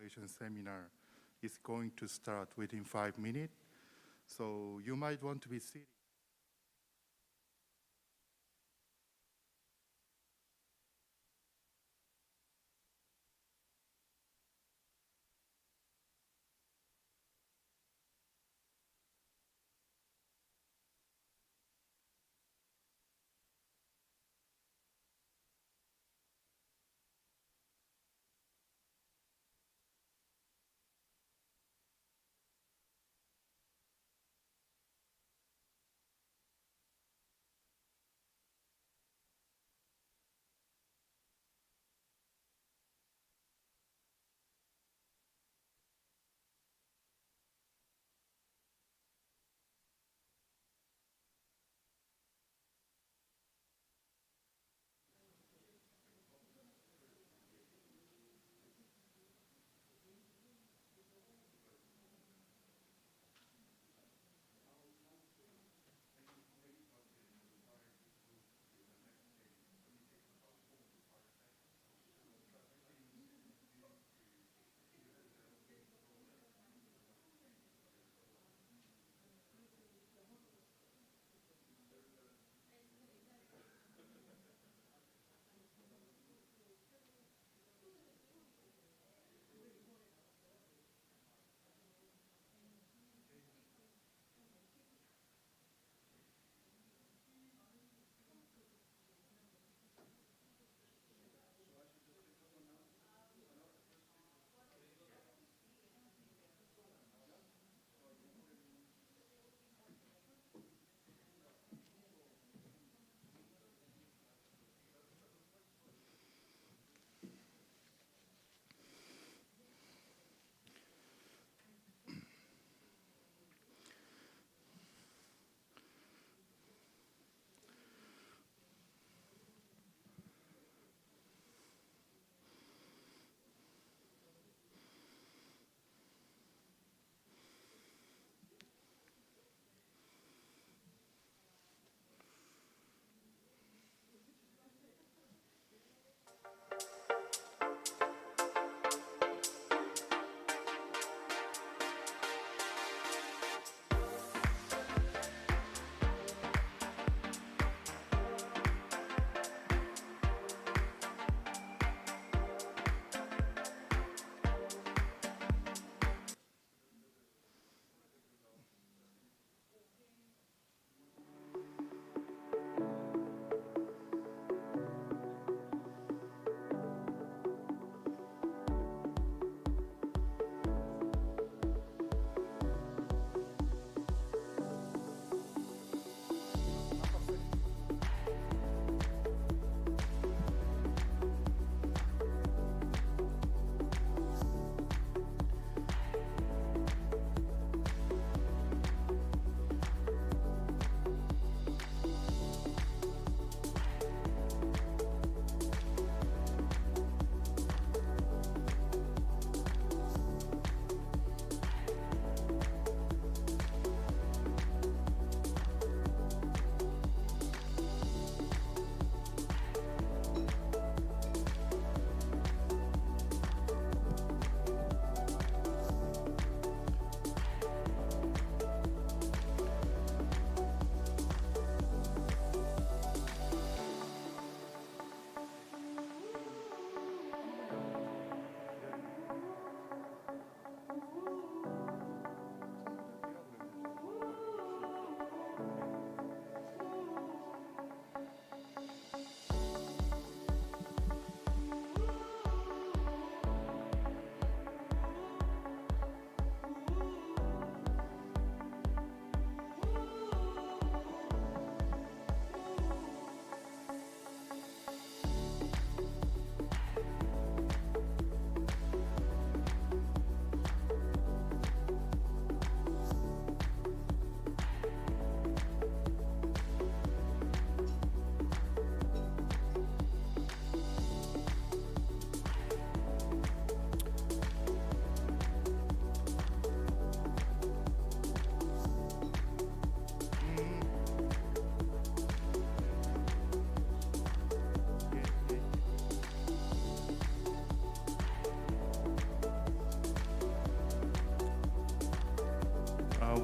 preparation seminar is going to start within 5 minutes. So you might want to be seated.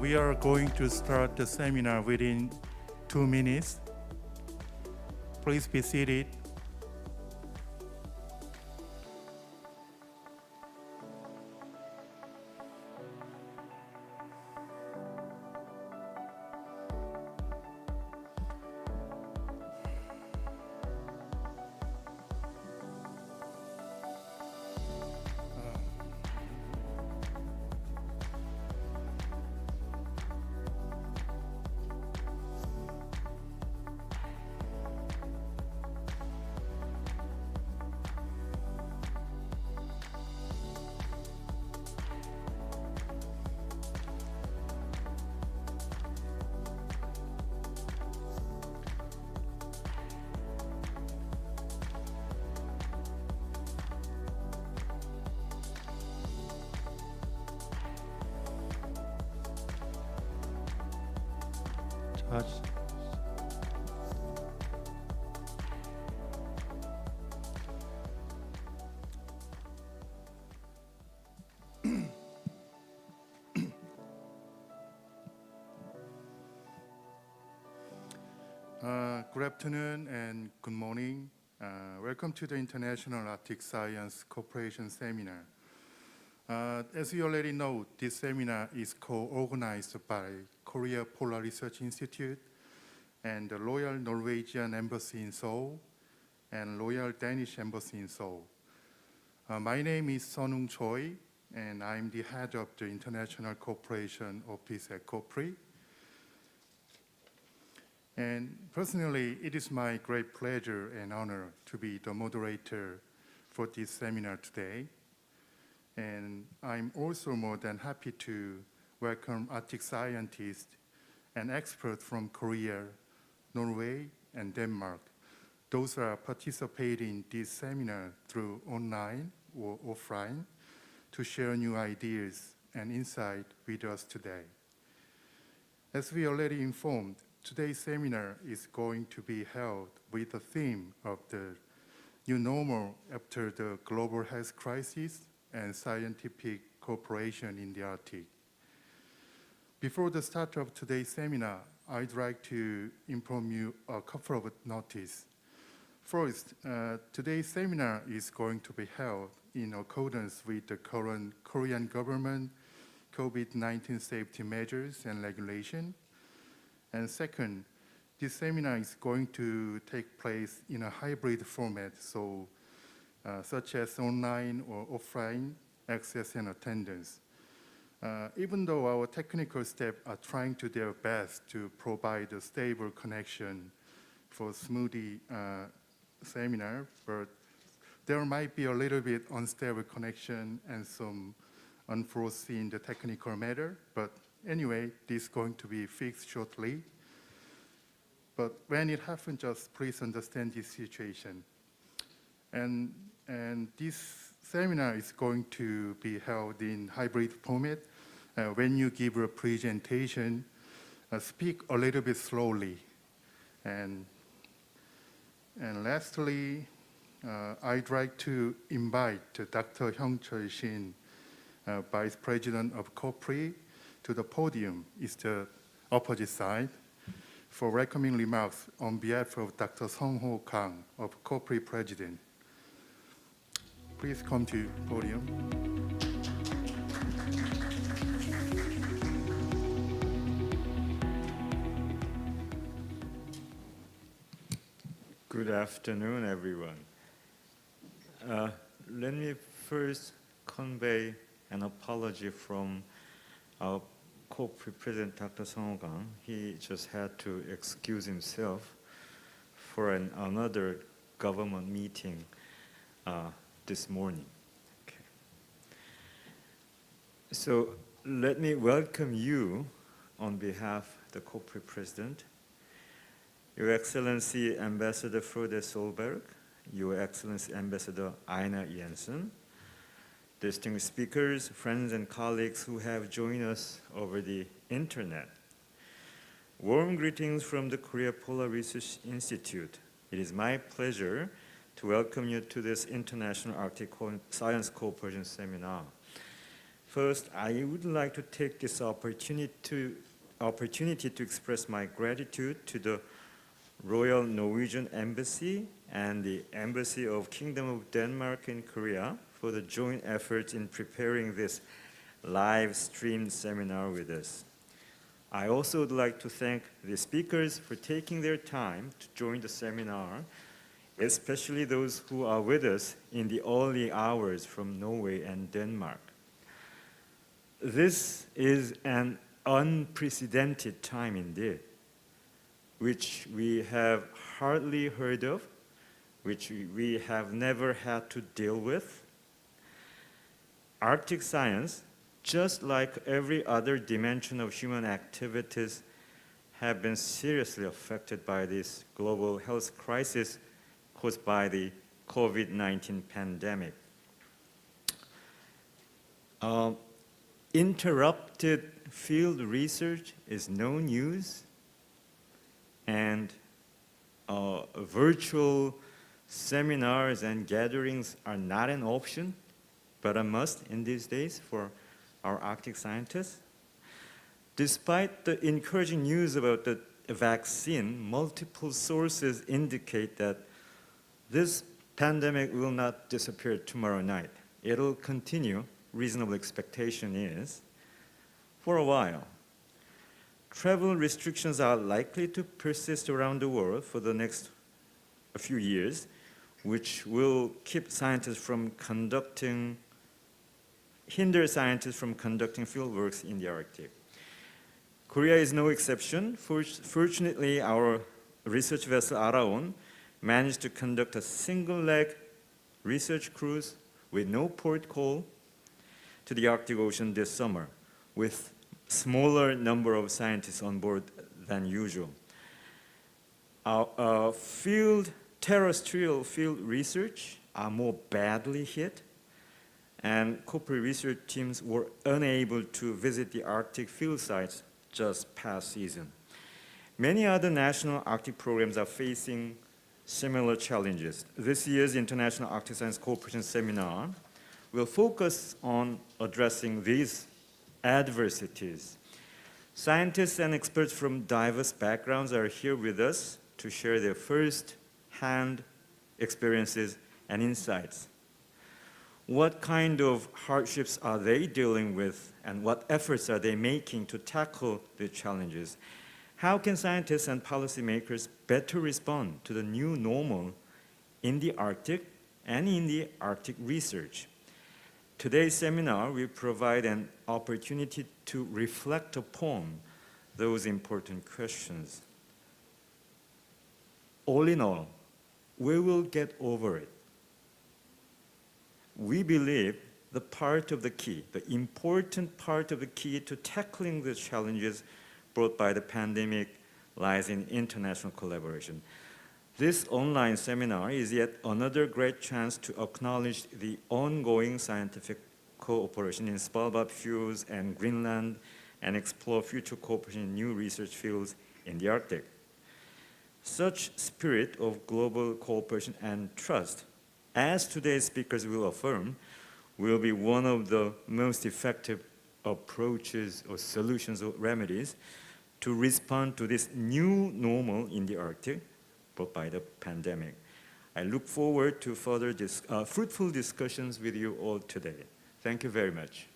We are going to start the seminar within 2 minutes. Please be seated. Good afternoon and good morning. Welcome to the International Arctic Science Cooperation Seminar. As you already know, this seminar is co-organized by Korea Polar Research Institute and the Royal Norwegian Embassy in Seoul and Royal Danish Embassy in Seoul. My name is Sunung Choi, and I'm the head of the International Cooperation Office at COPRI. And personally, it is my great pleasure and honor to be the moderator for this seminar today. And I'm also more than happy to welcome Arctic scientists and experts from Korea, Norway, and Denmark. Those are participating in this seminar through online or offline to share new ideas and insight with us today. As we already informed, today's seminar is going to be held with the theme of the new normal after the global health crisis and scientific cooperation in the Arctic. Before the start of today's seminar, I'd like to inform you a couple of notices. First, today's seminar is going to be held in accordance with the current Korean government COVID-19 safety measures and regulation. And second, this seminar is going to take place in a hybrid format, so such as online or offline access and attendance. Even though our technical staff are trying to their best to provide a stable connection for smooth seminar, but there might be a little bit unstable connection and some unforeseen technical matter. But anyway, this is going to be fixed shortly. But when it happens, just please understand this situation. And this seminar is going to be held in hybrid format. When you give a presentation, speak a little bit slowly. And lastly, I'd like to invite Dr. Hyung Choi Shin, Vice President of COPRI, to the podium. It's the opposite side, for welcoming remarks on behalf of Dr. Sung Ho Kang of COPRI President. Please come to podium. Good afternoon, everyone. Let me first convey an apology from our co-president, Dr. Sung Ho Kang. He just had to excuse himself for another government meeting this morning. Okay. So let me welcome you on behalf of the COPRI President, Your Excellency Ambassador Frode Solberg, Your Excellency Ambassador Einar Jensen, distinguished speakers, friends and colleagues who have joined us over the internet. Warm greetings from the Korea Polar Research Institute. It is my pleasure to welcome you to this International Arctic Science Cooperation Seminar. First, I would like to take this opportunity to express my gratitude to the Royal Norwegian Embassy and the Embassy of Kingdom of Denmark in Korea for the joint efforts in preparing this live-streamed seminar with us. I also would like to thank the speakers for taking their time to join the seminar, especially those who are with us in the early hours from Norway and Denmark. This is an unprecedented time indeed, which we have hardly heard of, which we have never had to deal with. Arctic science, just like every other dimension of human activities, have been seriously affected by this global health crisis caused by the COVID-19 pandemic. Interrupted field research is no news, and virtual seminars and gatherings are not an option, but a must in these days for our Arctic scientists. Despite the encouraging news about the vaccine, multiple sources indicate that this pandemic will not disappear tomorrow night. It'll continue, reasonable expectation is, for a while. Travel restrictions are likely to persist around the world for the next few years, which will keep scientists from hinder scientists from conducting fieldworks in the Arctic. Korea is no exception. Fortunately, our research vessel Araon managed to conduct a single-leg research cruise with no port call to the Arctic Ocean this summer, with smaller number of scientists on board than usual. Our terrestrial field research are more badly hit, and corporate research teams were unable to visit the Arctic field sites just past season. Many other national Arctic programs are facing similar challenges. This year's International Arctic Science Cooperation Seminar will focus on addressing these adversities. Scientists and experts from diverse backgrounds are here with us to share their first-hand experiences and insights. What kind of hardships are they dealing with, and what efforts are they making to tackle the challenges? How can scientists and policymakers better respond to the new normal in the Arctic and in the Arctic research? Today's seminar will provide an opportunity to reflect upon those important questions. All in all, we will get over it. We believe the important part of the key to tackling the challenges brought by the pandemic lies in international collaboration. This online seminar is yet another great chance to acknowledge the ongoing scientific cooperation in Svalbard Fjords and Greenland and explore future cooperation in new research fields in the Arctic. Such spirit of global cooperation and trust, as today's speakers will affirm, will be one of the most effective approaches or solutions or remedies to respond to this new normal in the Arctic brought by the pandemic. I look forward to further fruitful discussions with you all today. Thank you very much.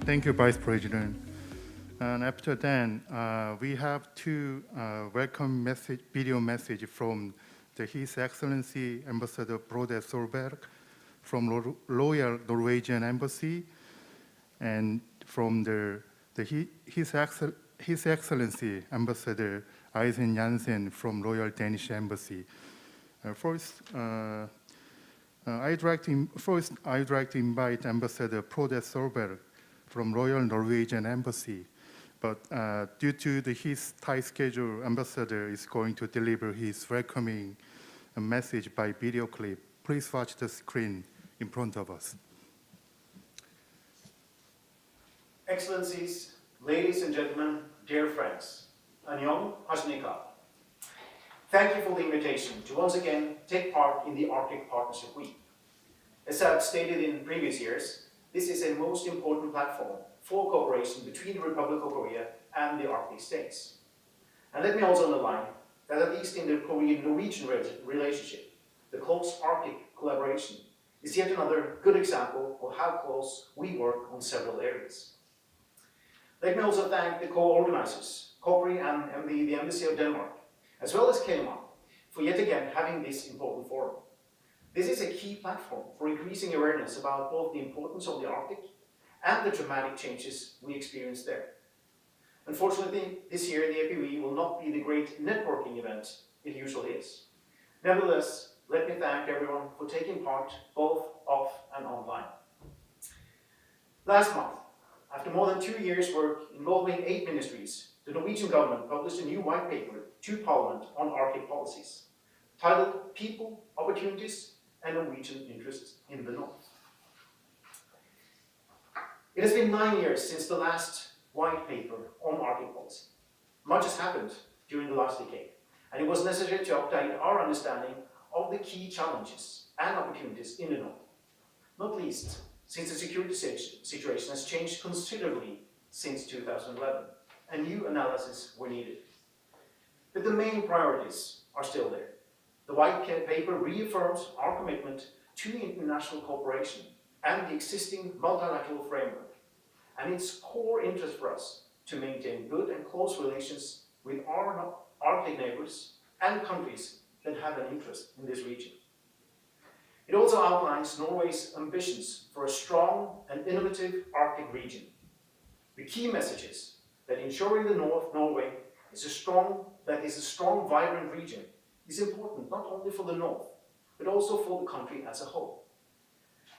Thank you, Vice President. And after that, we have two welcome video message from His Excellency Ambassador Frode Solberg from Royal Norwegian Embassy, and from His Excellency Ambassador Eisen Jansen from Royal Danish Embassy. First, I'd like to invite Ambassador Frode Solberg from Royal Norwegian Embassy, but due to his tight schedule, Ambassador is going to deliver his welcoming message by video clip. Please watch the screen in front of us. Excellencies, ladies and gentlemen, dear friends, 안녕하십니까. Thank you for the invitation to once again take part in the Arctic Partnership Week. As I've stated in previous years, this is a most important platform for cooperation between the Republic of Korea and the Arctic states. And let me also underline that at least in the Korean-Norwegian relationship, the close Arctic collaboration is yet another good example of how close we work on several areas. Let me also thank the co-organizers, COPRI and the Embassy of Denmark, as well as KMA, for yet again having this important forum. This is a key platform for increasing awareness about both the importance of the Arctic and the dramatic changes we experience there. Unfortunately, this year the APW will not be the great networking event it usually is. Nevertheless, let me thank everyone for taking part both off and online. Last month, after more than 2 years' work involving 8 ministries, the Norwegian government published a new white paper to Parliament on Arctic policies, titled People, Opportunities and Norwegian Interests in the North. It has been 9 years since the last white paper on Arctic policy. Much has happened during the last decade, and it was necessary to update our understanding of the key challenges and opportunities in the North, not least since the security situation has changed considerably since 2011, and new analysis were needed. But the main priorities are still there. The white paper reaffirms our commitment to international cooperation and the existing multilateral framework, and its core interest for us to maintain good and close relations with our Arctic neighbors and countries that have an interest in this region. It also outlines Norway's ambitions for a strong and innovative Arctic region. The key message is that ensuring the North Norway is a strong, vibrant region is important not only for the North, but also for the country as a whole.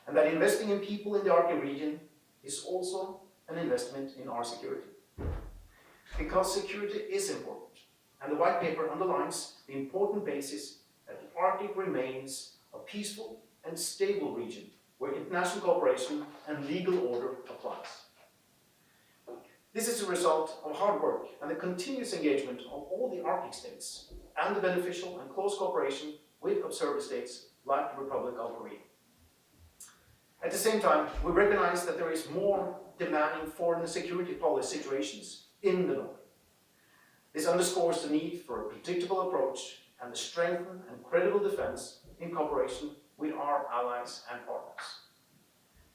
And that investing in people in the Arctic region is also an investment in our security. Because security is important, and the white paper underlines the important basis that the Arctic remains a peaceful and stable region where international cooperation and legal order applies. This is a result of hard work and the continuous engagement of all the Arctic states and the beneficial and close cooperation with observer states like the Republic of Korea. At the same time, we recognize that there is more demanding foreign and security policy situations in the North. This underscores the need for a predictable approach and the strengthened and credible defense in cooperation with our allies and partners.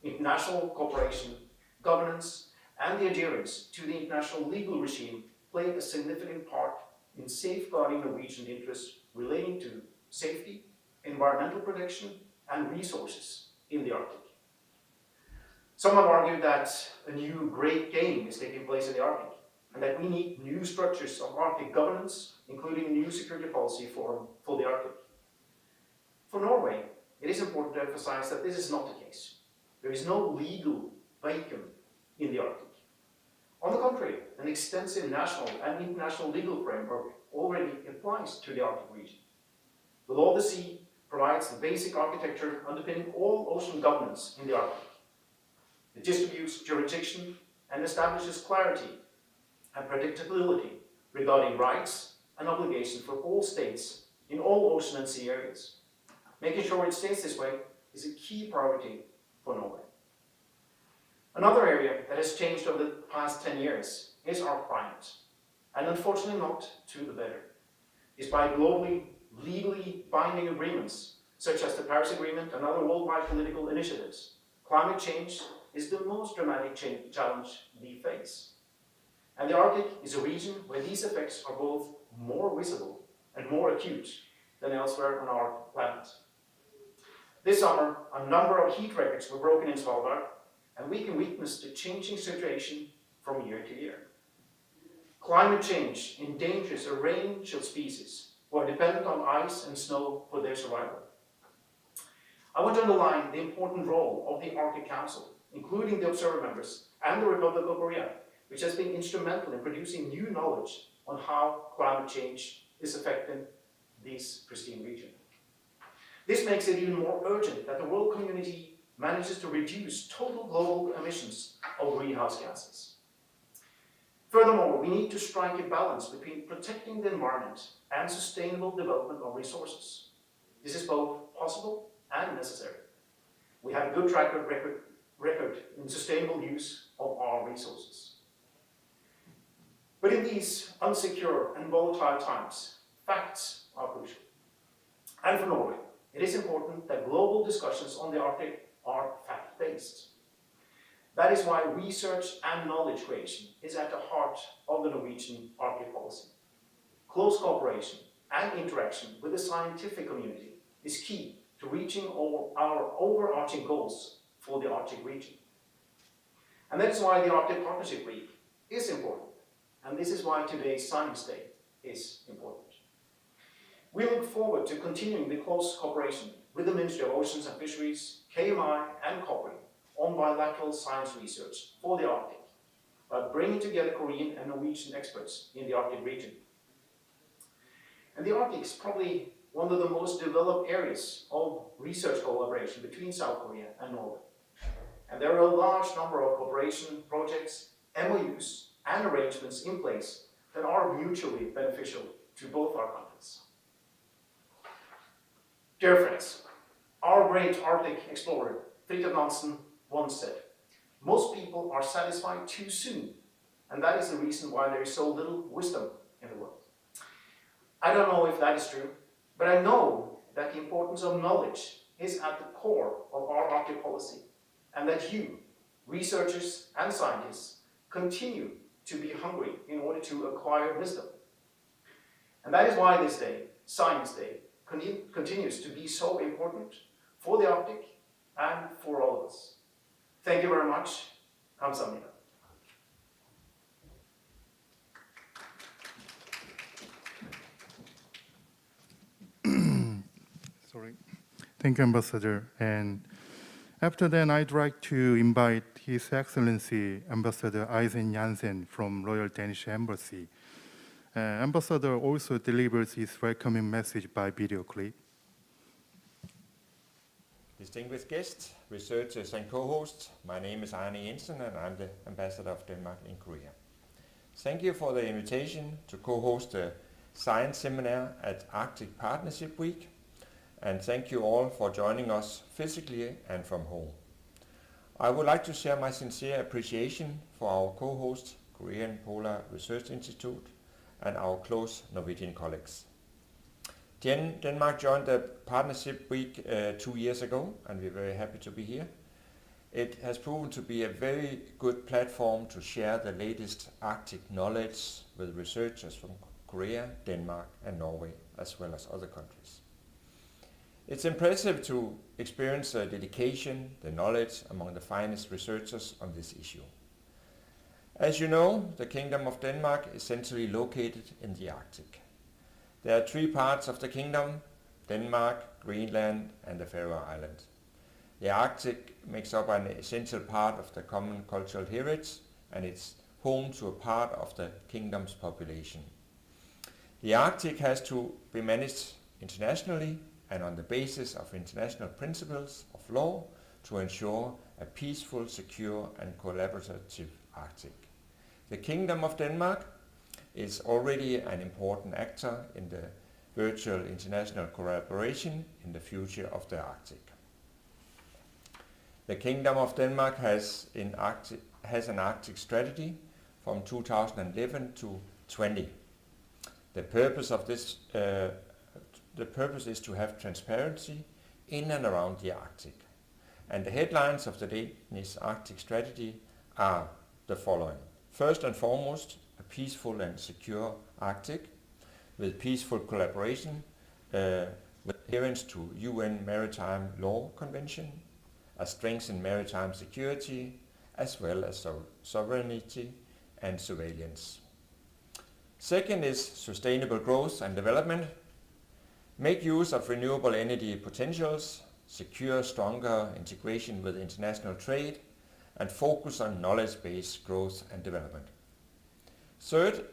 International cooperation, governance, and the adherence to the international legal regime play a significant part in safeguarding Norwegian interests relating to safety, environmental protection, and resources in the Arctic. Some have argued that a new great game is taking place in the Arctic, and that we need new structures of Arctic governance, including a new security policy forum for the Arctic. For Norway, it is important to emphasize that this is not the case. There is no legal vacuum in the Arctic. On the contrary, an extensive national and international legal framework already applies to the Arctic region. The law of the sea provides the basic architecture underpinning all ocean governance in the Arctic. It distributes jurisdiction and establishes clarity and predictability regarding rights and obligations for all states in all ocean and sea areas. Making sure it stays this way is a key priority for Norway. Another area that has changed over the past 10 years is our climate, and unfortunately not to the better. Despite globally, legally binding agreements, such as the Paris Agreement and other worldwide political initiatives, climate change is the most dramatic challenge we face. And the Arctic is a region where these effects are both more visible and more acute than elsewhere on our planet. This summer, a number of heat records were broken in Svalbard, and we can witness the changing situation from year to year. Climate change endangers a range of species who are dependent on ice and snow for their survival. I want to underline the important role of the Arctic Council, including the observer members and the Republic of Korea, which has been instrumental in producing new knowledge on how climate change is affecting this pristine region. This makes it even more urgent that the world community manages to reduce total global emissions of greenhouse gases. Furthermore, we need to strike a balance between protecting the environment and sustainable development of resources. This is both possible and necessary. We have a good track record in sustainable use of our resources. But in these unsecure and volatile times, facts are crucial. And for Norway, it is important that global discussions on the Arctic are fact-based. That is why research and knowledge creation is at the heart of the Norwegian Arctic policy. Close cooperation and interaction with the scientific community is key to reaching all our overarching goals for the Arctic region. And that is why the Arctic Partnership Week is important, and this is why today's Science Day is important. We look forward to continuing the close cooperation with the Ministry of Oceans and Fisheries, KMI and COPRI on bilateral science research for the Arctic, by bringing together Korean and Norwegian experts in the Arctic region. And the Arctic is probably one of the most developed areas of research collaboration between South Korea and Norway. And there are a large number of cooperation projects, MOUs, and arrangements in place that are mutually beneficial to both our countries. Dear friends, our great Arctic explorer, Fridtjof Nansen, once said, "Most people are satisfied too soon, and that is the reason why there is so little wisdom in the world." I don't know if that is true, but I know that the importance of knowledge is at the core of our Arctic policy, and that you, researchers and scientists, continue to be hungry in order to acquire wisdom. And that is why this day, Science Day, continues to be so important for the Arctic and for all of us. Thank you very much. Kamsahamnida. Sorry. Thank you, Ambassador. And after that, I'd like to invite His Excellency Ambassador Eisen Jansen from Royal Danish Embassy. Ambassador also delivers his welcoming message by video clip. Distinguished guests, researchers and co-hosts, my name is Arne Jensen and I'm the Ambassador of Denmark in Korea. Thank you for the invitation to co-host the science seminar at Arctic Partnership Week, and thank you all for joining us physically and from home. I would like to share my sincere appreciation for our co-host, Korean Polar Research Institute, and our close Norwegian colleagues. Denmark joined the Partnership Week 2 years ago, and we're very happy to be here. It has proven to be a very good platform to share the latest Arctic knowledge with researchers from Korea, Denmark and Norway, as well as other countries. It's impressive to experience the dedication, the knowledge among the finest researchers on this issue. As you know, the Kingdom of Denmark is centrally located in the Arctic. There are 3 parts of the kingdom: Denmark, Greenland and the Faroe Islands. The Arctic makes up an essential part of the common cultural heritage, and it's home to a part of the kingdom's population. The Arctic has to be managed internationally and on the basis of international principles of law to ensure a peaceful, secure and collaborative Arctic. The Kingdom of Denmark is already an important actor in the virtual international collaboration in the future of the Arctic. The Kingdom of Denmark has an Arctic strategy from 2011 to 2020. The purpose is to have transparency in and around the Arctic. And the headlines of the Danish Arctic strategy are the following. First and foremost, a peaceful and secure Arctic with peaceful collaboration with adherence to UN Maritime Law Convention, a strengthened maritime security, as well as sovereignty and surveillance. Second is sustainable growth and development. Make use of renewable energy potentials, secure stronger integration with international trade, and focus on knowledge-based growth and development. Third,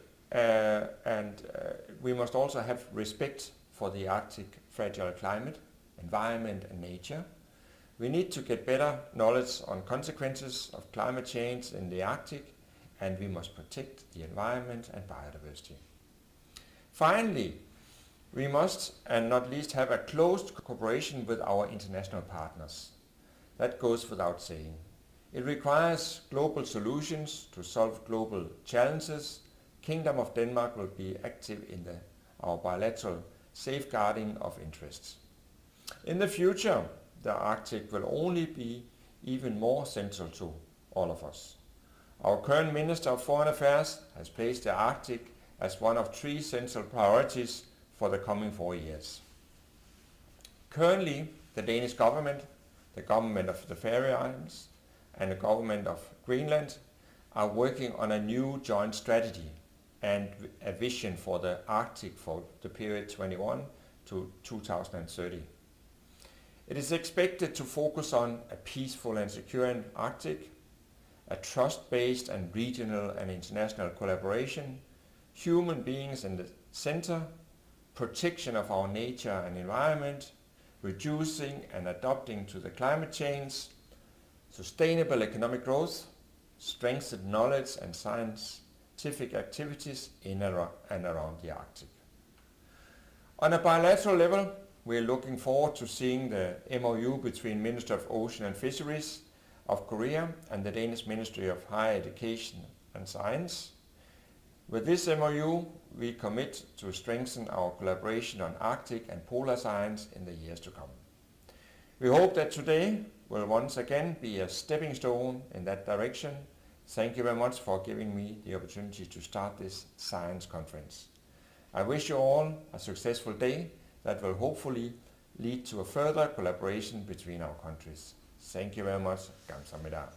we must also have respect for the Arctic fragile climate, environment and nature. We need to get better knowledge on consequences of climate change in the Arctic and we must protect the environment and biodiversity. Finally, we must, and not least, have a close cooperation with our international partners. That goes without saying. It requires global solutions to solve global challenges. Kingdom of Denmark will be active in our bilateral safeguarding of interests. In the future, the Arctic will only be even more central to all of us. Our current Minister of Foreign Affairs has placed the Arctic as one of 3 central priorities for the coming 4 years. Currently, the Danish government, the government of the Faroe Islands, and the government of Greenland are working on a new joint strategy and a vision for the Arctic for the period 21 to 2030. It is expected to focus on a peaceful and secure Arctic, a trust-based and regional and international collaboration, human beings in the center, protection of our nature and environment, reducing and adapting to the climate change, sustainable economic growth, strengthened knowledge and scientific activities in and around the Arctic. On a bilateral level, we are looking forward to seeing the MOU between Minister of Ocean and Fisheries of Korea and the Danish Ministry of Higher Education and Science. With this MOU, we commit to strengthen our collaboration on Arctic and polar science in the years to come. We hope that today will once again be a stepping stone in that direction. Thank you very much for giving me the opportunity to start this science conference. I wish you all a successful day that will hopefully lead to a further collaboration between our countries. Thank you very much. 감사합니다.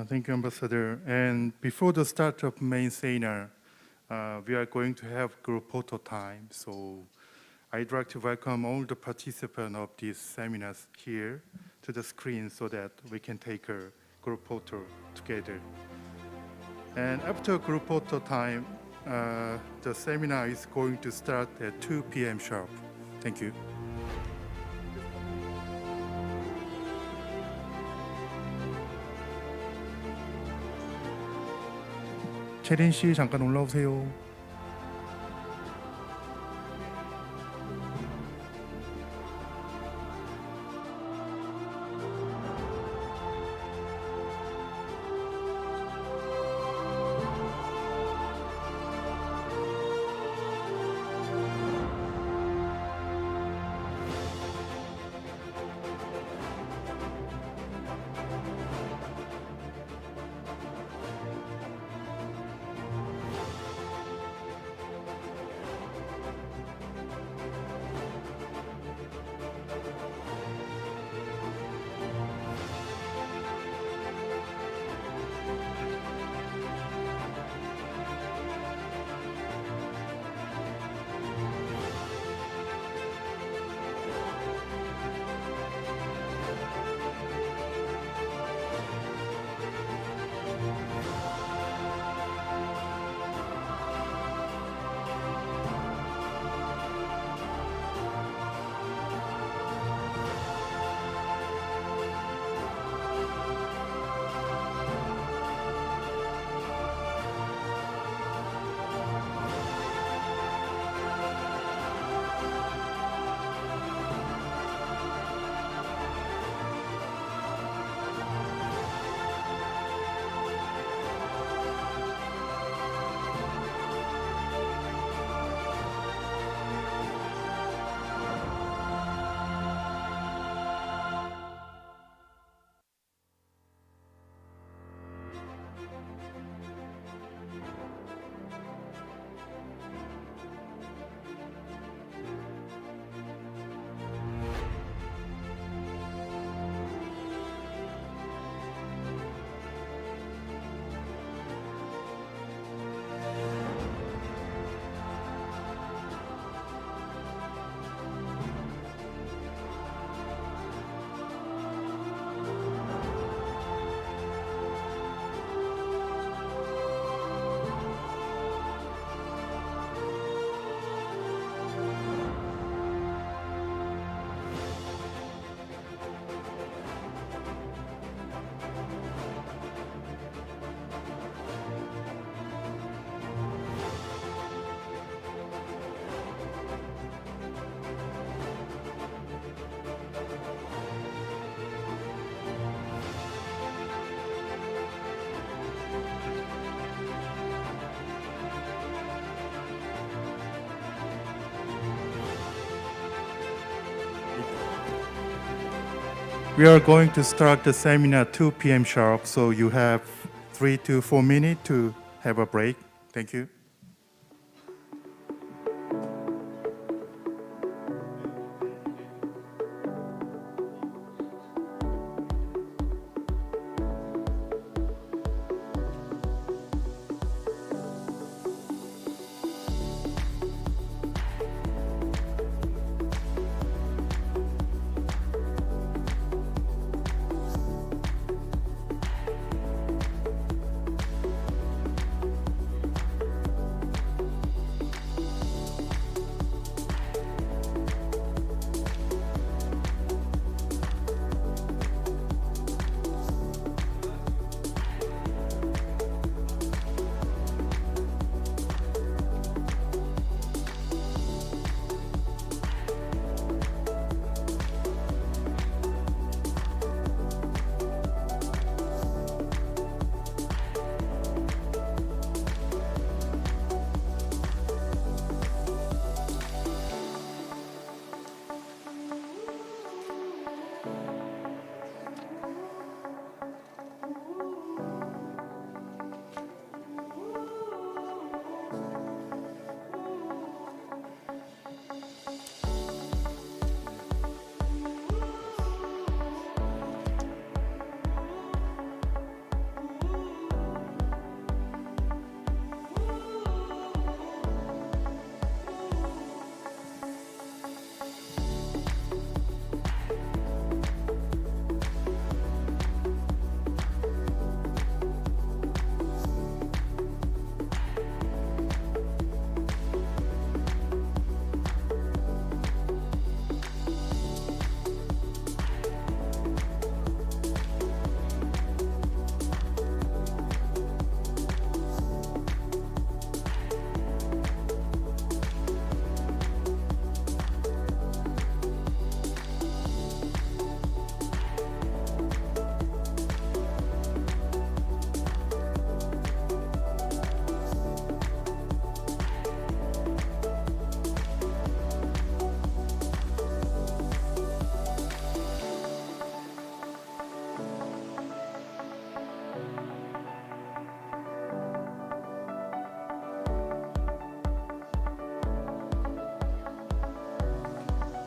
Thank you, Ambassador. And before the start of main seminar, we are going to have group photo time. So I'd like to welcome all the participants of these seminars here to the screen so that we can take a group photo together. And after group photo time, the seminar is going to start at 2 p.m. sharp. Thank you. 채린 씨 잠깐 올라오세요. We are going to start the seminar 2 p.m. sharp, so you have 3 to 4 minutes to have a break. Thank you.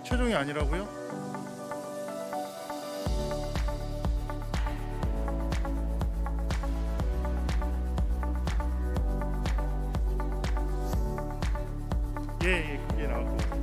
최종이 아니라고요? 예, 그게 나올 것 같아요.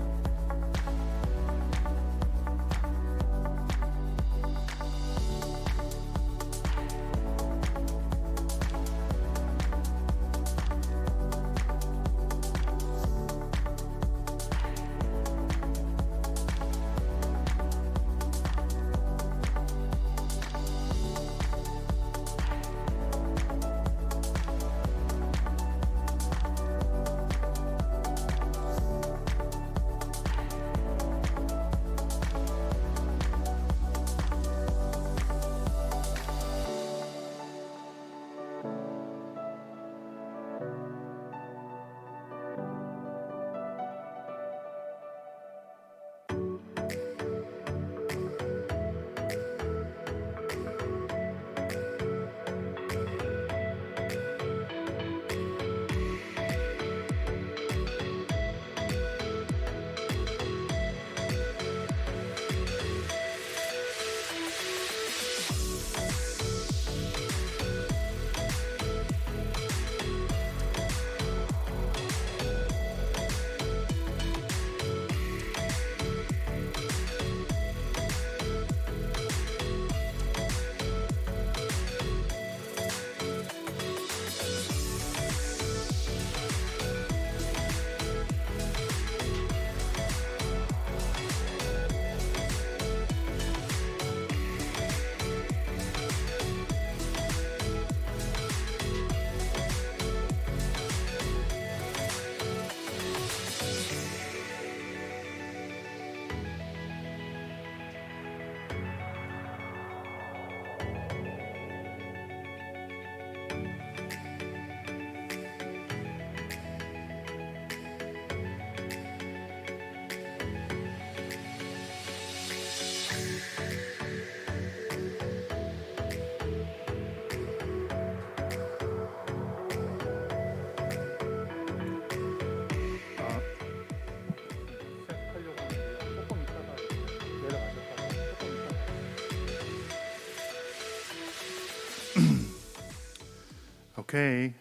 Okay,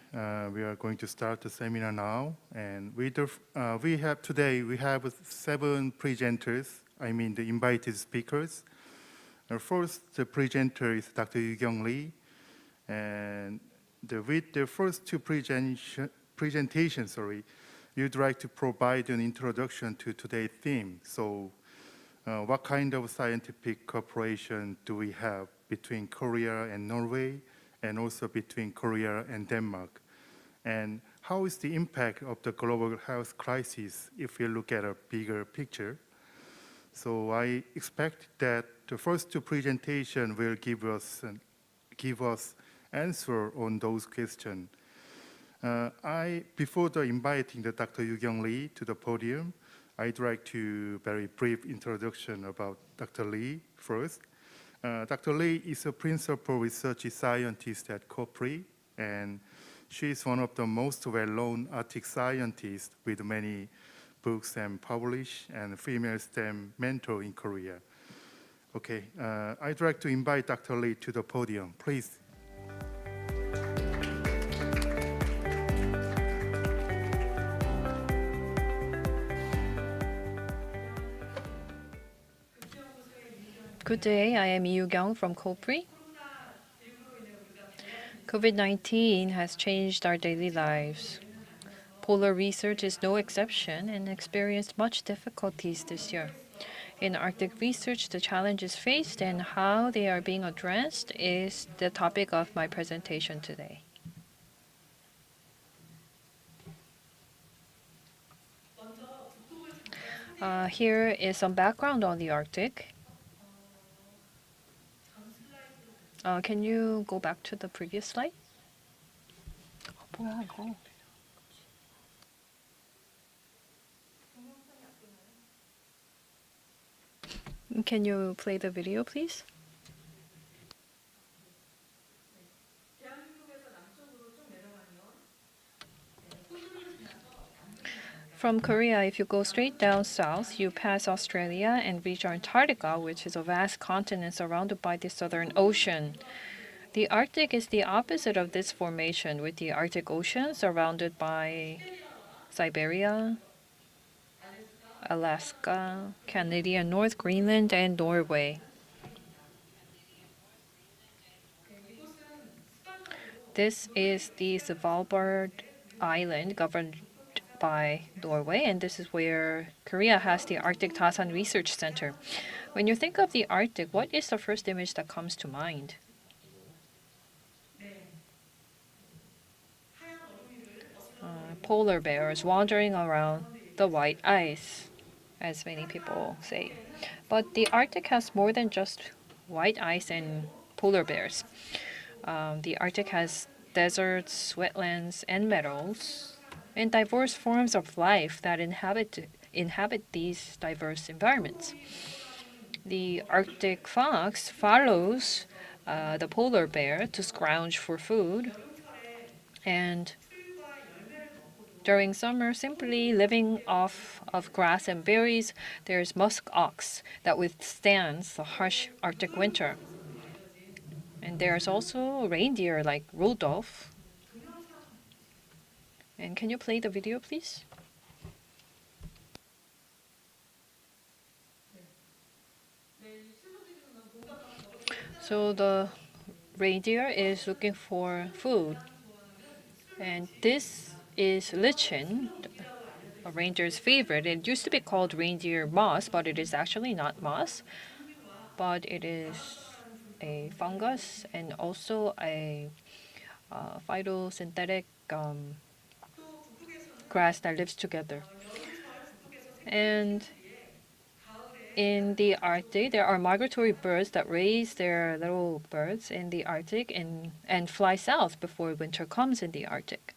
we are going to start the seminar now, and we have 7 presenters. I mean the invited speakers. First, the presenter is Dr. Yu-Kyung Lee, and with the first 2 presentations, you'd like to provide an introduction to today's theme. So, what kind of scientific cooperation do we have between Korea and Norway, and also between Korea and Denmark? And how is the impact of the global health crisis if we look at a bigger picture? So I expect that the first 2 presentations will give us answer on those questions. Before inviting the Dr. Yu-Kyung Lee to the podium, I'd like to very brief introduction about Dr. Lee first. Dr. Lee is a principal research scientist at COPRI, and she is one of the most well-known Arctic scientists with many books and published, and female STEM mentor in Korea. Okay, I'd like to invite Dr. Lee to the podium, please. Good day, I am Yu-Kyung from COPRI. COVID-19 has changed our daily lives. Polar research is no exception and experienced much difficulties this year. In Arctic research, the challenges faced and how they are being addressed is the topic of my presentation today. Here is some background on the Arctic. Can you go back to the previous slide? 뭐야 이거? Can you play the video, please? From Korea, if you go straight down south, you pass Australia and reach Antarctica, which is a vast continent surrounded by the Southern Ocean. The Arctic is the opposite of this formation, with the Arctic Ocean surrounded by Siberia, Alaska, Canadian North Greenland, and Norway. This is the Svalbard Island governed by Norway, and this is where Korea has the Arctic Tasan Research Center. When you think of the Arctic, what is the first image that comes to mind? Polar bears wandering around the white ice, as many people say. But the Arctic has more than just white ice and polar bears. The Arctic has deserts, wetlands, and meadows, and diverse forms of life that inhabit these diverse environments. The Arctic fox follows the polar bear to scrounge for food, and during summer, simply living off of grass and berries, there's musk ox that withstands the harsh Arctic winter. And there's also reindeer like Rudolph. And can you play the video, please? So the reindeer is looking for food. And this is lichen, a reindeer's favorite. It used to be called reindeer moss, but it is actually not moss. But it is a fungus and also a phytosynthetic grass that lives together. And in the Arctic, there are migratory birds that raise their little birds in the Arctic and fly south before winter comes in the Arctic.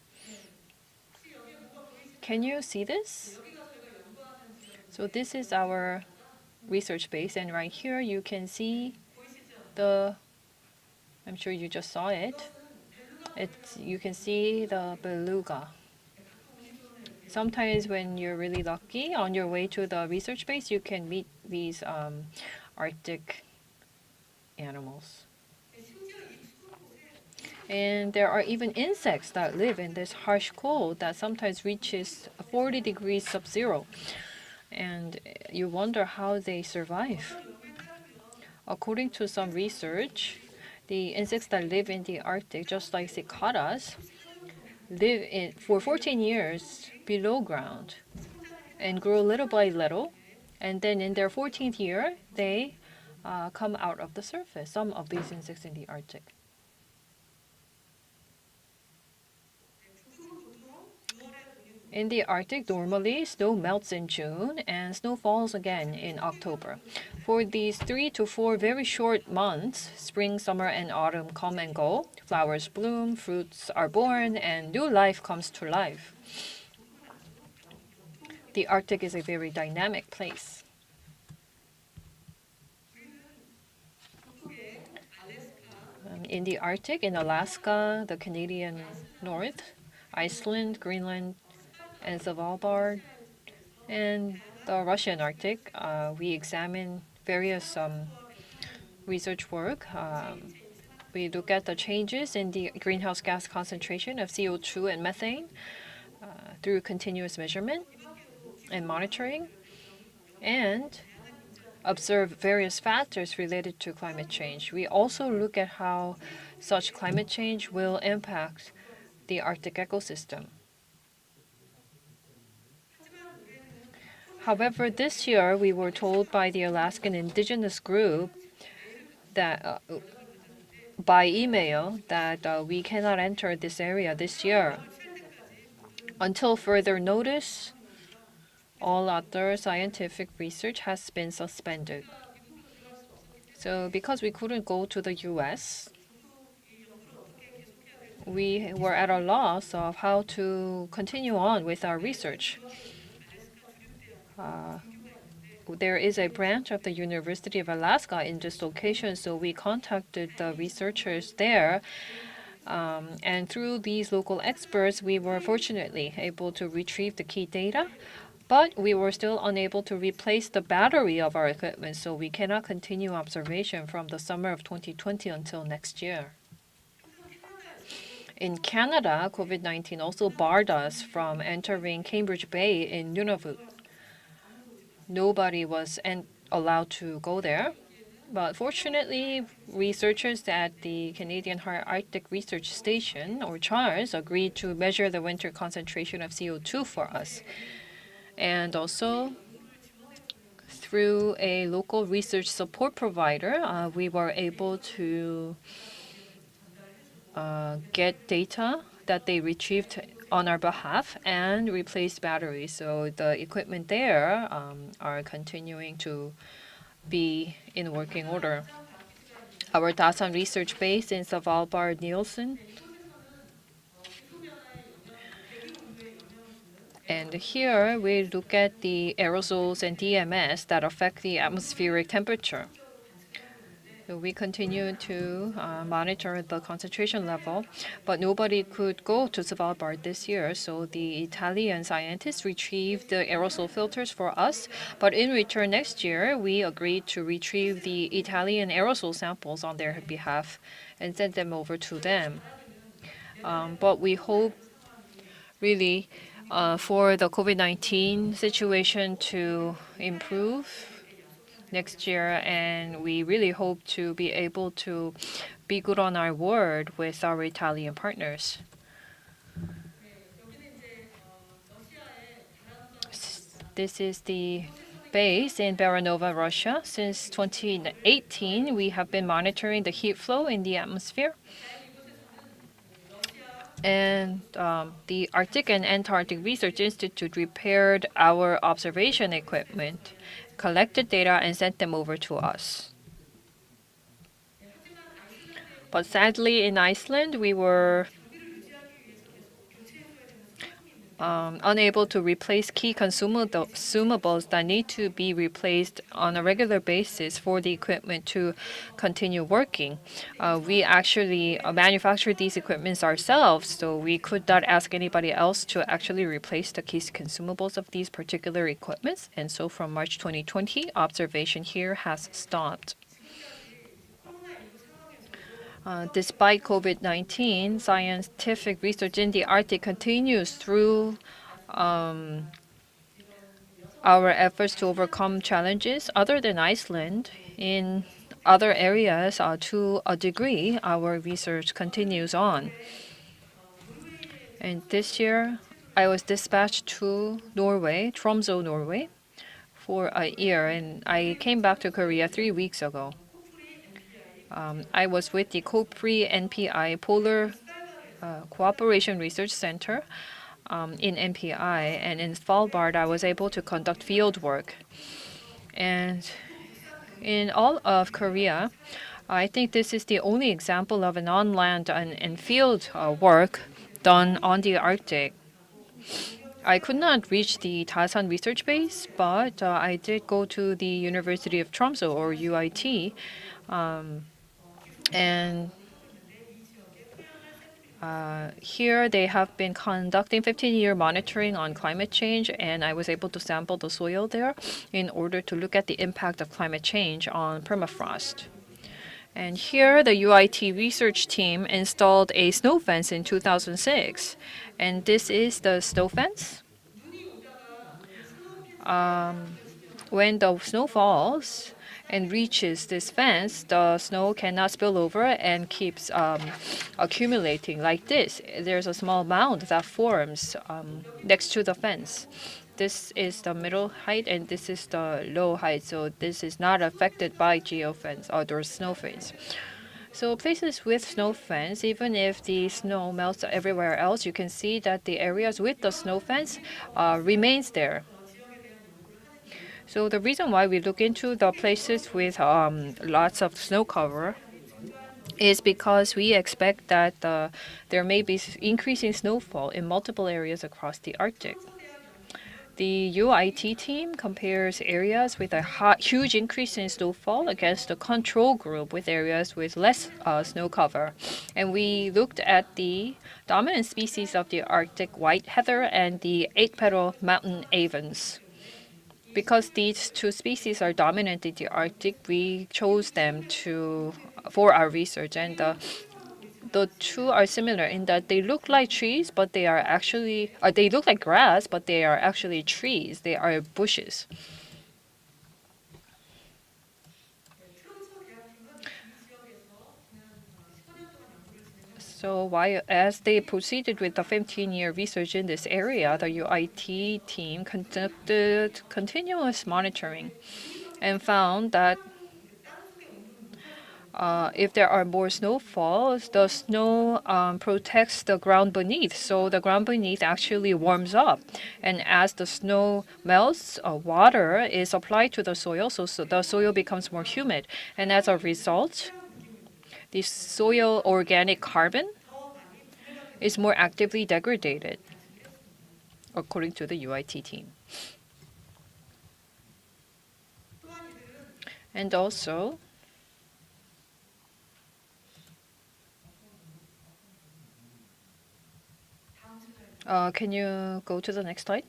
Can you see this? So this is our research base, and right here you can see I'm sure you just saw it. You can see the beluga. Sometimes when you're really lucky, on your way to the research base, you can meet these Arctic animals. And there are even insects that live in this harsh cold that sometimes reaches 40 degrees sub-zero. And you wonder how they survive. According to some research, the insects that live in the Arctic, just like cicadas, live for 14 years below ground and grow little by little. And then in their 14th year, they come out of the surface, some of these insects in the Arctic. In the Arctic, normally snow melts in June and snow falls again in October. For these 3 to 4 very short months, spring, summer, and autumn come and go. Flowers bloom, fruits are born, and new life comes to life. The Arctic is a very dynamic place. In the Arctic, in Alaska, the Canadian North, Iceland, Greenland, and Svalbard, and the Russian Arctic, we examine various research work. We look at the changes in the greenhouse gas concentration of CO2 and methane through continuous measurement and monitoring, and observe various factors related to climate change. We also look at how such climate change will impact the Arctic ecosystem. However, this year we were told by the Alaskan indigenous group that by email that we cannot enter this area this year. Until further notice, all other scientific research has been suspended. So because we couldn't go to the US, we were at a loss of how to continue on with our research. There is a branch of the University of Alaska in this location, so we contacted the researchers there. And through these local experts, we were fortunately able to retrieve the key data, but we were still unable to replace the battery of our equipment, so we cannot continue observation from the summer of 2020 until next year. In Canada, COVID-19 also barred us from entering Cambridge Bay in Nunavut. Nobody was allowed to go there. But fortunately, researchers at the Canadian Arctic Research Station, or CHARS, agreed to measure the winter concentration of CO2 for us. And also, through a local research support provider, we were able to get data that they retrieved on our behalf and replace batteries. So the equipment there are continuing to be in working order. Our Dasan research base in Svalbard, Nielsen. And here we look at the aerosols and DMS that affect the atmospheric temperature. So we continue to monitor the concentration level, but nobody could go to Svalbard this year. So the Italian scientists retrieved the aerosol filters for us, but in return next year, we agreed to retrieve the Italian aerosol samples on their behalf and send them over to them. But we hope really for the COVID-19 situation to improve next year, and we really hope to be able to be good on our word with our Italian partners. This is the base in Baranova, Russia. Since 2018, we have been monitoring the heat flow in the atmosphere. And the Arctic and Antarctic Research Institute repaired our observation equipment, collected data, and sent them over to us. But sadly, in Iceland, we were unable to replace key consumables that need to be replaced on a regular basis for the equipment to continue working. We actually manufactured these equipments ourselves, so we could not ask anybody else to actually replace the key consumables of these particular equipments. And so from March 2020, observation here has stopped. Despite COVID-19, scientific research in the Arctic continues through our efforts to overcome challenges other than Iceland. In other areas, to a degree, our research continues on. And this year, I was dispatched to Norway, Tromsø, Norway, for a year, and I came back to Korea 3 weeks ago. I was with the COPRI NPI Polar Cooperation Research Center in NPI, and in Svalbard I was able to conduct field work. And in all of Korea, I think this is the only example of an on-land and field work done on the Arctic. I could not reach the Dasan research base, but I did go to the University of Tromsø, or UIT, and here they have been conducting 15-year monitoring on climate change, and I was able to sample the soil there in order to look at the impact of climate change on permafrost. And here the UIT research team installed a snow fence in 2006, and this is the snow fence. When the snow falls and reaches this fence, the snow cannot spill over and keeps accumulating like this. There's a small mound that forms next to the fence. This is the middle height and this is the low height, so this is not affected by geofence or snow fence. So places with snow fence, even if the snow melts everywhere else, you can see that the areas with the snow fence remains there. So the reason why we look into the places with lots of snow cover is because we expect that there may be increasing snowfall in multiple areas across the Arctic. The UIT team compares areas with a huge increase in snowfall against the control group with areas with less snow cover. And we looked at the dominant species of the Arctic white heather and the eight-petal mountain avens. Because these two species are dominant in the Arctic, we chose them for our research. And the two are similar in that they look like trees, but they are actually they look like grass, but they are actually trees. They are bushes. So as they proceeded with the 15-year research in this area, the UIT team conducted continuous monitoring and found that if there are more snowfalls, the snow protects the ground beneath. So the ground beneath actually warms up. And as the snow melts, water is applied to the soil, so the soil becomes more humid. And as a result, the soil organic carbon is more actively degraded, according to the UIT team. And also, can you go to the next slide?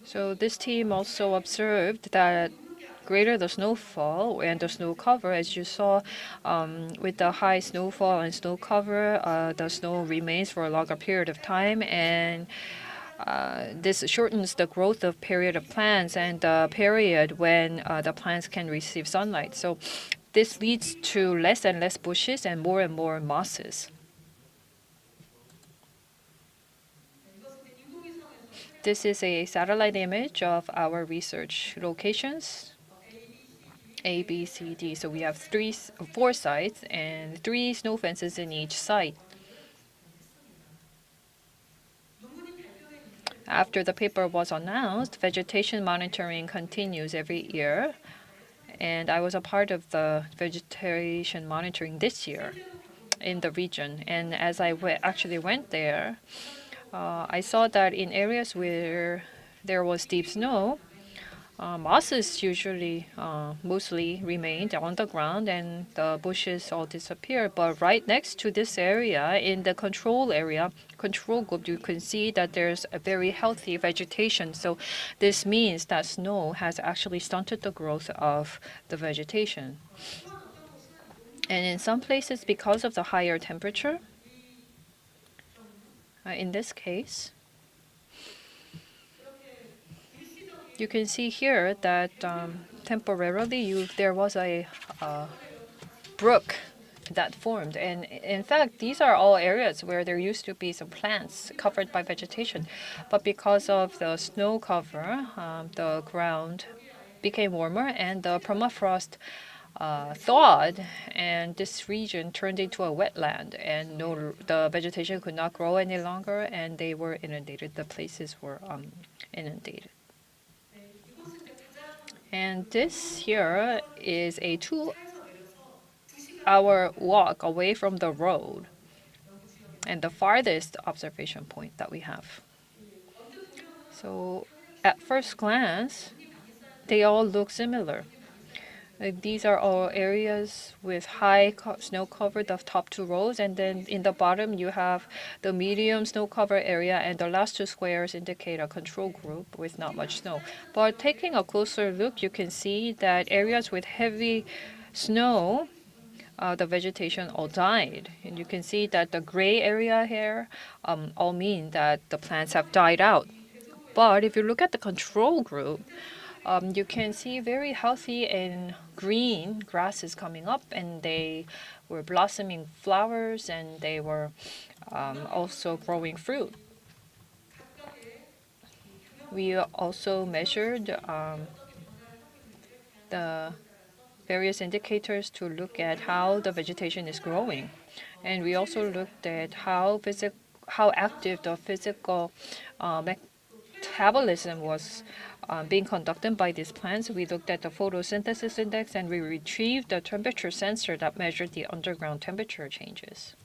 So this team also observed that greater the snowfall and the snow cover, as you saw, with the high snowfall and snow cover, the snow remains for a longer period of time, and this shortens the growth of period of plants and the period when the plants can receive sunlight. So this leads to less and less bushes and more mosses. This is a satellite image of our research locations, A, B, C, D. So we have 4 sites and 3 snow fences in each site. After the paper was announced, vegetation monitoring continues every year, and I was a part of the vegetation monitoring this year in the region. And as I actually went there, I saw that in areas where there was deep snow, Mosses usually mostly remained on the ground and the bushes all disappeared. But right next to this area, in the control group, you can see that there's a very healthy vegetation. So this means that snow has actually stunted the growth of the vegetation. And in some places, because of the higher temperature, in this case, you can see here that temporarily there was a brook that formed. And in fact, these are all areas where there used to be some plants covered by vegetation. But because of the snow cover, the ground became warmer and the permafrost thawed, and this region turned into a wetland, and the vegetation could not grow any longer, and they were inundated. The places were inundated. And this here is a 2-hour walk away from the road and the farthest observation point that we have. So at first glance, they all look similar. These are all areas with high snow cover, the top 2 rows, and then in the bottom you have the medium snow cover area, and the last 2 squares indicate a control group with not much snow. But taking a closer look, you can see that areas with heavy snow, the vegetation all died. And you can see that the gray area here all mean that the plants have died out. But if you look at the control group, you can see very healthy and green grasses coming up, and they were blossoming flowers, and they were also growing fruit. We also measured the various indicators to look at how the vegetation is growing, and we also looked at how active the physical metabolism was being conducted by these plants. We looked at the photosynthesis index, and we retrieved the temperature sensor that measured the underground temperature changes.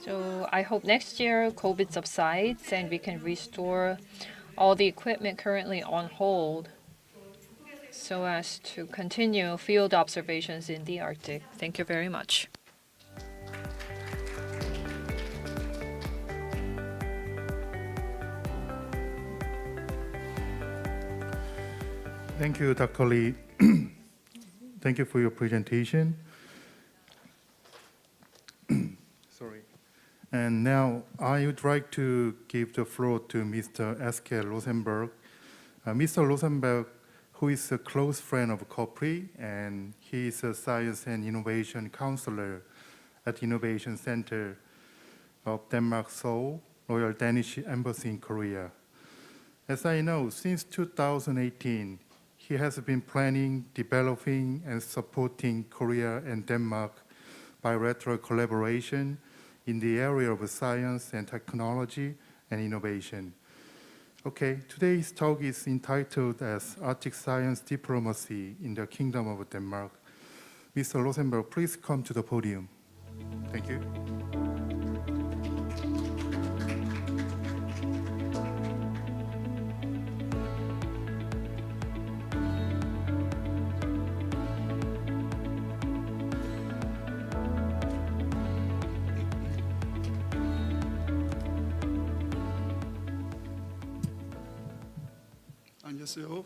So I hope next year COVID subsides and we can restore all the equipment currently on hold so as to continue field observations in the Arctic. Thank you very much. Thank you, Dr. Lee. Thank you for your presentation. Sorry. And now I would like to give the floor to Mr. Esker Rosenberg. Mr. Rosenberg, who is a close friend of COPRI, and he is a Science and Innovation Counselor at Innovation Center of Denmark, Seoul, Royal Danish Embassy in Korea. As I know, since 2018, he has been planning, developing, and supporting Korea and Denmark bilateral collaboration in the area of science and technology and innovation. Okay, today's talk is entitled as Arctic Science Diplomacy in the Kingdom of Denmark. Mr. Rosenberg, please come to the podium. Thank you. 안녕하세요.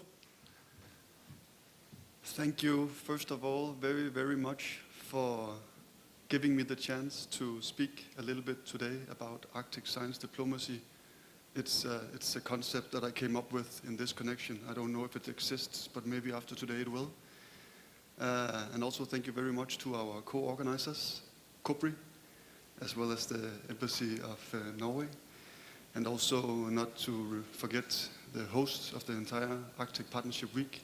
Thank you, first of all, very, very much for giving me the chance to speak a little bit today about Arctic science diplomacy. It's a concept that I came up with in this connection. I don't know if it exists, but maybe after today it will. And also thank you very much to our co-organizers, COPRI, as well as the Embassy of Norway. And also not to forget the hosts of the entire Arctic Partnership Week,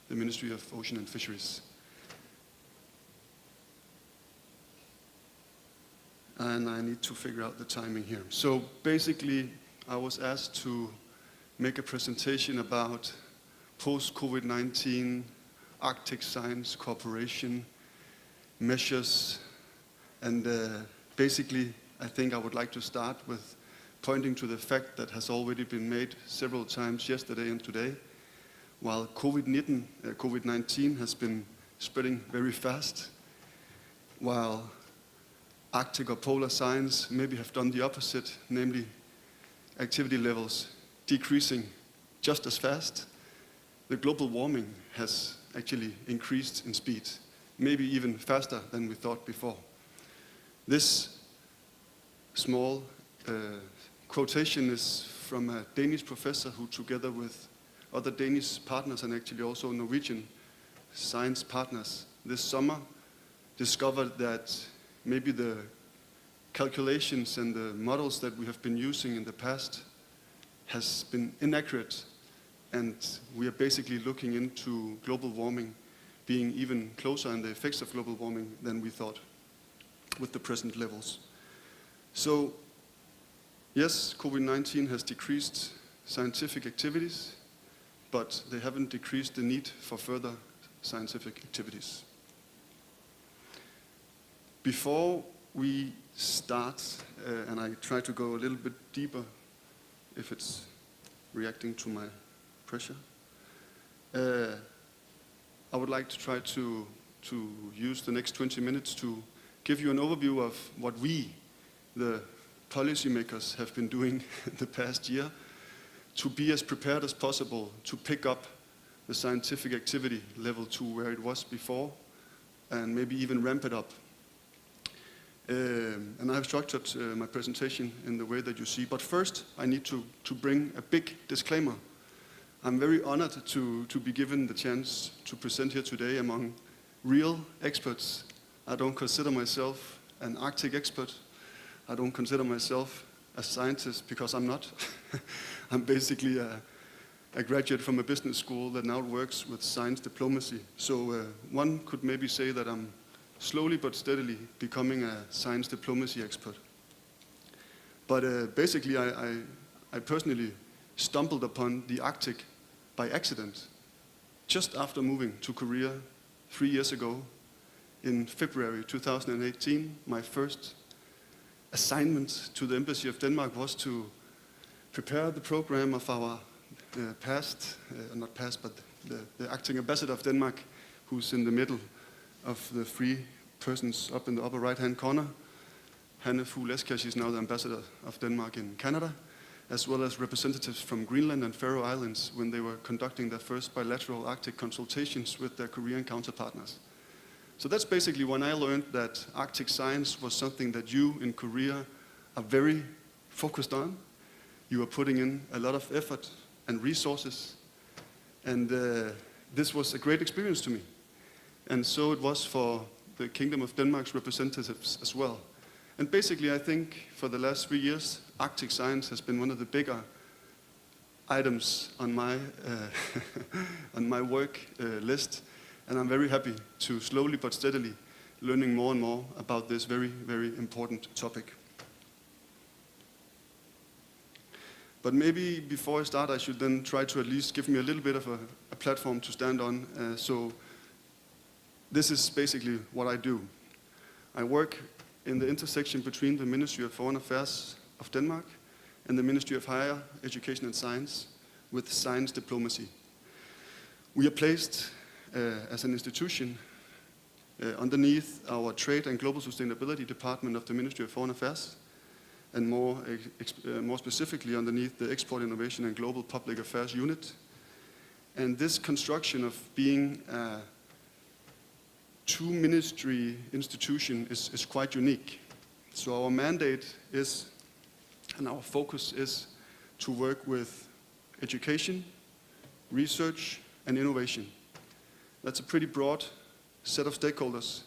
the Ministry of Ocean and Fisheries. And I need to figure out the timing here. So basically, I was asked to make a presentation about post-COVID-19 Arctic science cooperation measures. And basically, I think I would like to start with pointing to the fact that has already been made several times yesterday and today. While COVID-19 has been spreading very fast, while Arctic or polar science maybe have done the opposite, namely activity levels decreasing just as fast, the global warming has actually increased in speed, maybe even faster than we thought before. This small quotation is from a Danish professor who, together with other Danish partners and actually also Norwegian science partners, this summer discovered that maybe the calculations and the models that we have been using in the past has been inaccurate, and we are basically looking into global warming being even closer and the effects of global warming than we thought with the present levels. So yes, COVID-19 has decreased scientific activities, but they haven't decreased the need for further scientific activities. Before we start, and I try to go a little bit deeper if it's reacting to my pressure, I would like to try to use the next 20 minutes to give you an overview of what we, the policymakers, have been doing the past year to be as prepared as possible to pick up the scientific activity level to where it was before, and maybe even ramp it up. And I've structured my presentation in the way that you see. But first, I need to bring a big disclaimer. I'm very honored to be given the chance to present here today among real experts. I don't consider myself an Arctic expert. I don't consider myself a scientist, because I'm not. I'm basically a graduate from a business school that now works with science diplomacy. So one could maybe say that I'm slowly but steadily becoming a science diplomacy expert. But basically, I personally stumbled upon the Arctic by accident just after moving to Korea 3 years ago. In February 2018, my first assignment to the Embassy of Denmark was to prepare the program of our the acting ambassador of Denmark, who's in the middle of the three persons up in the upper right-hand corner. Hanne Fugl Eskær, she's now the ambassador of Denmark in Canada, as well as representatives from Greenland and Faroe Islands when they were conducting their first bilateral Arctic consultations with their Korean counterpartners. So that's basically when I learned that Arctic science was something that you in Korea are very focused on. You are putting in a lot of effort and resources, and this was a great experience to me. And so it was for the Kingdom of Denmark's representatives as well. And basically, I think for the last 3 years, Arctic science has been one of the bigger items on my on my work list. And I'm very happy to slowly but steadily learning more and more about this very, very important topic. But maybe before I start, I should then try to at least give me a little bit of a platform to stand on. So this is basically what I do. I work in the intersection between the Ministry of Foreign Affairs of Denmark and the Ministry of Higher Education and Science with science diplomacy. We are placed as an institution underneath our Trade and Global Sustainability Department of the Ministry of Foreign Affairs, and more specifically underneath the Export Innovation and Global Public Affairs Unit. And this construction of being a two-ministry institution is quite unique. So our mandate is, and our focus is, to work with education, research, and innovation. That's a pretty broad set of stakeholders,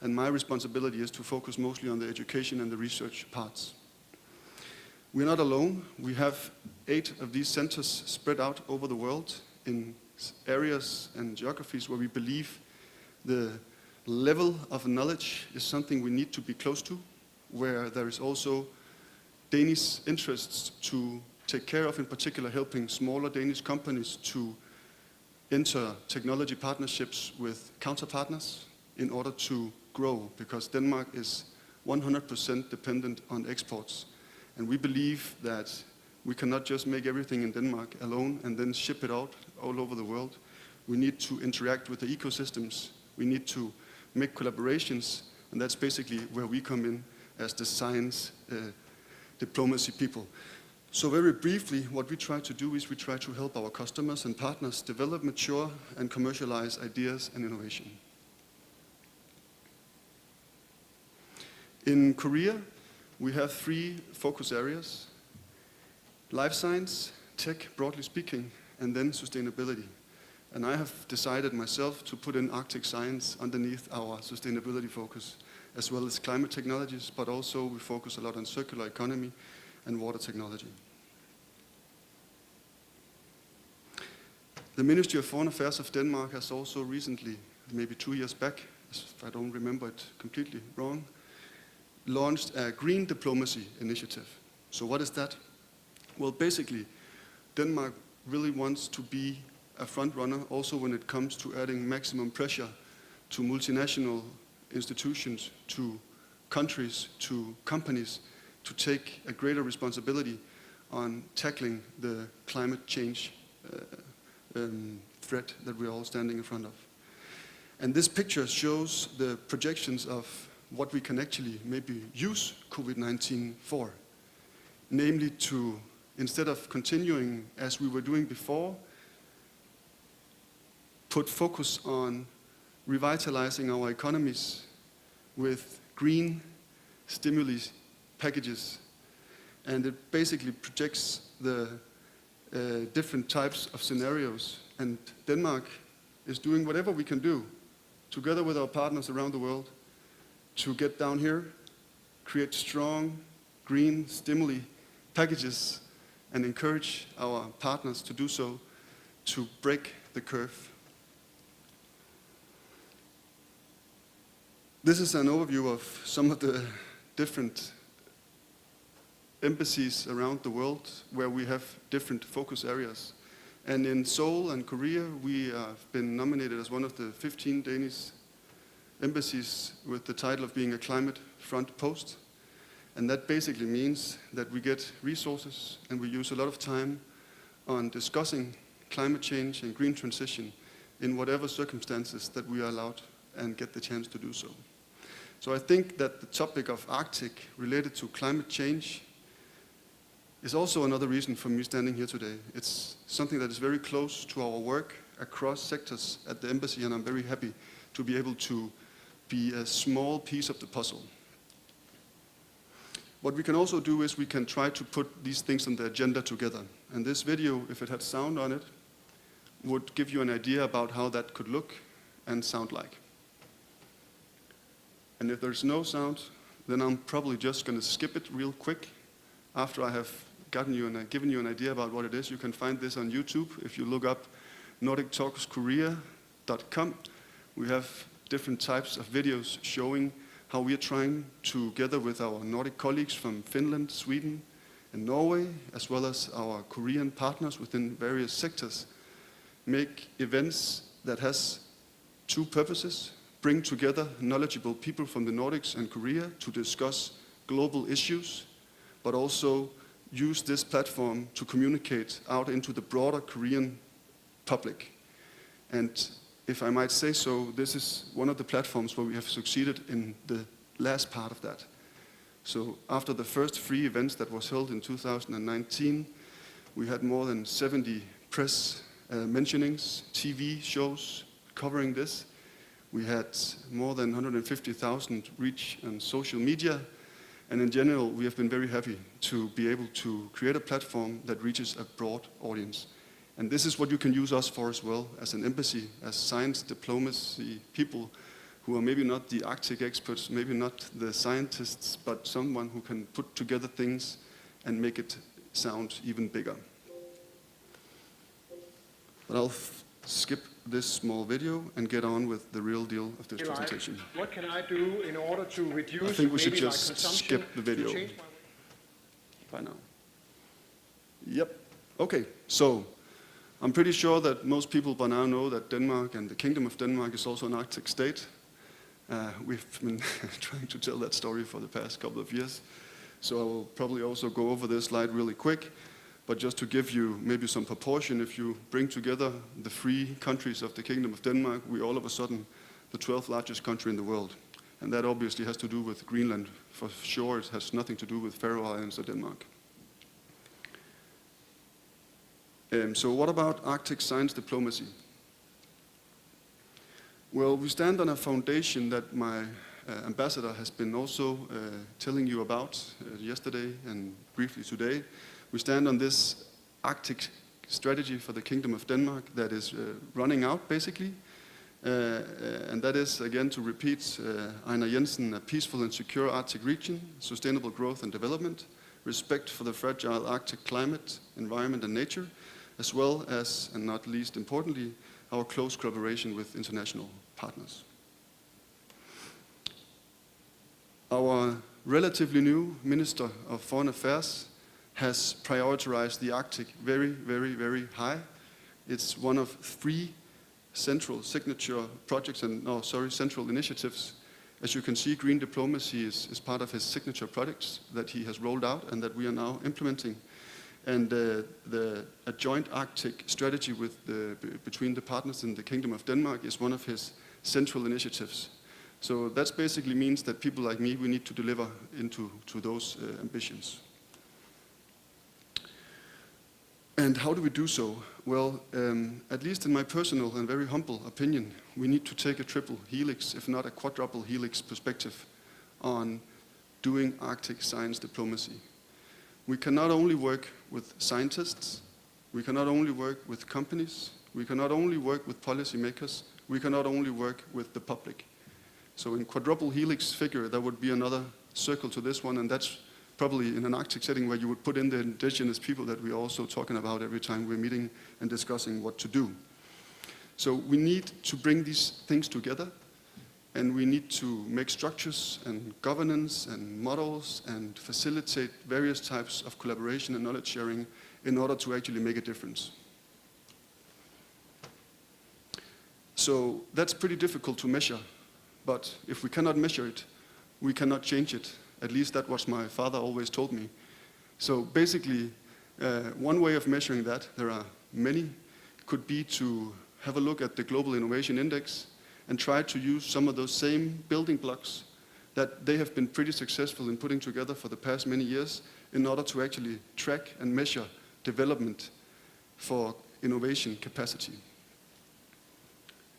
and my responsibility is to focus mostly on the education and the research parts. We're not alone. We have 8 of these centers spread out over the world in areas and geographies where we believe the level of knowledge is something we need to be close to, where there is also Danish interests to take care of, in particular helping smaller Danish companies to enter technology partnerships with counterpartners in order to grow, because Denmark is 100% dependent on exports. And we believe that we cannot just make everything in Denmark alone and then ship it out all over the world. We need to interact with the ecosystems. We need to make collaborations, and that's basically where we come in as the science diplomacy people. So very briefly, what we try to do is we try to help our customers and partners develop, mature, and commercialize ideas and innovation. In Korea, we have 3 focus areas: life science, tech, broadly speaking, and then sustainability. And I have decided myself to put in Arctic science underneath our sustainability focus, as well as climate technologies, but also we focus a lot on circular economy and water technology. The Ministry of Foreign Affairs of Denmark has also recently, maybe 2 years back, if I don't remember it completely wrong, launched a green diplomacy initiative. So what is that? Well, basically, Denmark really wants to be a front runner also when it comes to adding maximum pressure to multinational institutions, to countries, to companies, to take a greater responsibility on tackling the climate change threat that we're all standing in front of. And this picture shows the projections of what we can actually maybe use COVID-19 for. Namely to, instead of continuing as we were doing before, put focus on revitalizing our economies with green stimuli packages. And it basically projects the different types of scenarios. And Denmark is doing whatever we can do, together with our partners around the world, to get down here, create strong green stimuli packages, and encourage our partners to do so, to break the curve. This is an overview of some of the different embassies around the world where we have different focus areas. And in Seoul and Korea, we have been nominated as one of the 15 Danish embassies with the title of being a climate front post. And that basically means that we get resources and we use a lot of time on discussing climate change and green transition in whatever circumstances that we are allowed and get the chance to do so. So I think that the topic of Arctic related to climate change is also another reason for me standing here today. It's something that is very close to our work across sectors at the embassy, and I'm very happy to be able to be a small piece of the puzzle. What we can also do is we can try to put these things on the agenda together. And this video, if it had sound on it, would give you an idea about how that could look and sound like. And if there's no sound, then I'm probably just going to skip it real quick. After I have given you an idea about what it is, you can find this on YouTube. If you look up NordicTalksKorea.com, we have different types of videos showing how we are trying, together with our Nordic colleagues from Finland, Sweden, and Norway, as well as our Korean partners within various sectors, make events that has 2 purposes: bring together knowledgeable people from the Nordics and Korea to discuss global issues, but also use this platform to communicate out into the broader Korean public. And if I might say so, this is one of the platforms where we have succeeded in the last part of that. So after the first 3 events that was held in 2019, we had more than 70 press mentionings, TV shows covering this. We had more than 150,000 reach on social media. And in general, we have been very happy to be able to create a platform that reaches a broad audience. And this is what you can use us for as well, as an embassy, as science diplomacy people who are maybe not the Arctic experts, maybe not the scientists, but someone who can put together things and make it sound even bigger. But I'll skip this small video and get on with the real deal of this presentation. What can I do in order to reduce I think we should maybe my just consumption, skip the video to change my... by now. Yep. Okay, so I'm pretty sure that most people by now know that Denmark and the Kingdom of Denmark is also an Arctic state. We've been trying to tell that story for the past couple of years. So I will probably also go over this slide really quick, but just to give you maybe some proportion, if you bring together the 3 countries of the Kingdom of Denmark, we're all of a sudden the 12th largest country in the world. And that obviously has to do with Greenland. For sure, it has nothing to do with Faroe Islands or Denmark. So what about Arctic science diplomacy? Well, we stand on a foundation that my ambassador has been also telling you about yesterday and briefly today. We stand on this Arctic strategy for the Kingdom of Denmark that is running out, basically. And that is, again, to repeat Einar Jensen, a peaceful and secure Arctic region, sustainable growth and development, respect for the fragile Arctic climate, environment and nature, as well as, and not least importantly, our close collaboration with international partners. Our relatively new Minister of Foreign Affairs has prioritized the Arctic very, very, very high. It's one of 3 central signature projects central initiatives. As you can see, green diplomacy is part of his signature projects that he has rolled out and that we are now implementing. And a joint Arctic strategy between the partners in the Kingdom of Denmark is one of his central initiatives. So that basically means that people like me, we need to deliver to those ambitions. And how do we do so? Well, at least in my personal and very humble opinion, we need to take a triple helix, if not a quadruple helix perspective on doing Arctic science diplomacy. We can not only work with scientists, we can not only work with companies, we can not only work with policymakers, we can not only work with the public. So in quadruple helix figure, there would be another circle to this one, and that's probably in an Arctic setting where you would put in the indigenous people that we're also talking about every time we're meeting and discussing what to do. So we need to bring these things together, and we need to make structures and governance and models and facilitate various types of collaboration and knowledge sharing in order to actually make a difference. So that's pretty difficult to measure, but if we cannot measure it, we cannot change it. At least that was my father always told me. So basically, one way of measuring that, there are many, could be to have a look at the Global Innovation Index and try to use some of those same building blocks that they have been pretty successful in putting together for the past many years in order to actually track and measure development for innovation capacity.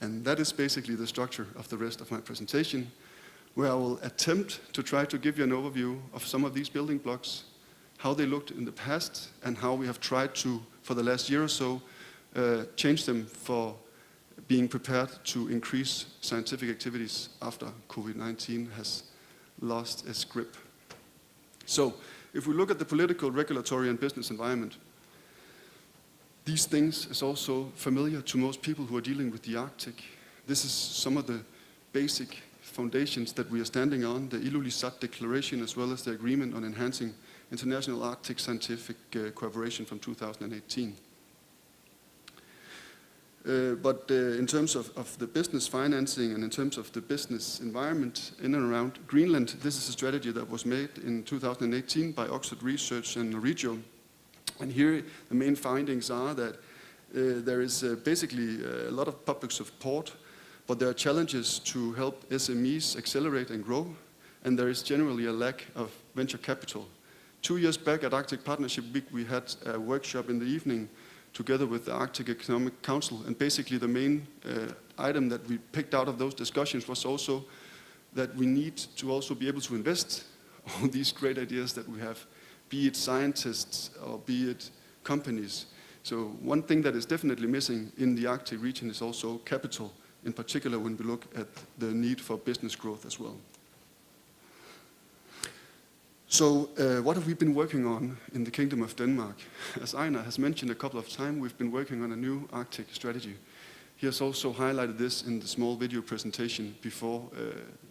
And that is basically the structure of the rest of my presentation, where I will attempt to try to give you an overview of some of these building blocks, how they looked in the past, and how we have tried to, for the last year or so, change them for being prepared to increase scientific activities after COVID-19 has lost its grip. So, if we look at the political, regulatory, and business environment, these things is also familiar to most people who are dealing with the Arctic. This is some of the basic foundations that we are standing on, the Ilulissat Declaration, as well as the Agreement on Enhancing International Arctic Scientific Cooperation from 2018. But in terms of the business financing and in terms of the business environment in and around Greenland, this is a strategy that was made in 2018 by Oxford Research and Norregio. And here the main findings are that there is basically a lot of public support, but there are challenges to help SMEs accelerate and grow, and there is generally a lack of venture capital. 2 years back at Arctic Partnership Week, we had a workshop in the evening together with the Arctic Economic Council, and basically the main item that we picked out of those discussions was also that we need to also be able to invest all these great ideas that we have, be it scientists or be it companies. So one thing that is definitely missing in the Arctic region is also capital, in particular when we look at the need for business growth as well. So what have we been working on in the Kingdom of Denmark? As Einar has mentioned a couple of times, we've been working on a new Arctic strategy. He has also highlighted this in the small video presentation before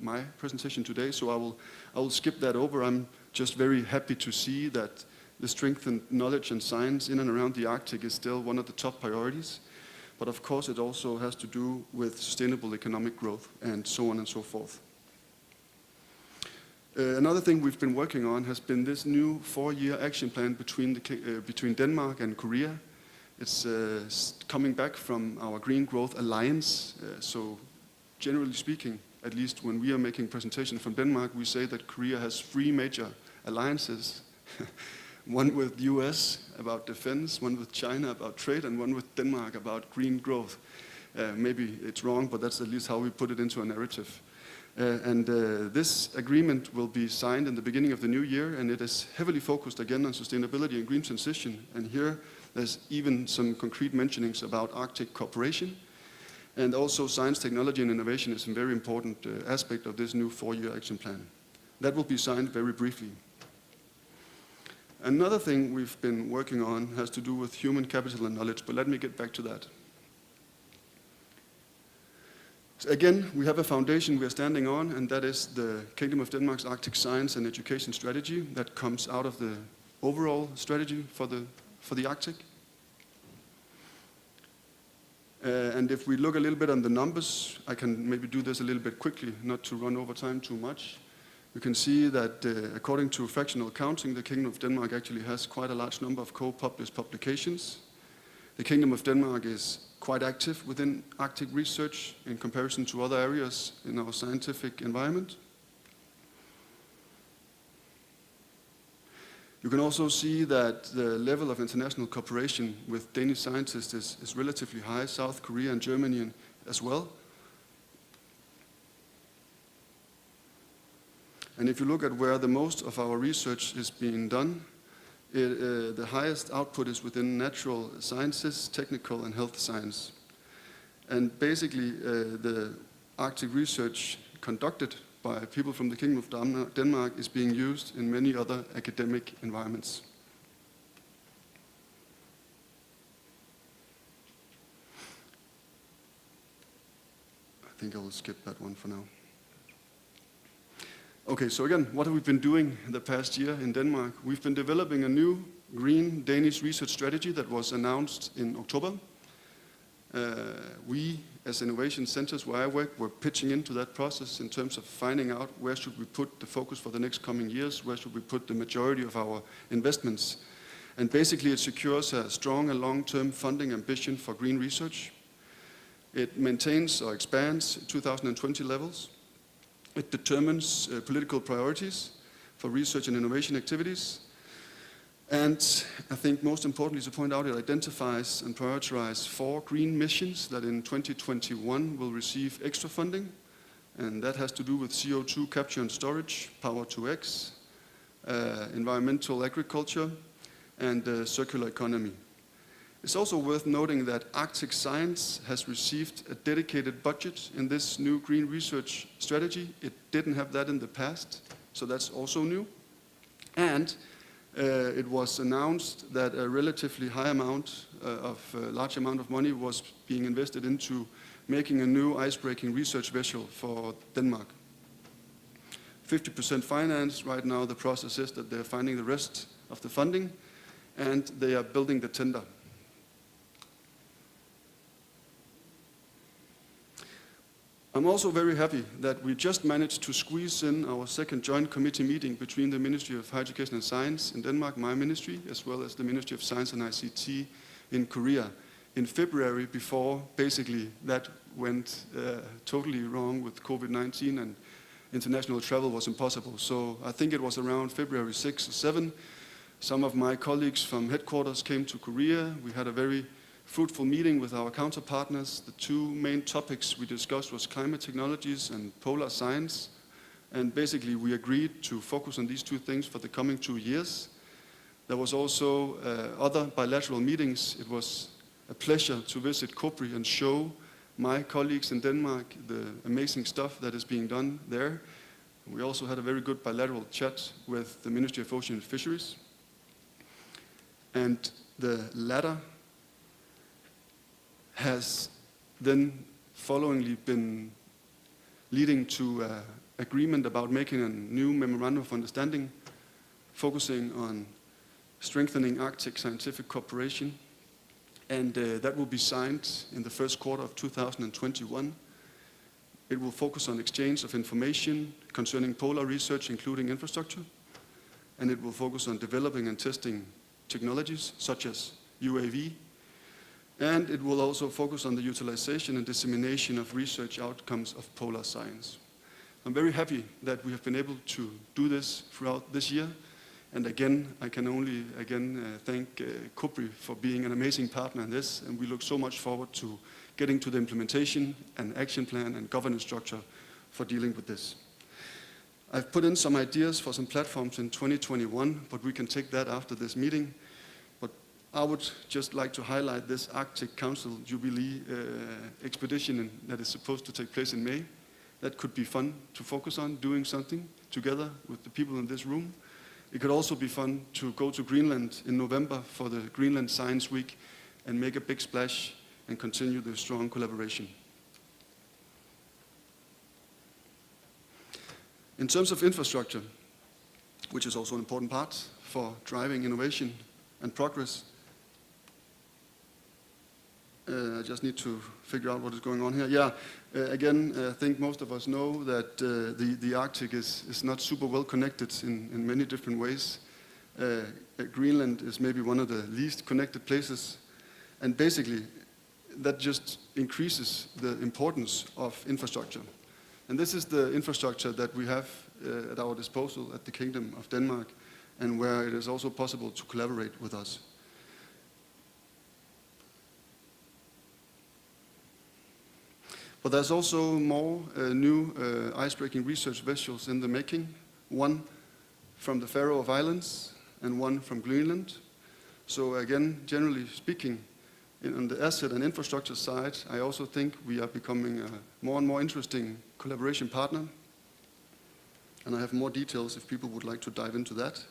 my presentation today, so I will skip that over. I'm just very happy to see that the strengthened knowledge and science in and around the Arctic is still one of the top priorities. But of course it also has to do with sustainable economic growth and so on and so forth. Another thing we've been working on has been this new 4-year action plan between Denmark and Korea. It's coming back from our Green Growth Alliance. So generally speaking, at least when we are making presentations from Denmark, we say that Korea has 3 major alliances. One with US about defense, one with China about trade, and one with Denmark about green growth. Maybe it's wrong, but that's at least how we put it into a narrative. This agreement will be signed in the beginning of the new year, and it is heavily focused again on sustainability and green transition. And here there's even some concrete mentionings about Arctic cooperation. And also science, technology, and innovation is a very important aspect of this new 4-year action plan. That will be signed very briefly. Another thing we've been working on has to do with human capital and knowledge, but let me get back to that. So again, we have a foundation we are standing on, and that is the Kingdom of Denmark's Arctic Science and Education Strategy that comes out of the overall strategy for the Arctic. And if we look a little bit on the numbers, I can maybe do this a little bit quickly, not to run over time too much. You can see that according to fractional accounting, the Kingdom of Denmark actually has quite a large number of co-published publications. The Kingdom of Denmark is quite active within Arctic research in comparison to other areas in our scientific environment. You can also see that the level of international cooperation with Danish scientists is relatively high, South Korea and Germany as well. And if you look at where the most of our research is being done, the highest output is within natural sciences, technical, and health science. And basically, the Arctic research conducted by people from the Kingdom of Denmark is being used in many other academic environments. I think I will skip that one for now. Okay, so again, what have we been doing the past year in Denmark? We've been developing a new green Danish research strategy that was announced in October. We, as innovation centers where I work, were pitching into that process in terms of finding out where should we put the focus for the next coming years, where should we put the majority of our investments. And basically it secures a strong and long-term funding ambition for green research. It maintains or expands 2020 levels. It determines political priorities for research and innovation activities. And I think most importantly to point out, it identifies and prioritizes 4 green missions that in 2021 will receive extra funding. And that has to do with CO2 capture and storage, Power-to-X, environmental agriculture, and circular economy. It's also worth noting that Arctic Science has received a dedicated budget in this new green research strategy. It didn't have that in the past, so that's also new. And it was announced that a relatively high amount large amount of money was being invested into making a new ice-breaking research vessel for Denmark. 50% financed. Right now the process is that they're finding the rest of the funding and they are building the tender. I'm also very happy that we just managed to squeeze in our second joint committee meeting between the Ministry of Higher Education and Science in Denmark, my ministry, as well as the Ministry of Science and ICT in Korea in February, before basically that went totally wrong with COVID-19 and international travel was impossible. So I think it was around February 6 or 7. Some of my colleagues from headquarters came to Korea. We had a very fruitful meeting with our counterpartners. The 2 main topics we discussed was climate technologies and polar science. And basically we agreed to focus on these 2 things for the coming 2 years. There was also other bilateral meetings. It was a pleasure to visit Kopri and show my colleagues in Denmark the amazing stuff that is being done there. We also had a very good bilateral chat with the Ministry of Ocean and Fisheries. And the latter has then followingly been leading to agreement about making a new memorandum of understanding focusing on strengthening Arctic scientific cooperation, and that will be signed in the first quarter of 2021. It will focus on exchange of information concerning polar research, including infrastructure. And it will focus on developing and testing technologies such as UAV. And it will also focus on the utilization and dissemination of research outcomes of polar science. I'm very happy that we have been able to do this throughout this year. And again, I can only thank COPRI for being an amazing partner in this. And we look so much forward to getting to the implementation and action plan and governance structure for dealing with this. I've put in some ideas for some platforms in 2021, but we can take that after this meeting. But I would just like to highlight this Arctic Council Jubilee expedition that is supposed to take place in May. That could be fun to focus on, doing something together with the people in this room. It could also be fun to go to Greenland in November for the Greenland Science Week and make a big splash and continue the strong collaboration. In terms of infrastructure, which is also an important part for driving innovation and progress, I just need to figure out what is going on here. Yeah, again, I think most of us know that the Arctic is not super well connected in many different ways. Greenland is maybe one of the least connected places, and basically that just increases the importance of infrastructure. And this is the infrastructure that we have at our disposal at the Kingdom of Denmark, and where it is also possible to collaborate with us. But there's also more new ice-breaking research vessels in the making, one from the Faroe Islands and one from Greenland. So again, generally speaking, on the asset and infrastructure side, I also think we are becoming a more and more interesting collaboration partner. And I have more details if people would like to dive into that.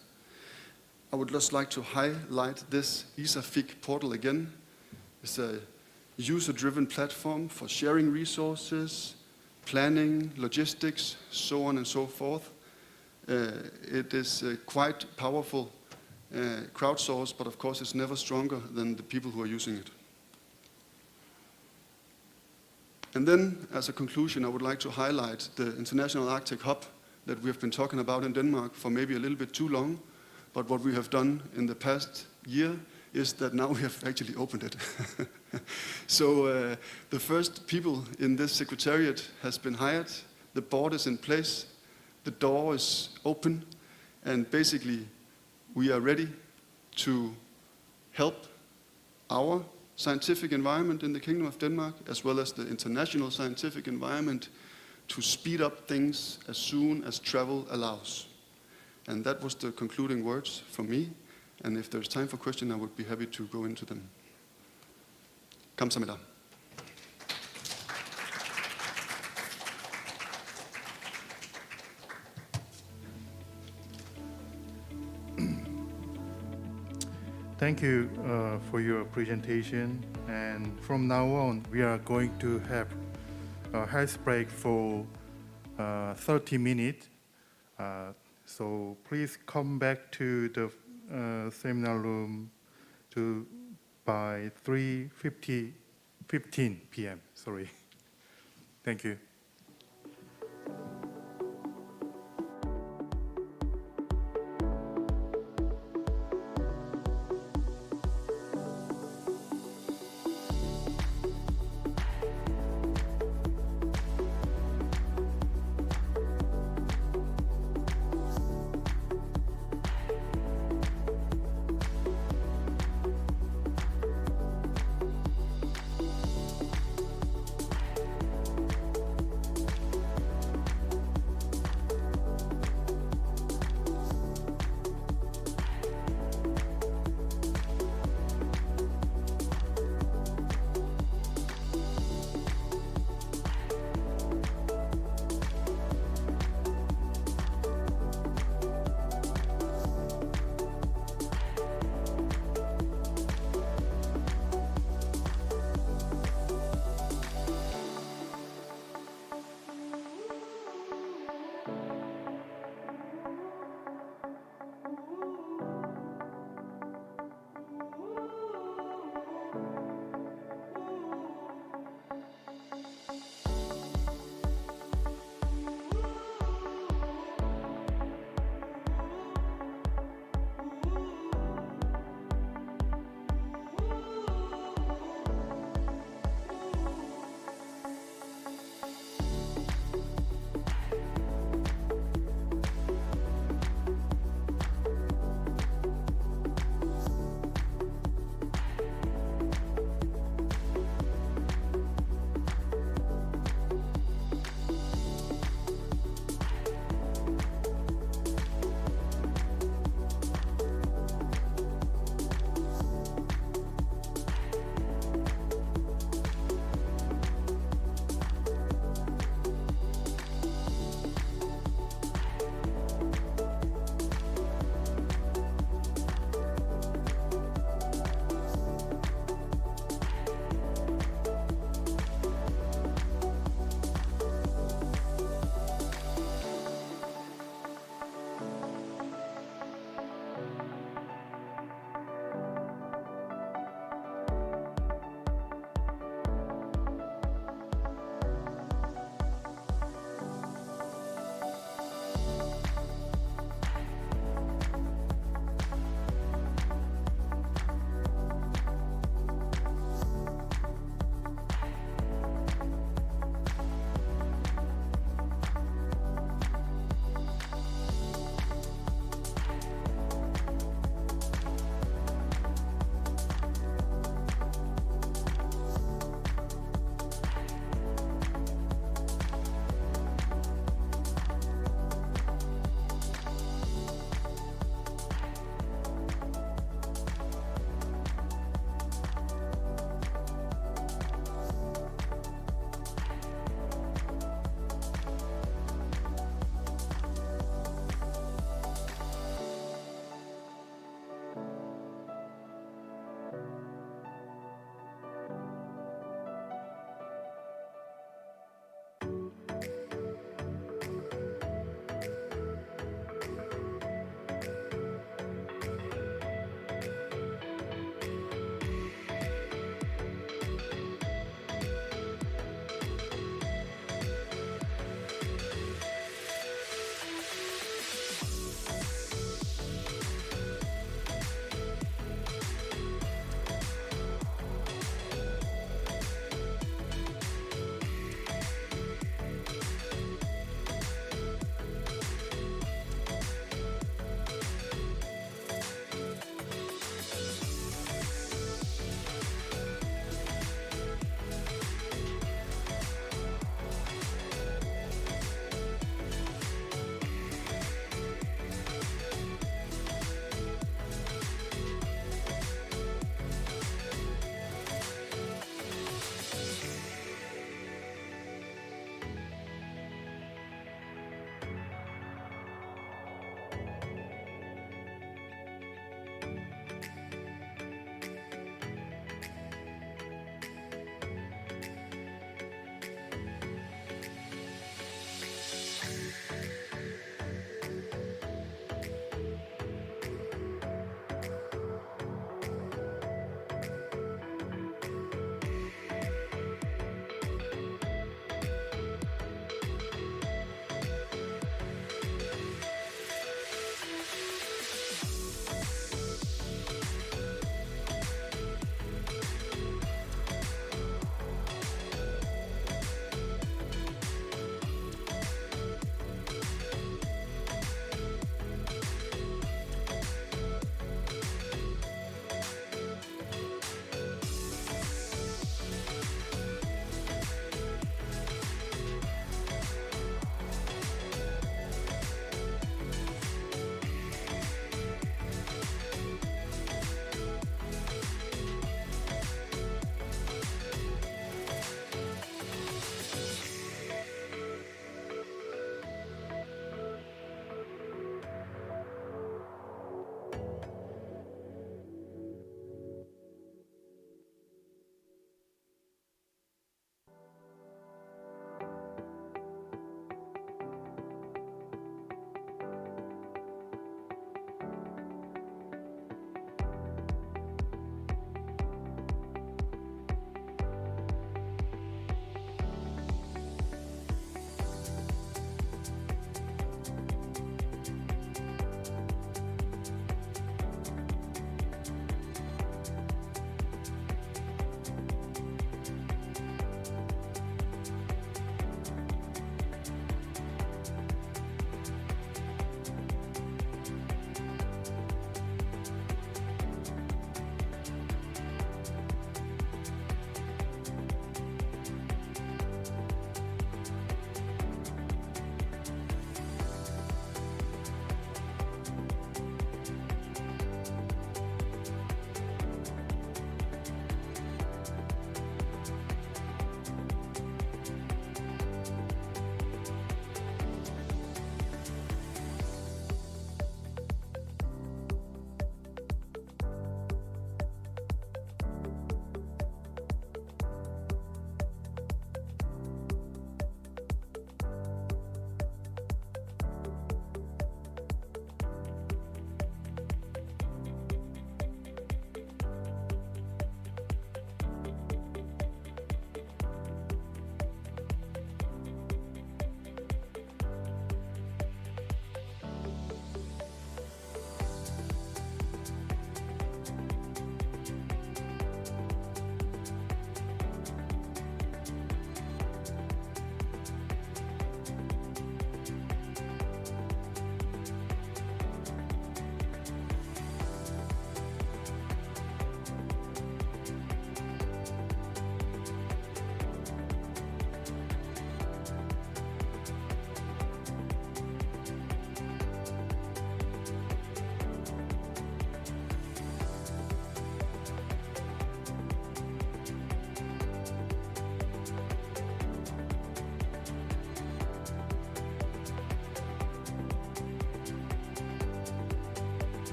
I would just like to highlight this ISAFIC portal again. It's a user-driven platform for sharing resources, planning, logistics, so on and so forth. It is quite powerful, crowdsourced, but of course it's never stronger than the people who are using it. And then, as a conclusion, I would like to highlight the International Arctic Hub that we have been talking about in Denmark for maybe a little bit too long. But what we have done in the past year is that now we have actually opened it. So the first people in this secretariat has been hired, the board is in place, the door is open, and basically we are ready to help our scientific environment in the Kingdom of Denmark, as well as the international scientific environment, to speed up things as soon as travel allows. And that was the concluding words from me. And if there's time for questions, I would be happy to go into them. Kamsahamnida. Thank you for your presentation. And from now on, we are going to have a health break for 30 minutes. So please come back to the seminar room by 3:15 p.m. Sorry. Thank you.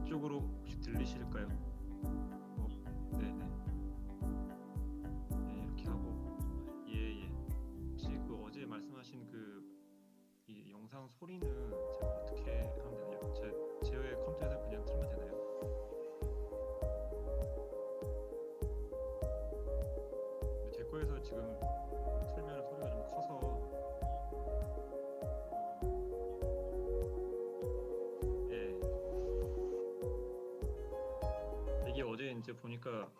이쪽으로 혹시 들리실까요? 네네. 네, 이렇게 하고 예. 혹시 그 어제 말씀하신 이 영상 소리는 제가 어떻게 하면 되나요? 제 컴퓨터에서 그냥 틀면 되나요? 제 거에서 지금 틀면 소리가 좀 커서 예. 이게 어제 이제 보니까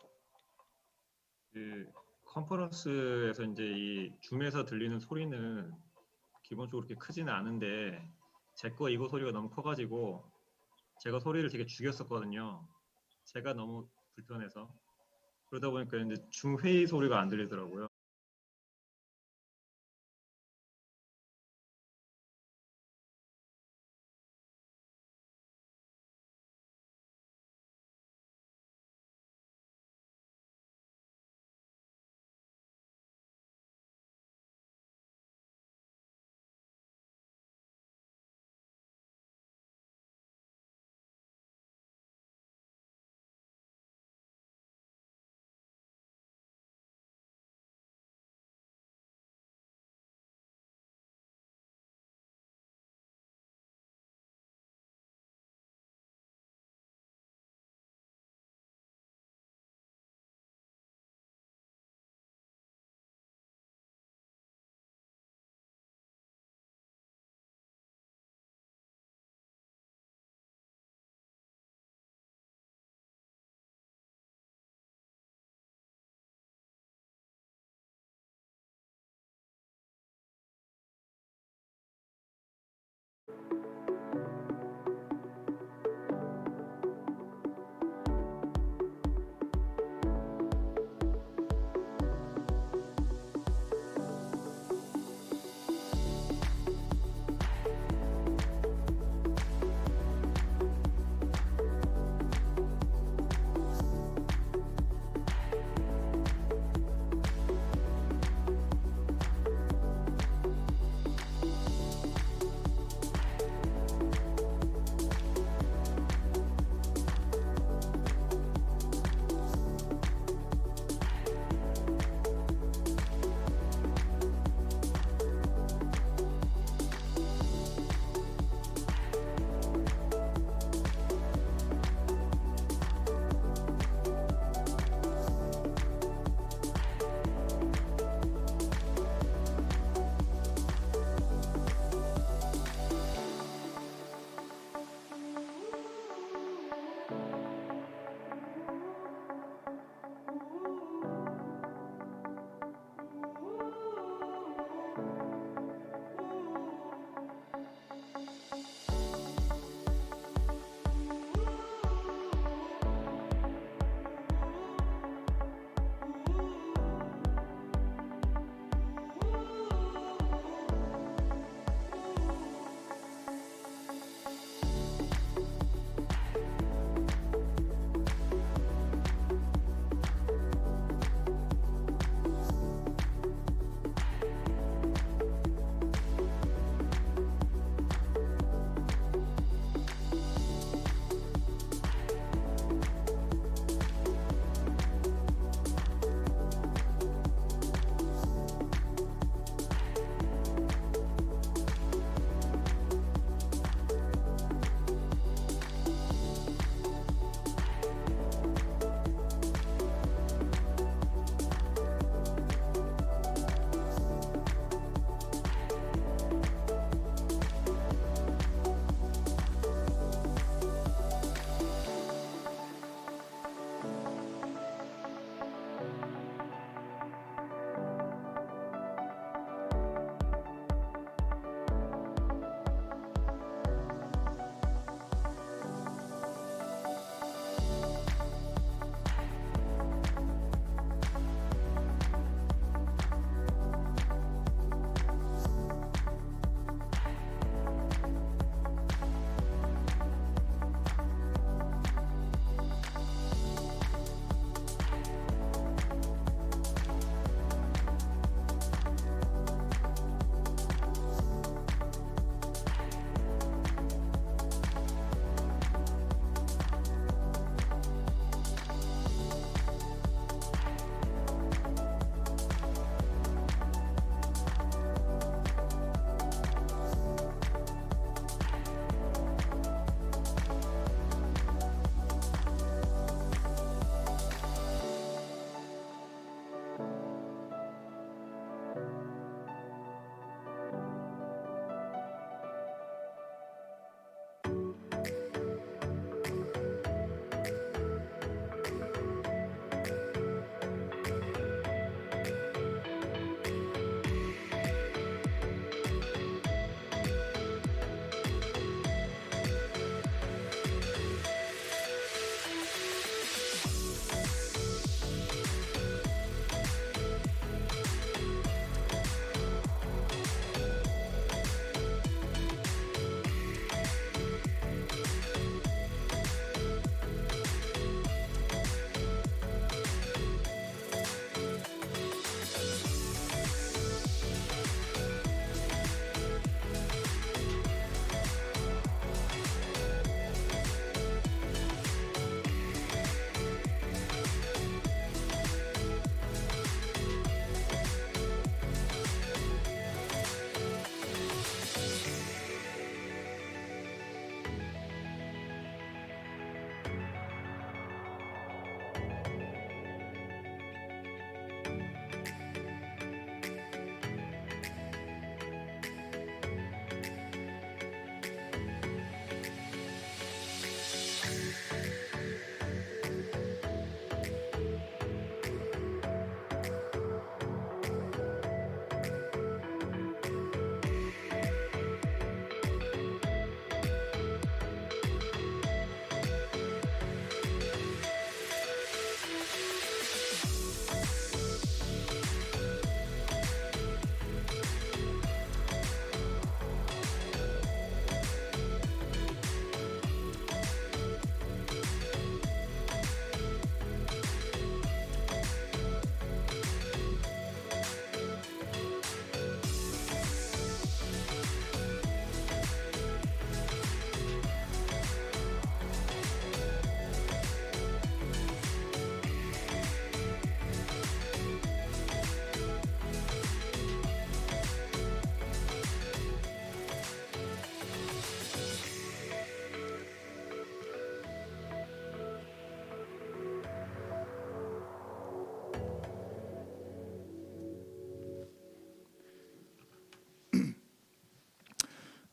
그 컨퍼런스에서 이제 이 줌에서 들리는 소리는 기본적으로 그렇게 크지는 않은데 제 거 이거 소리가 너무 커가지고 제가 소리를 되게 죽였었거든요. 제가 너무 불편해서 그러다 보니까 이제 줌 회의 소리가 안 들리더라고요.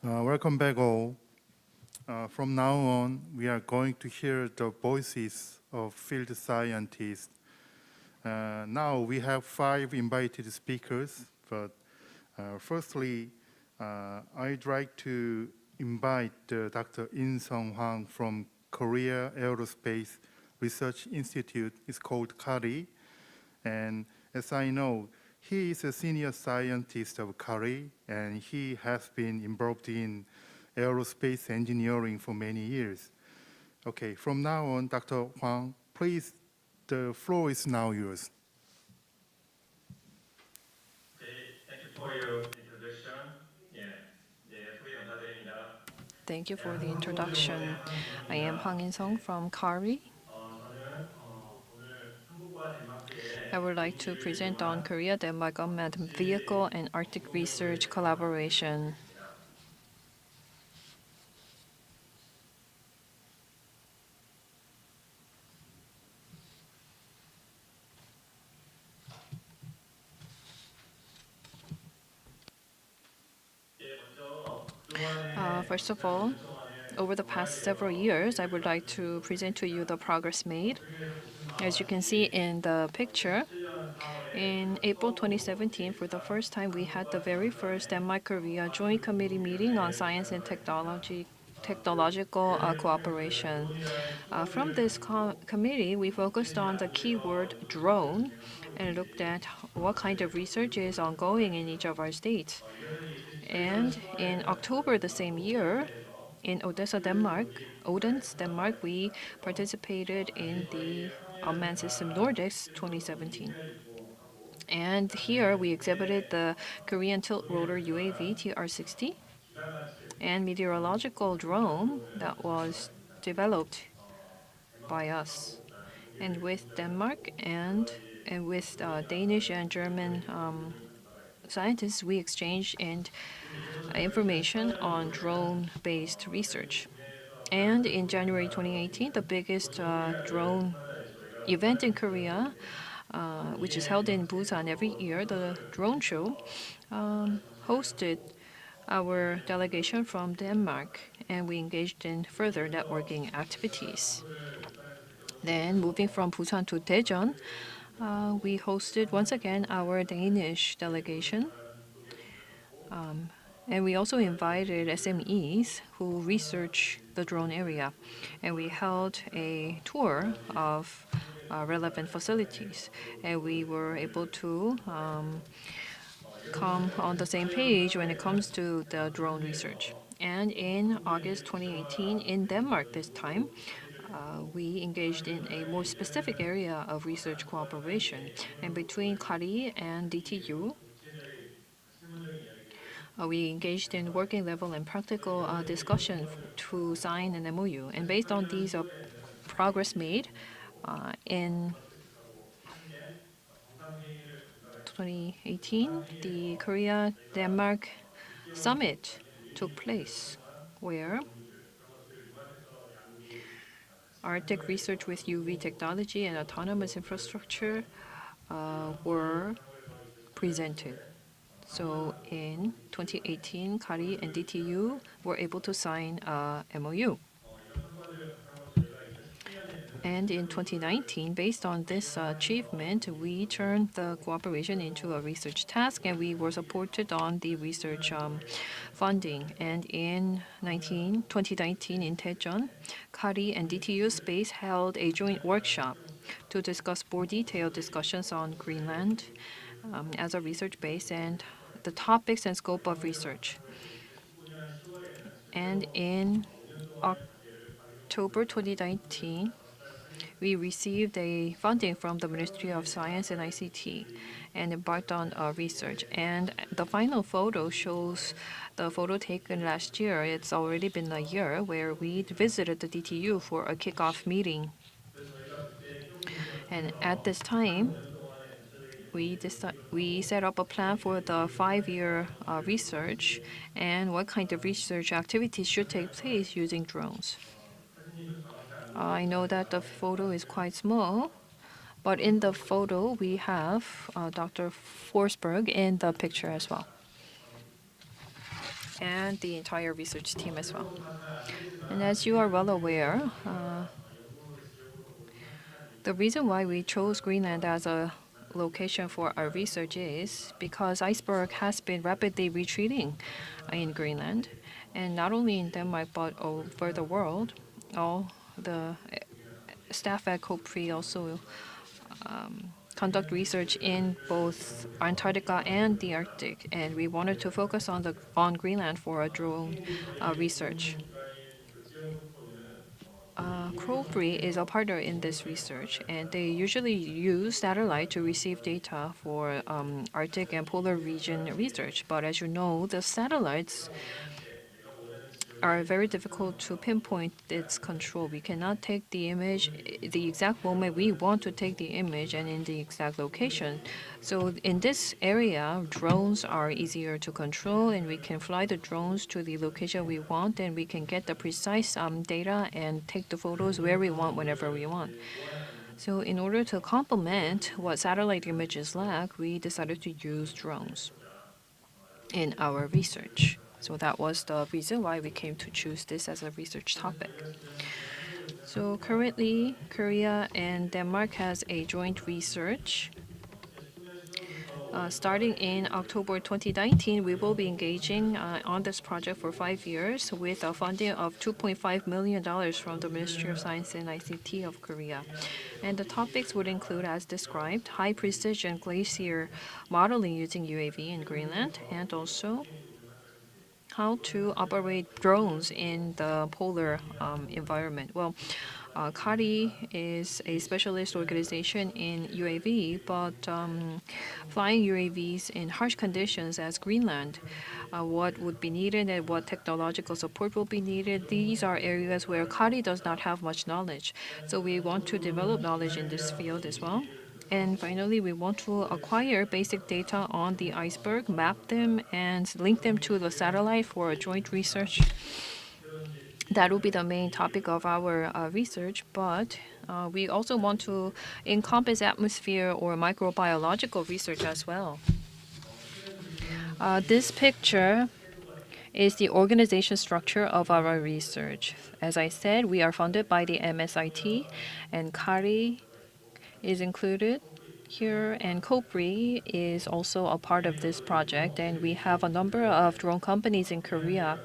Welcome back all. From now on, we are going to hear the voices of field scientists. Now we have 5 invited speakers, but firstly, I'd like to invite Dr. In-sung Hwang from Korea Aerospace Research Institute. It's called KARI. And as I know, he is a senior scientist of KARI, and he has been involved in aerospace engineering for many years. Okay, from now on, Dr. Hwang, please, the floor is now yours. Thank you for your introduction. Thank you for the introduction. I am Hwang In-sung from KARI. I would like to present on Korea-Denmark unmanned vehicle and Arctic research collaboration. First of all, over the past several years, I would like to present to you the progress made. As you can see in the picture, in April 2017, for the first time, we had the very first Denmark-Korea Joint Committee meeting on science and technological cooperation. From this committee, we focused on the keyword drone and looked at what kind of research is ongoing in each of our states. And in October the same year, in Odense, Denmark, we participated in the Unmanned System Nordics 2017. And here we exhibited the Korean tilt-rotor UAV TR-60 and meteorological drone that was developed by us. And with Denmark and with Danish and German scientists, we exchanged information on drone-based research. And in January 2018, the biggest drone event in Korea, which is held in Busan every year, the drone show, hosted our delegation from Denmark, and we engaged in further networking activities. Then, moving from Busan to Daejeon, we hosted once again our Danish delegation. And we also invited SMEs who research the drone area. And we held a tour of relevant facilities. And we were able to come on the same page when it comes to the drone research. And in August 2018, in Denmark this time, we engaged in a more specific area of research cooperation. And between KARI and DTU, we engaged in working level and practical discussion to sign an MOU. And based on these progress made in 2018, the Korea-Denmark summit took place, where Arctic research with UV technology and autonomous infrastructure were presented. So in 2018, KARI and DTU were able to sign a MOU. And in 2019, based on this achievement, we turned the cooperation into a research task, and we were supported on the research funding. And in 2019, in Daejeon, KARI and DTU Space held a joint workshop to discuss more detailed discussions on Greenland as a research base and the topics and scope of research. And in October 2019, we received a funding from the Ministry of Science and ICT and embarked on research. And the final photo shows the photo taken last year. It's already been a year, where we visited the DTU for a kickoff meeting. And at this time, we set up a plan for the 5-year research and what kind of research activities should take place using drones. I know that the photo is quite small, but in the photo we have Dr. Forsberg in the picture as well. and the entire research team as well. And as you are well aware, the reason why we chose Greenland as a location for our research is because iceberg has been rapidly retreating in Greenland, and not only in Denmark but over the world. All the staff at COPRI also conduct research in both Antarctica and the Arctic, and we wanted to focus on Greenland for a drone research. COPRI is a partner in this research, and they usually use satellite to receive data for Arctic and polar region research. But as you know, the satellites are very difficult to pinpoint its control. We cannot take the image the exact moment we want to take the image and in the exact location. So in this area, drones are easier to control, and we can fly the drones to the location we want, and we can get the precise data and take the photos where we want, whenever we want. So in order to complement what satellite images lack, we decided to use drones in our research. So that was the reason why we came to choose this as a research topic. So currently, Korea and Denmark has a joint research. Starting in October 2019, we will be engaging on this project for 5 years with a funding of $2.5 million from the Ministry of Science and ICT of Korea. And the topics would include, as described, high-precision glacier modeling using UAV in Greenland, and also how to operate drones in the polar environment. Well, CARI is a specialist organization in UAV, but flying UAVs in harsh conditions as Greenland, what would be needed and what technological support will be needed, these are areas where CARI does not have much knowledge. So we want to develop knowledge in this field as well. And finally, we want to acquire basic data on the iceberg, map them, and link them to the satellite for a joint research. That will be the main topic of our research, but we also want to encompass atmosphere or microbiological research as well. This picture is the organization structure of our research. As I said, we are funded by the MSIT, and CARI is included here, and COPRI is also a part of this project, and we have a number of drone companies in Korea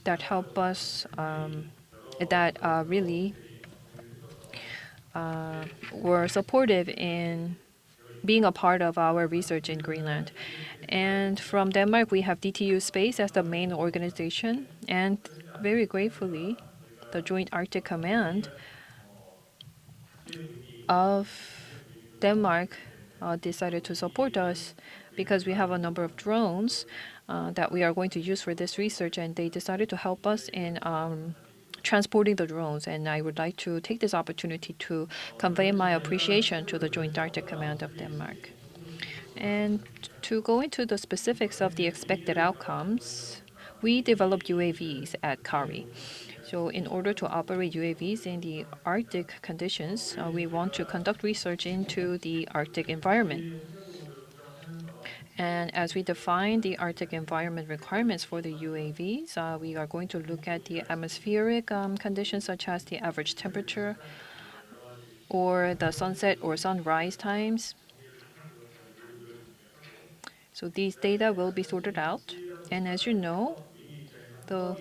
that help us, really were supportive in being a part of our research in Greenland. And from Denmark, we have DTU Space as the main organization, and very gratefully, the Joint Arctic Command of Denmark decided to support us because we have a number of drones that we are going to use for this research, and they decided to help us in transporting the drones. And I would like to take this opportunity to convey my appreciation to the Joint Arctic Command of Denmark. And to go into the specifics of the expected outcomes, we developed UAVs at CARI. So in order to operate UAVs in the Arctic conditions, we want to conduct research into the Arctic environment. And as we define the Arctic environment requirements for the UAVs, we are going to look at the atmospheric conditions such as the average temperature or the sunset or sunrise times. So these data will be sorted out. And as you know, the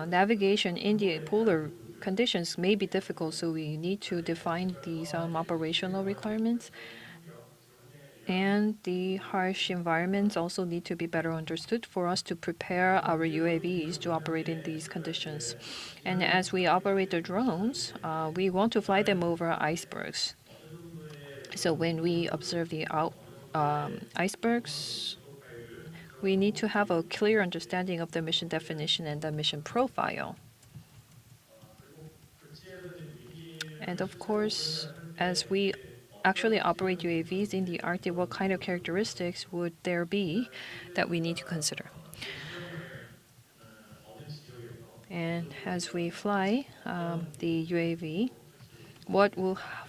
navigation in the polar conditions may be difficult, so we need to define these operational requirements. And the harsh environments also need to be better understood for us to prepare our UAVs to operate in these conditions. And as we operate the drones, we want to fly them over icebergs. So when we observe the icebergs, we need to have a clear understanding of the mission definition and the mission profile. And of course, as we actually operate UAVs in the Arctic, what kind of characteristics would there be that we need to consider? And as we fly the UAV,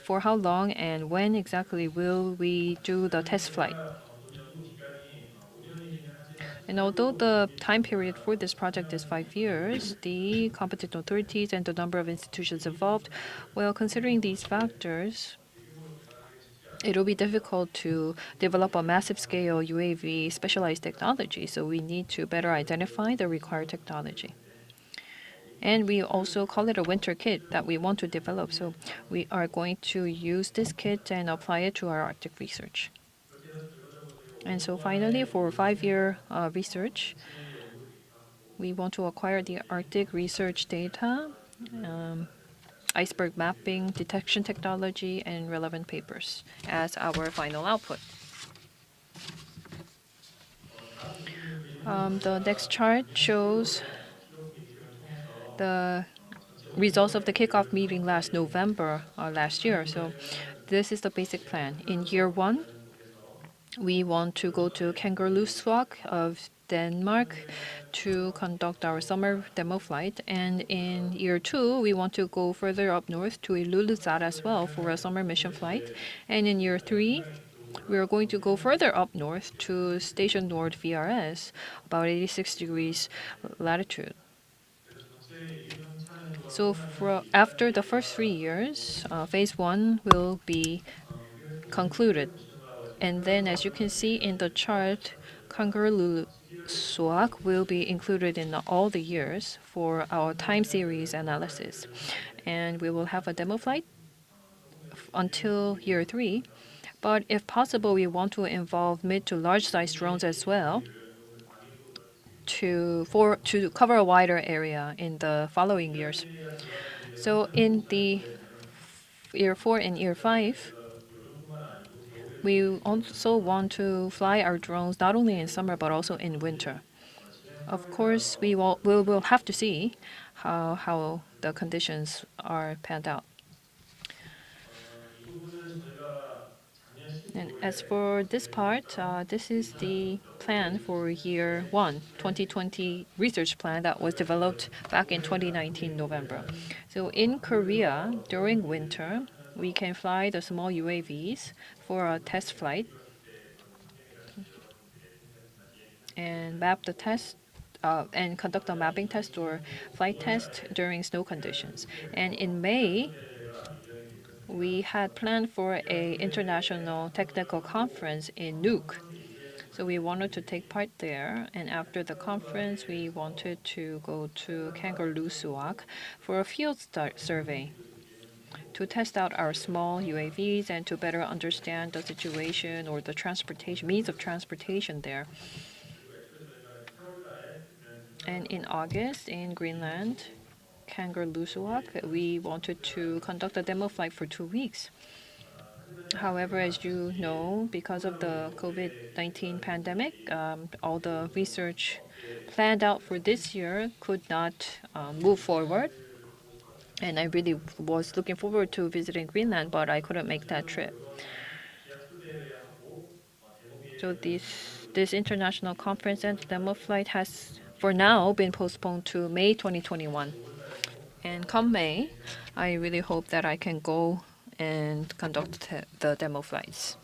for how long and when exactly will we do the test flight? And although the time period for this project is 5 years, the competent authorities and the number of institutions involved, well, considering these factors, it will be difficult to develop a massive scale UAV specialized technology, so we need to better identify the required technology. And we also call it a winter kit that we want to develop, so we are going to use this kit and apply it to our Arctic research. And so finally, for 5-year research, we want to acquire the Arctic research data, iceberg mapping, detection technology, and relevant papers as our final output. The next chart shows the results of the kickoff meeting last November last year. So this is the basic plan. In year 1, we want to go to Kangerlussuaq of Denmark to conduct our summer demo flight. And in year 2, we want to go further up north to Ilulissat as well for a summer mission flight. And in year 3, we are going to go further up north to Station Nord VRS, about 86 degrees latitude. So after the first 3 years, phase 1 will be concluded. And then, as you can see in the chart, Kangerlussuaq will be included in all the years for our time series analysis. And we will have a demo flight until year 3. But if possible, we want to involve mid to large-sized drones as well to cover a wider area in the following years. So in the year 4 and year 5, we also want to fly our drones not only in summer but also in winter. Of course, we will have to see how the conditions are panned out. And as for this part, this is the plan for year 1, 2020 research plan that was developed back in 2019 November. So in Korea, during winter, we can fly the small UAVs for a test flight and map the test and conduct a mapping test or flight test during snow conditions. And in May, we had planned for an international technical conference in Nuuk. So we wanted to take part there, and after the conference, we wanted to go to Kangerlussuaq for a field survey to test out our small UAVs and to better understand the situation or the means of transportation there. And in August, in Greenland, Kangerlussuaq, we wanted to conduct a demo flight for 2 weeks. However, as you know, because of the COVID-19 pandemic, all the research planned out for this year could not move forward. And I really was looking forward to visiting Greenland, but I couldn't make that trip. So this international conference and demo flight has, for now, been postponed to May 2021. And come May, I really hope that I can go and conduct the demo flights.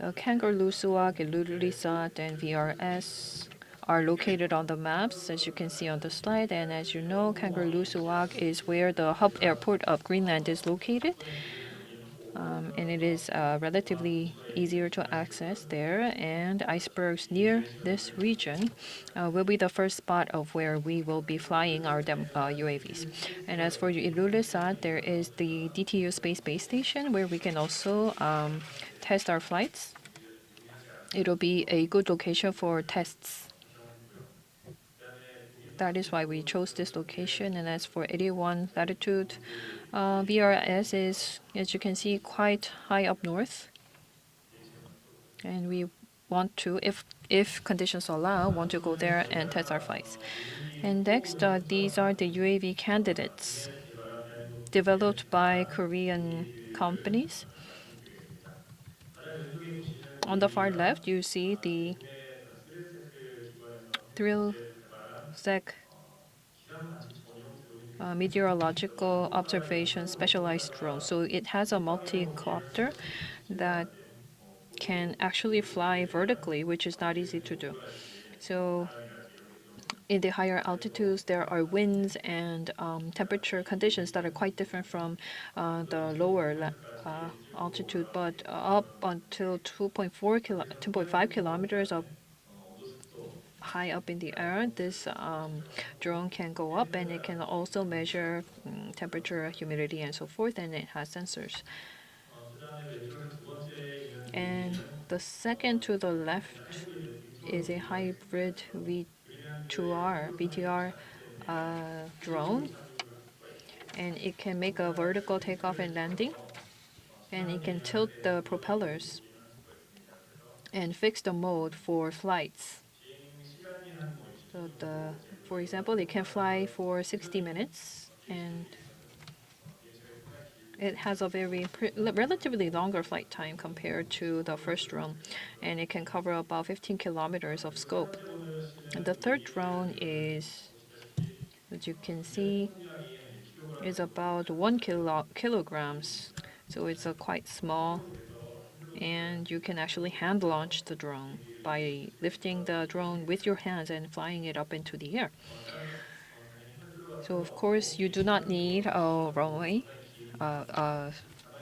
Kangerlussuaq, Ilulissat, and VRS are located on the maps, as you can see on the slide. And as you know, Kangerlussuaq is where the hub airport of Greenland is located. And it is relatively easier to access there. And icebergs near this region will be the first spot of where we will be flying our UAVs. And as for Ilulissat, there is the DTU Space Base Station where we can also test our flights. It'll be a good location for tests. That is why we chose this location. And as for 81 latitude, VRS is, as you can see, quite high up north. And we want to, if conditions allow, want to go there and test our flights. And next, these are the UAV candidates developed by Korean companies. On the far left, you see the ThrillSec meteorological observation specialized drone. So it has a multi-copter that can actually fly vertically, which is not easy to do. So in the higher altitudes, there are winds and temperature conditions that are quite different from the lower altitude. But up until 2.5 kilometers up high up in the air, this drone can go up, and it can also measure temperature, humidity, and so forth, and it has sensors. And the second to the left is a hybrid VTR drone, and it can make a vertical takeoff and landing, and it can tilt the propellers and fix the mode for flights. So for example, it can fly for 60 minutes, and it has a relatively longer flight time compared to the first drone, and it can cover about 15 kilometers of scope. And the third drone is, as you can see, is about 1 kilograms. So it's quite small, and you can actually hand launch the drone by lifting the drone with your hands and flying it up into the air. So of course you do not need a runway,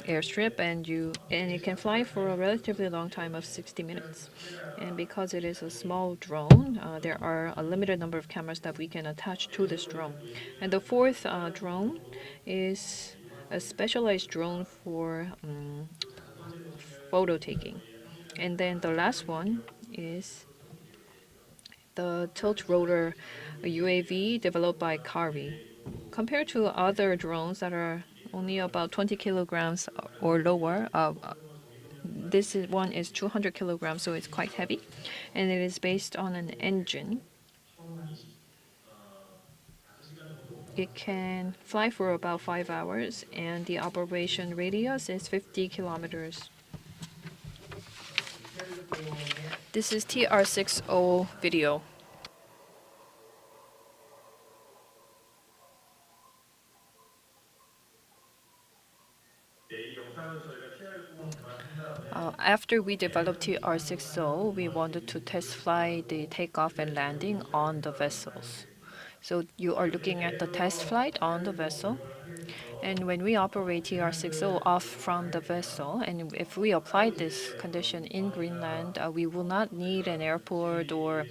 airstrip, and it can fly for a relatively long time of 60 minutes. And because it is a small drone, there are a limited number of cameras that we can attach to this drone. And the fourth drone is a specialized drone for photo taking. And then the last one is the tilt rotor UAV developed by Kari. Compared to other drones that are only about 20 kilograms or lower, one is 200 kilograms, so it's quite heavy, and it is based on an engine. It can fly for about 5 hours, and the operation radius is 50 kilometers. This is TR60 video. After we developed TR60, we wanted to test fly the takeoff and landing on the vessels. So you are looking at the test flight on the vessel. And when we operate TR60 off from the vessel, and if we apply this condition in Greenland, we will not need an airport or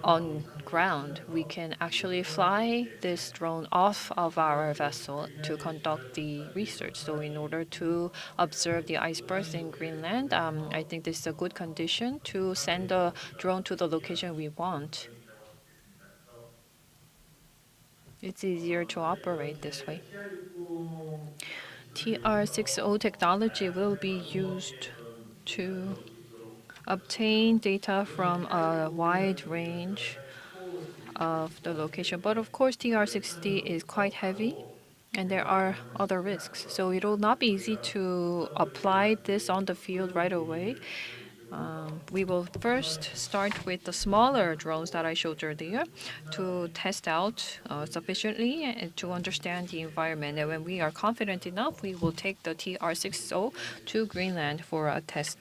on ground. We can actually fly this drone off of our vessel to conduct the research. So in order to observe the icebergs in Greenland, I think this is a good condition to send the drone to the location we want. It's easier to operate this way. TR60 technology will be used to obtain data from a wide range of the location. But of course, TR60 is quite heavy, and there are other risks. So it will not be easy to apply this on the field right away. We will first start with the smaller drones that I showed earlier to test out sufficiently and to understand the environment. And when we are confident enough, we will take the TR60 to Greenland for a test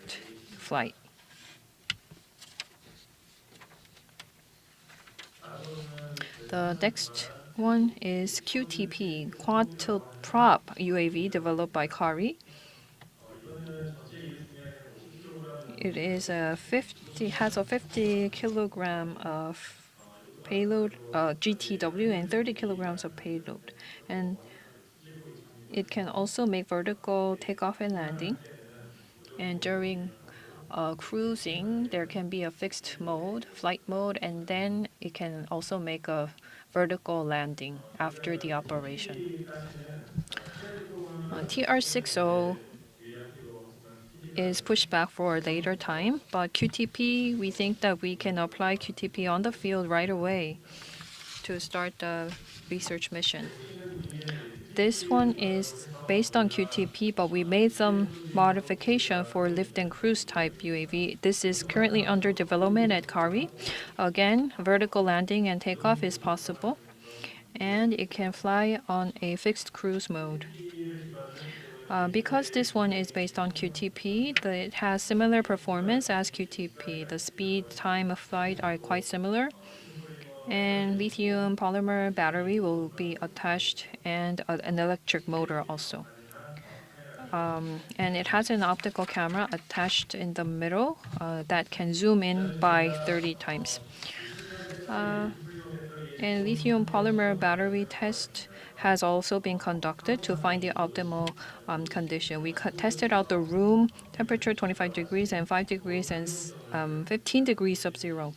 flight. The next one is QTP, Quad Tilt Prop UAV developed by Kari. It is has a 50 kilogram of payload, GTW, and 30 kilograms of payload. And it can also make vertical takeoff and landing. And during cruising, there can be a fixed mode, flight mode, and then it can also make a vertical landing after the operation. TR60 is pushed back for a later time, but QTP, we think that we can apply QTP on the field right away to start the research mission. This one is based on QTP, but we made some modification for lift and cruise type UAV. This is currently under development at Kari. Again, vertical landing and takeoff is possible, and it can fly on a fixed cruise mode. Because this one is based on QTP, it has similar performance as QTP. The speed, time of flight are quite similar. And lithium polymer battery will be attached and an electric motor also. And it has an optical camera attached in the middle that can zoom in by 30 times. And lithium polymer battery test has also been conducted to find the optimal condition. We tested out the room temperature 25 degrees and 5 degrees and 15 degrees sub-zero.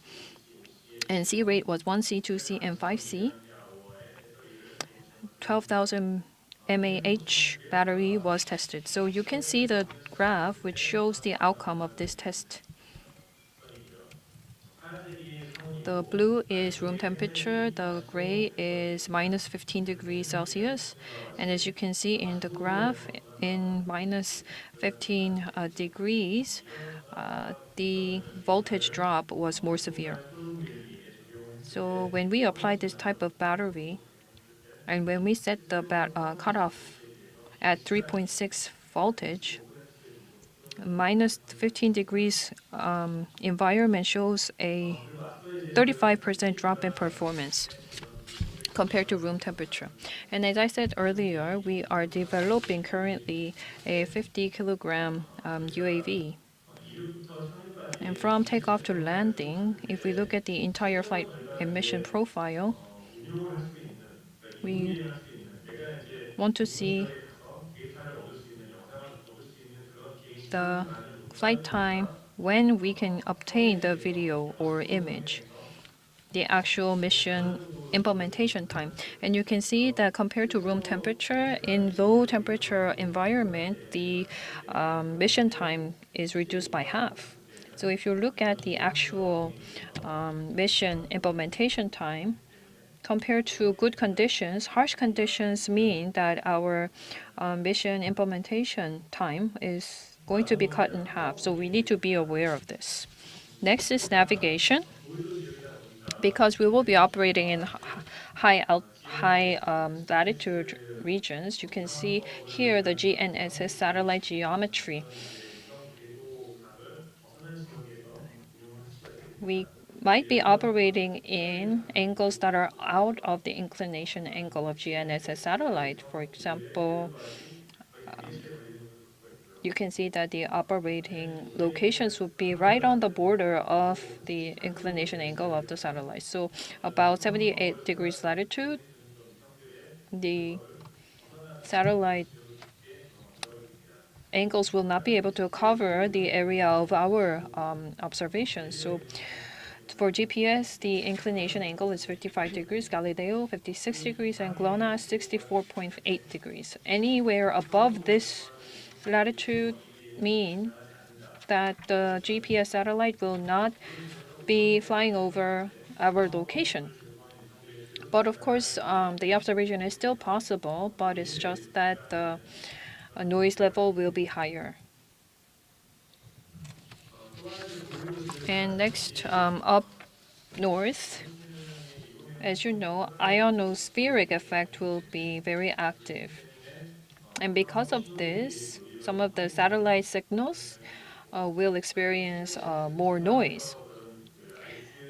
And C rate was 1C, 2C, and 5C. 12,000 mAh battery was tested. So you can see the graph which shows the outcome of this test. The blue is room temperature, the gray is minus 15 degrees Celsius. And as you can see in the graph, in minus 15 degrees, the voltage drop was more severe. So when we apply this type of battery, and when we set the cutoff at 3.6 voltage, minus 15 degrees environment shows a 35% drop in performance compared to room temperature. And as I said earlier, we are developing currently a 50 kilogram UAV. And from takeoff to landing, if we look at the entire flight emission profile, we want to see the flight time when we can obtain the video or image, the actual mission implementation time. And you can see that compared to room temperature, in low temperature environment, the mission time is reduced by half. So if you look at the actual mission implementation time, compared to good conditions, harsh conditions mean that our mission implementation time is going to be cut in half. So we need to be aware of this. Next is navigation. Because we will be operating in high latitude regions, you can see here the GNSS satellite geometry. We might be operating in angles that are out of the inclination angle of GNSS satellite. For example, you can see that the operating locations would be right on the border of the inclination angle of the satellite. So about 78 degrees latitude, the satellite angles will not be able to cover the area of our observations. So for GPS, the inclination angle is 55 degrees, Galileo 56 degrees, and GLONASS 64.8 degrees. Anywhere above this latitude mean that the GPS satellite will not be flying over our location. But of course, the observation is still possible, but it's just that the noise level will be higher. And next, up north, as you know, ionospheric effect will be very active. And because of this, some of the satellite signals will experience more noise.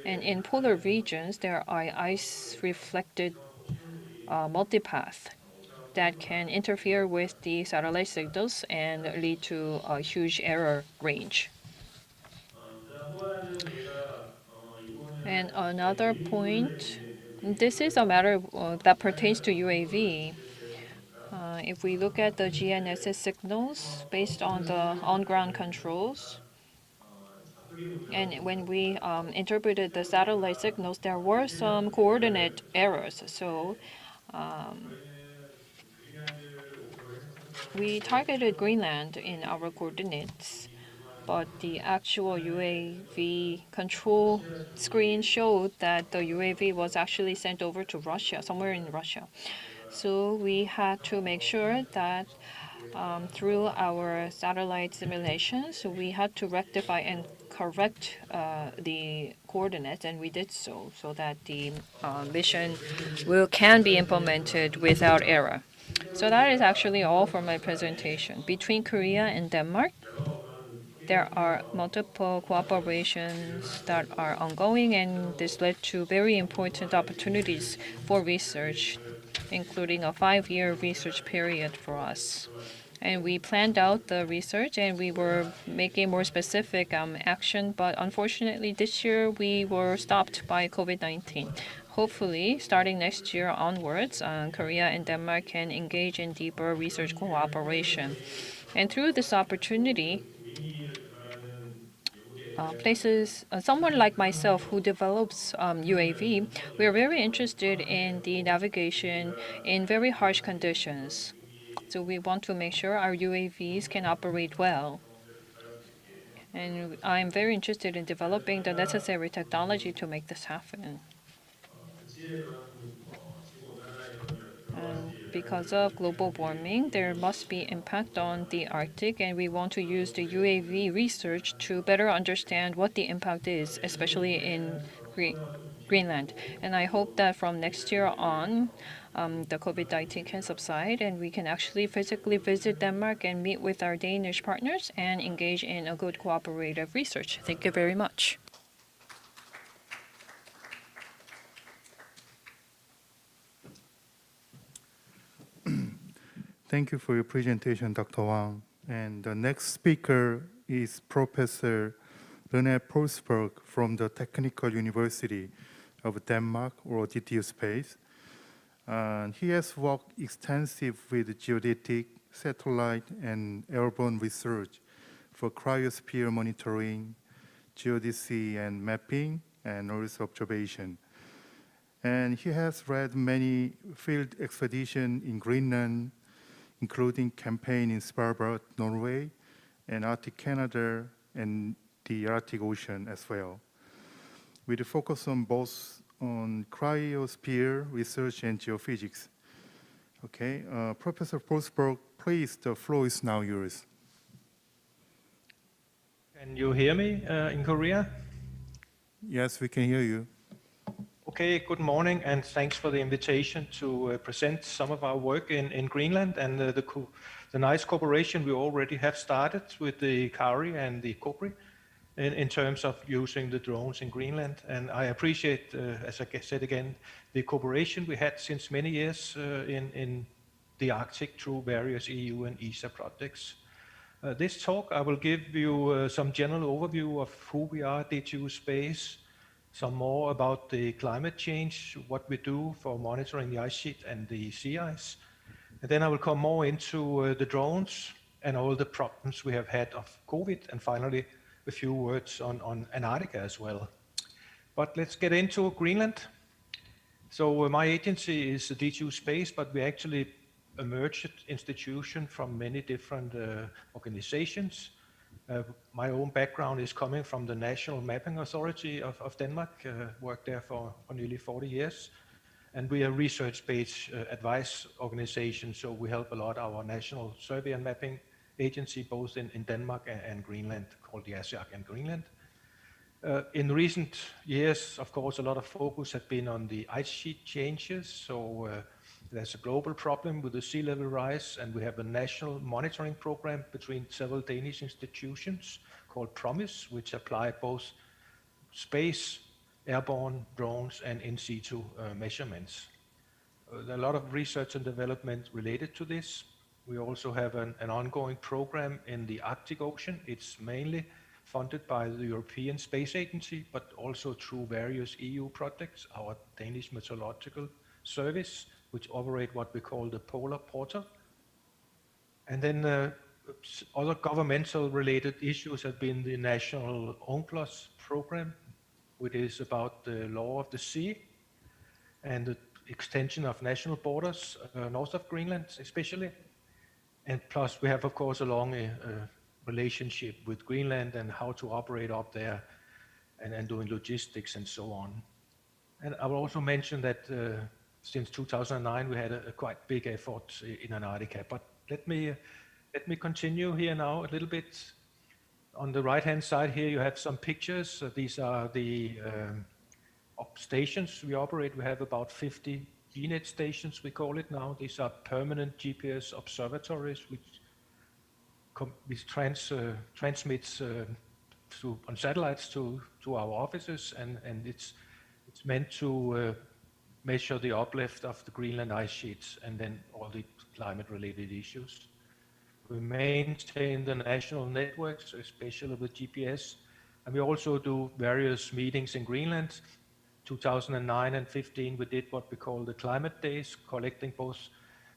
And in polar regions, there are ice-reflected multipath that can interfere with the satellite signals and lead to a huge error range. And another point, this is a matter that pertains to UAV. If we look at the GNSS signals based on the on-ground controls, and when we interpreted the satellite signals, there were some coordinate errors. So we targeted Greenland in our coordinates, but the actual UAV control screen showed that the UAV was actually sent over to Russia, somewhere in Russia. So we had to make sure that through our satellite simulations, we had to rectify and correct the coordinates, and we did so that the mission can be implemented without error. So that is actually all for my presentation. Between Korea and Denmark, there are multiple cooperations that are ongoing, and this led to very important opportunities for research, including a 5-year research period for us. And we planned out the research and we were making more specific action, but unfortunately this year we were stopped by COVID-19. Hopefully, starting next year onwards, Korea and Denmark can engage in deeper research cooperation. And through this opportunity, someone like myself who develops UAV, we are very interested in the navigation in very harsh conditions. So we want to make sure our UAVs can operate well. And I'm very interested in developing the necessary technology to make this happen. Because of global warming, there must be impact on the Arctic, and we want to use the UAV research to better understand what the impact is, especially in Greenland. And I hope that from next year on, the COVID-19 can subside and we can actually physically visit Denmark and meet with our Danish partners and engage in a good cooperative research. Thank you very much. Thank you for your presentation, Dr. Wang. And the next speaker is Professor René Polsberg from the Technical University of Denmark, or DTU Space. He has worked extensively with geodetic, satellite, and airborne research for cryosphere monitoring, geodesy and mapping, and Earth observation. And he has led many field expeditions in Greenland, including campaign in Svalbard, Norway, and Arctic Canada, and the Arctic Ocean as well. With a focus on both on cryosphere research and geophysics. Okay, Professor Polsberg, please, the floor is now yours. Can you hear me in Korea? Yes, we can hear you. Okay, good morning, and thanks for the invitation to present some of our work in Greenland and the nice cooperation we already have started with the CARI and the COPRI in terms of using the drones in Greenland. And I appreciate, as I said again, the cooperation we had since many years in the Arctic through various EU and ESA projects. This talk, I will give you some general overview of who we are at DTU Space, some more about the climate change, what we do for monitoring the ice sheet and the sea ice. And then I will come more into the drones and all the problems we have had of COVID, and finally a few words on Antarctica as well. But let's get into Greenland. So my agency is the DTU Space, but we actually a merged institution from many different organizations. My own background is coming from the National Mapping Authority of Denmark, worked there for nearly 40 years. And we are a research-based advice organization, so we help a lot our national survey and mapping agency, both in Denmark and Greenland, called the ASIAC and Greenland. In recent years, of course, a lot of focus has been on the ice sheet changes. So there's a global problem with the sea level rise, and we have a national monitoring program between several Danish institutions called PROMIS, which apply both space, airborne drones, and in situ measurements. There are a lot of research and development related to this. We also have an ongoing program in the Arctic Ocean. It's mainly funded by the European Space Agency, but also through various EU projects, our Danish Meteorological Service, which operate what we call the Polar Portal. And then other governmental related issues have been the National UNCLOS program, which is about the law of the sea and the extension of national borders north of Greenland especially. And plus we have, of course, a long relationship with Greenland and how to operate up there and doing logistics and so on. And I will also mention that since 2009 we had a quite big effort in Antarctica. But let me continue here now a little bit. On the right-hand side here you have some pictures. These are the stations we operate. We have about 50 GNet stations, we call it now. These are permanent GPS observatories which transmits on satellites to our offices, and it's meant to measure the uplift of the Greenland ice sheets and then all the climate-related issues. We maintain the national networks, especially with GPS, and we also do various meetings in Greenland. 2009 and 15, we did what we call the climate days, collecting both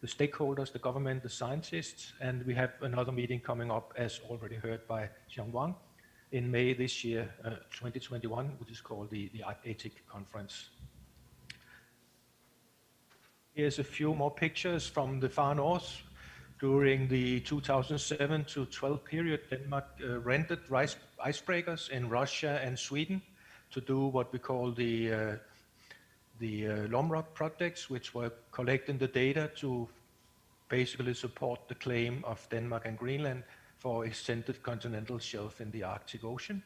the stakeholders, the government, the scientists, and we have another meeting coming up, as already heard by Xiang Wang, in May this year, 2021, which is called the Arctic Conference. Here's a few more pictures from the far north. During the 2007 to 12 period, Denmark rented icebreakers in Russia and Sweden to do what we call the Lomrock projects, which were collecting the data to basically support the claim of Denmark and Greenland for extended continental shelf in the Arctic Ocean.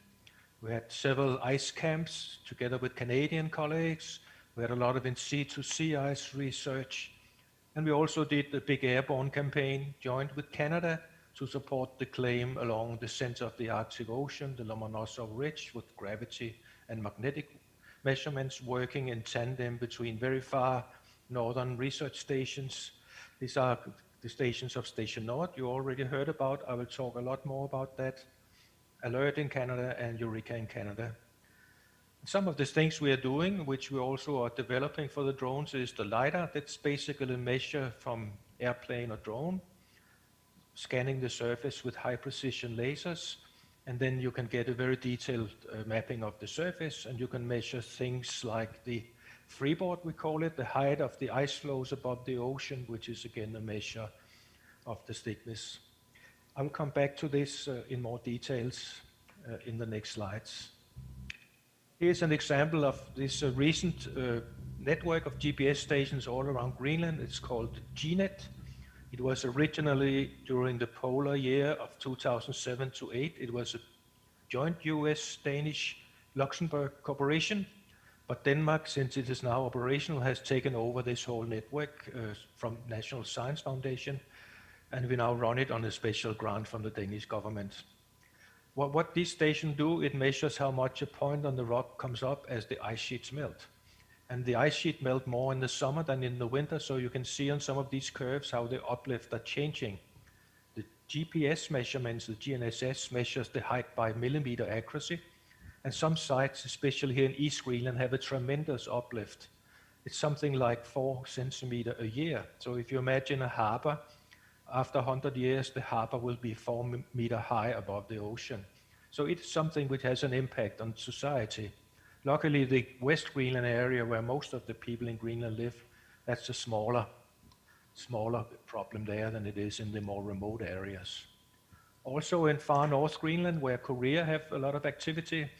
We had several ice camps together with Canadian colleagues. We had a lot of in-situ sea ice research. And we also did a big airborne campaign joined with Canada to support the claim along the center of the Arctic Ocean, the Lomonosov Ridge, with gravity and magnetic measurements working in tandem between very far northern research stations. These are the stations of Station Nord you already heard about. I will talk a lot more about that. Alert in Canada and Eureka in Canada. Some of the things we are doing, which we also are developing for the drones, is the LiDAR. That's basically a measure from airplane or drone, scanning the surface with high precision lasers, and then you can get a very detailed mapping of the surface, and you can measure things like the freeboard, we call it, the height of the ice floes above the ocean, which is again a measure of the thickness. I will come back to this in more details in the next slides. Here's an example of this recent network of GPS stations all around Greenland. It's called GNet. It was originally during the polar year of 2007 to 8. It was a joint US, Danish, Luxembourg cooperation. But Denmark, since it is now operational, has taken over this whole network from National Science Foundation, and we now run it on a special grant from the Danish government. What these stations do, it measures how much a point on the rock comes up as the ice sheets melt. And the ice sheet melt more in the summer than in the winter, so you can see on some of these curves how the uplift are changing. The GPS measurements, the GNSS, measures the height by millimeter accuracy, and some sites, especially here in East Greenland, have a tremendous uplift. It's something like 4 centimeters a year. So if you imagine a harbor, after 100 years, the harbor will be 4 meters high above the ocean. So it's something which has an impact on society. Luckily, the West Greenland area, where most of the people in Greenland live, that's a smaller problem there than it is in the more remote areas. Also in far North Greenland, where Korea have a lot of activity,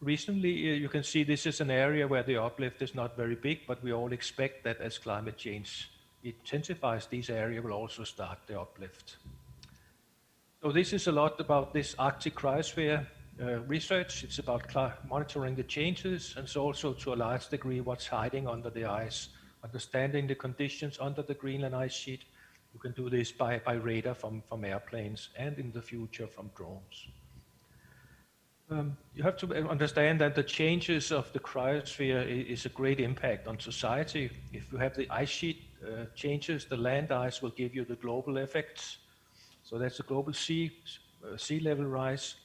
recently you can see this is an area where the uplift is not very big, but we all expect that as climate change intensifies, these areas will also start the uplift. So this is a lot about this Arctic cryosphere research. It's about monitoring the changes, and it's also to a large degree what's hiding under the ice, understanding the conditions under the Greenland ice sheet. You can do this by radar from airplanes, and in the future from drones. You have to understand that the changes of the cryosphere is a great impact on society. If you have the ice sheet changes, the land ice will give you the global effects. So that's a global sea level rise.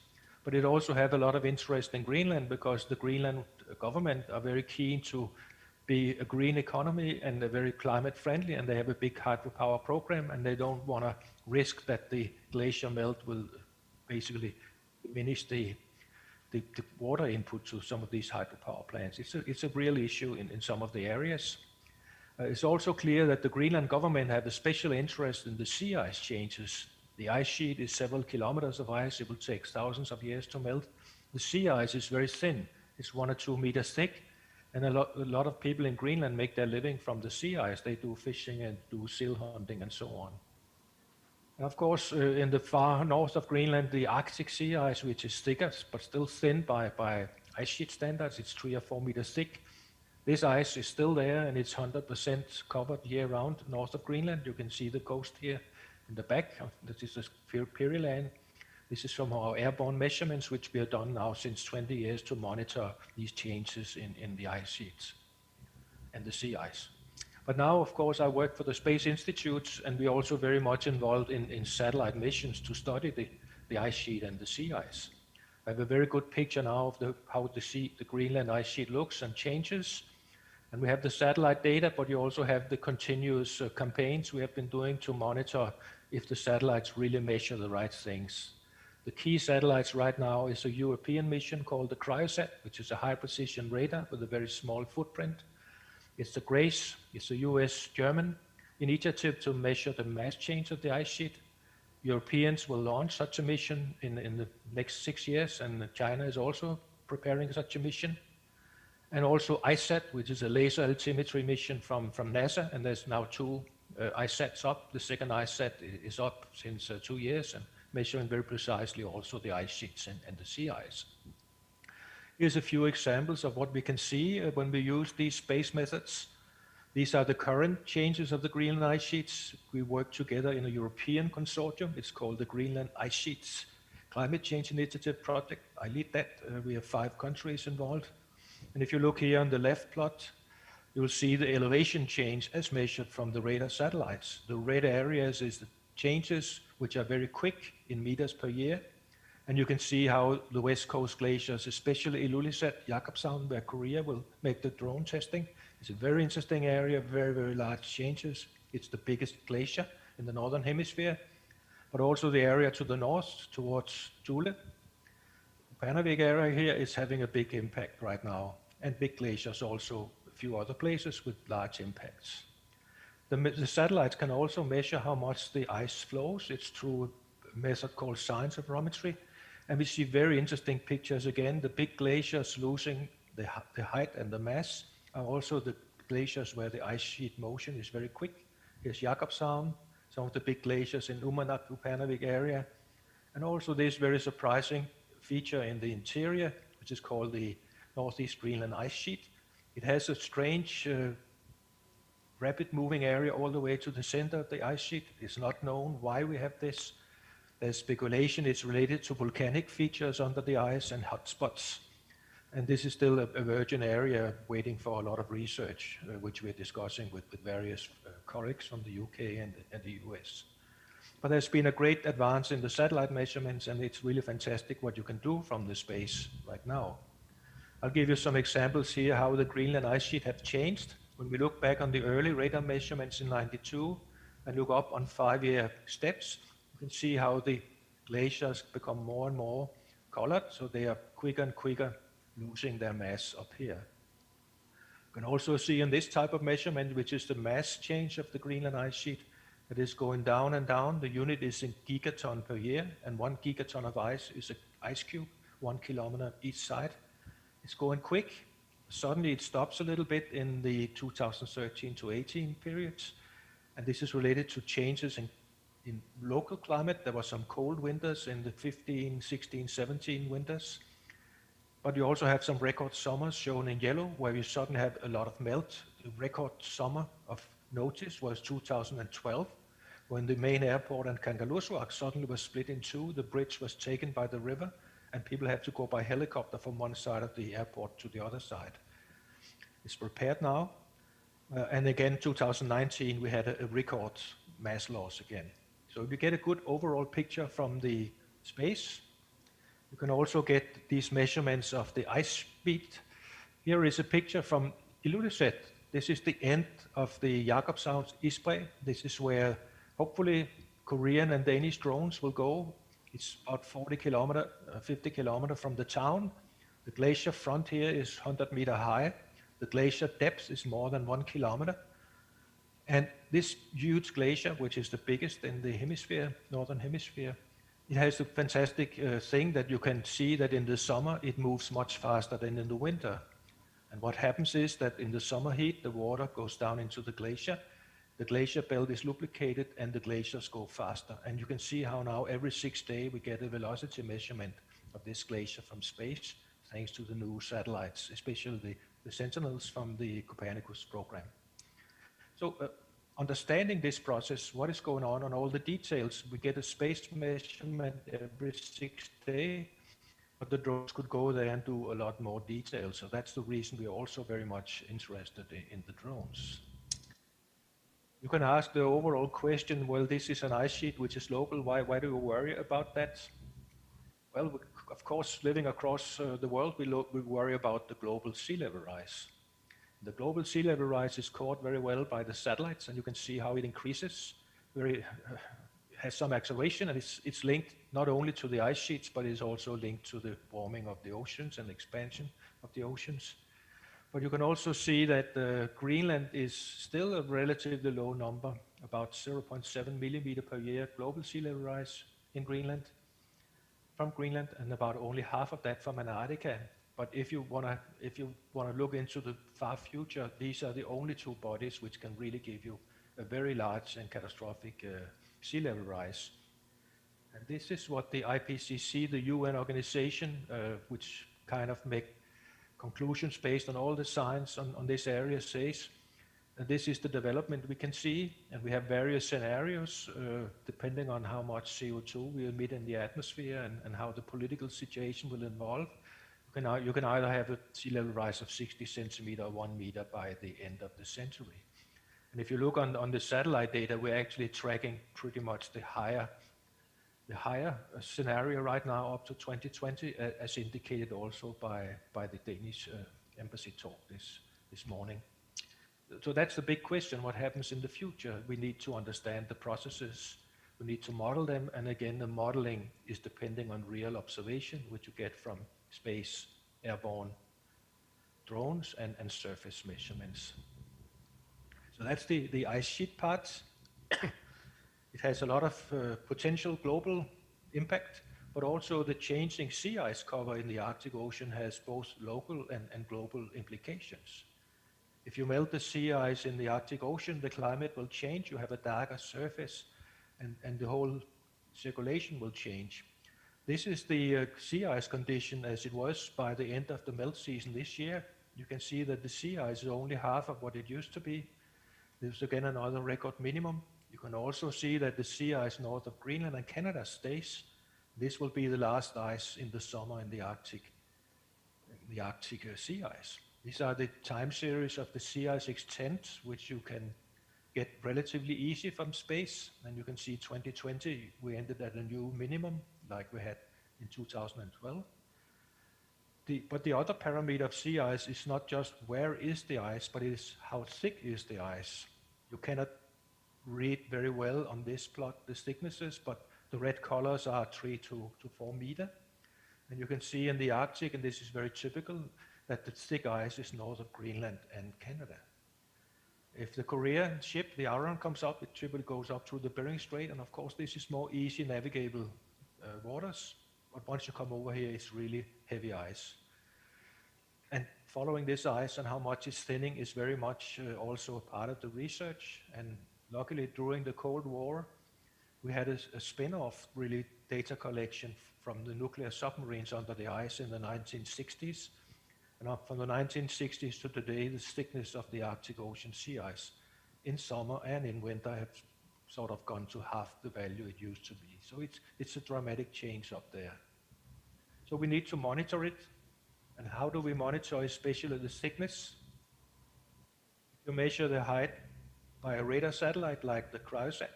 But it also have a lot of interest in Greenland, because the Greenland government are very keen to be a green economy and they're very climate friendly, and they have a big hydropower program, and they don't want to risk that the glacier melt will basically diminish the water input to some of these hydropower plants. It's a real issue in some of the areas. It's also clear that the Greenland government have a special interest in the sea ice changes. The ice sheet is several kilometers of ice. It will take thousands of years to melt. The sea ice is very thin. It's 1 or 2 meters thick. And a lot of people in Greenland make their living from the sea ice. They do fishing and do seal hunting and so on. And of course, in the far north of Greenland, the Arctic sea ice, which is thicker but still thin by ice sheet standards, it's 3 or 4 meters thick. This ice is still there, and it's 100% covered year-round north of Greenland. You can see the coast here in the back. This is the Peary Land. This is from our airborne measurements, which we have done now since 20 years to monitor these changes in the ice sheets and the sea ice. But now, of course, I work for the Space Institutes, and we're also very much involved in satellite missions to study the ice sheet and the sea ice. I have a very good picture now of how the Greenland ice sheet looks and changes. And we have the satellite data, but you also have the continuous campaigns we have been doing to monitor if the satellites really measure the right things. The key satellites right now is a European mission called the Cryosat, which is a high-precision radar with a very small footprint. It's the GRACE, it's a US-German initiative to measure the mass change of the ice sheet. Europeans will launch such a mission in the next 6 years, and China is also preparing such a mission. And also ICESat, which is a laser altimetry mission from NASA, and there's now 2 ICESats up. The second ICESat is up since 2 years and measuring very precisely also the ice sheets and the sea ice. Here's a few examples of what we can see when we use these space methods. These are the current changes of the Greenland ice sheets. We work together in a European consortium. It's called the Greenland Ice Sheets Climate Change Initiative Project. I lead that. We have 5 countries involved. And if you look here on the left plot, you will see the elevation change as measured from the radar satellites. The red areas is the changes which are very quick in meters per year. And you can see how the west coast glaciers, especially Ilulissat, Jakobshavn, where Korea will make the drone testing. It's a very interesting area, very, very large changes. It's the biggest glacier in the northern hemisphere, but also the area to the north towards Thule. Upernavik area here is having a big impact right now, and big glaciers also, a few other places with large impacts. The satellites can also measure how much the ice flows. It's through a method called science of barometry. And we see very interesting pictures again. The big glaciers losing the height and the mass are also the glaciers where the ice sheet motion is very quick. Here's Jakobshavn, some of the big glaciers in Umanak, Upernavik area. And also this very surprising feature in the interior, which is called the Northeast Greenland ice sheet. It has a strange rapid moving area all the way to the center of the ice sheet. It's not known why we have this. There's speculation it's related to volcanic features under the ice and hotspots. And this is still a virgin area waiting for a lot of research, which we're discussing with various colleagues from the UK and the US. But there's been a great advance in the satellite measurements, and it's really fantastic what you can do from the space right now. I'll give you some examples here how the Greenland ice sheet have changed. When we look back on the early radar measurements in '92 and look up on 5-year steps, you can see how the glaciers become more and more colored, so they are quicker and quicker losing their mass up here. You can also see in this type of measurement, which is the mass change of the Greenland ice sheet, that is going down and down. The unit is in gigaton per year, and 1 gigaton of ice is an ice cube, 1 kilometer each side. It's going quick. Suddenly it stops a little bit in the 2013 to 18 periods, and this is related to changes in local climate. There were some cold winters in the 15, 16, 17 winters, but you also have some record summers shown in yellow where you suddenly have a lot of melt. The record summer of notice was 2012, when the main airport in Kangerlussuaq suddenly was split in 2. The bridge was taken by the river, and people had to go by helicopter from one side of the airport to the other side. It's repaired now. And again, 2019, we had a record mass loss again. So you get a good overall picture from the space. You can also get these measurements of the ice speed. Here is a picture from Ilulissat. This is the end of the Jakobshavn isbræ. This is where hopefully Korean and Danish drones will go. It's about 50 kilometers from the town. The glacier front here is 100 meters high. The glacier depth is more than 1 kilometer. And this huge glacier, which is the biggest in the hemisphere, northern hemisphere, it has a fantastic thing that you can see that in the summer it moves much faster than in the winter. And what happens is that in the summer heat, the water goes down into the glacier belt is lubricated, and the glaciers go faster. And you can see how now every 6 days we get a velocity measurement of this glacier from space, thanks to the new satellites, especially the Sentinels from the Copernicus program. So understanding this process, what is going on all the details, we get a space measurement every 6 days, but the drones could go there and do a lot more detail. So that's the reason we are also very much interested in the drones. You can ask the overall question, well, this is an ice sheet which is local, why do you worry about that? Well, of course, living across the world, we worry about the global sea level rise. The global sea level rise is caught very well by the satellites, and you can see how it increases, has some acceleration, and it's linked not only to the ice sheets, but it's also linked to the warming of the oceans and expansion of the oceans. But you can also see that Greenland is still a relatively low number, about 0.7 millimeter per year global sea level rise in Greenland, from Greenland, and about only half of that from Antarctica. But if you want to look into the far future, these are the only two bodies which can really give you a very large and catastrophic sea level rise. And this is what the IPCC, the UN organization, which kind of make conclusions based on all the science on this area, says. And this is the development we can see, and we have various scenarios depending on how much CO2 we emit in the atmosphere and how the political situation will evolve. You can either have a sea level rise of 60 centimeter or 1 meter by the end of the century. And if you look on the satellite data, we're actually tracking pretty much the higher scenario right now up to 2020, as indicated also by the Danish embassy talk this morning. So that's the big question, what happens in the future? We need to understand the processes, we need to model them, and again, the modeling is depending on real observation, which you get from space, airborne drones, and surface measurements. So that's the ice sheet part. It has a lot of potential global impact, but also the changing sea ice cover in the Arctic Ocean has both local and global implications. If you melt the sea ice in the Arctic Ocean, the climate will change, you have a darker surface, and the whole circulation will change. This is the sea ice condition as it was by the end of the melt season this year. You can see that the sea ice is only half of what it used to be. There's again another record minimum. You can also see that the sea ice north of Greenland and Canada stays. This will be the last ice in the summer in the Arctic sea ice. These are the time series of the sea ice extent, which you can get relatively easy from space. And you can see 2020, we ended at a new minimum like we had in 2012. But the other parameter of sea ice is not just where is the ice, but it is how thick is the ice. You cannot read very well on this plot the thicknesses, but the red colors are 3 to 4 meter. And you can see in the Arctic, and this is very typical, that the thick ice is north of Greenland and Canada. If the Korean ship, the Aran, comes up, it typically goes up through the Bering Strait, and of course this is more easy navigable waters. But once you come over here, it's really heavy ice. And following this ice and how much it's thinning is very much also a part of the research. And luckily, during the Cold War, we had a spin-off, really, data collection from the nuclear submarines under the ice in the 1960s. And up from the 1960s to today, the thickness of the Arctic Ocean sea ice in summer and in winter have sort of gone to half the value it used to be. So it's a dramatic change up there. So we need to monitor it. And how do we monitor especially the thickness? You measure the height by a radar satellite like the Cryosat.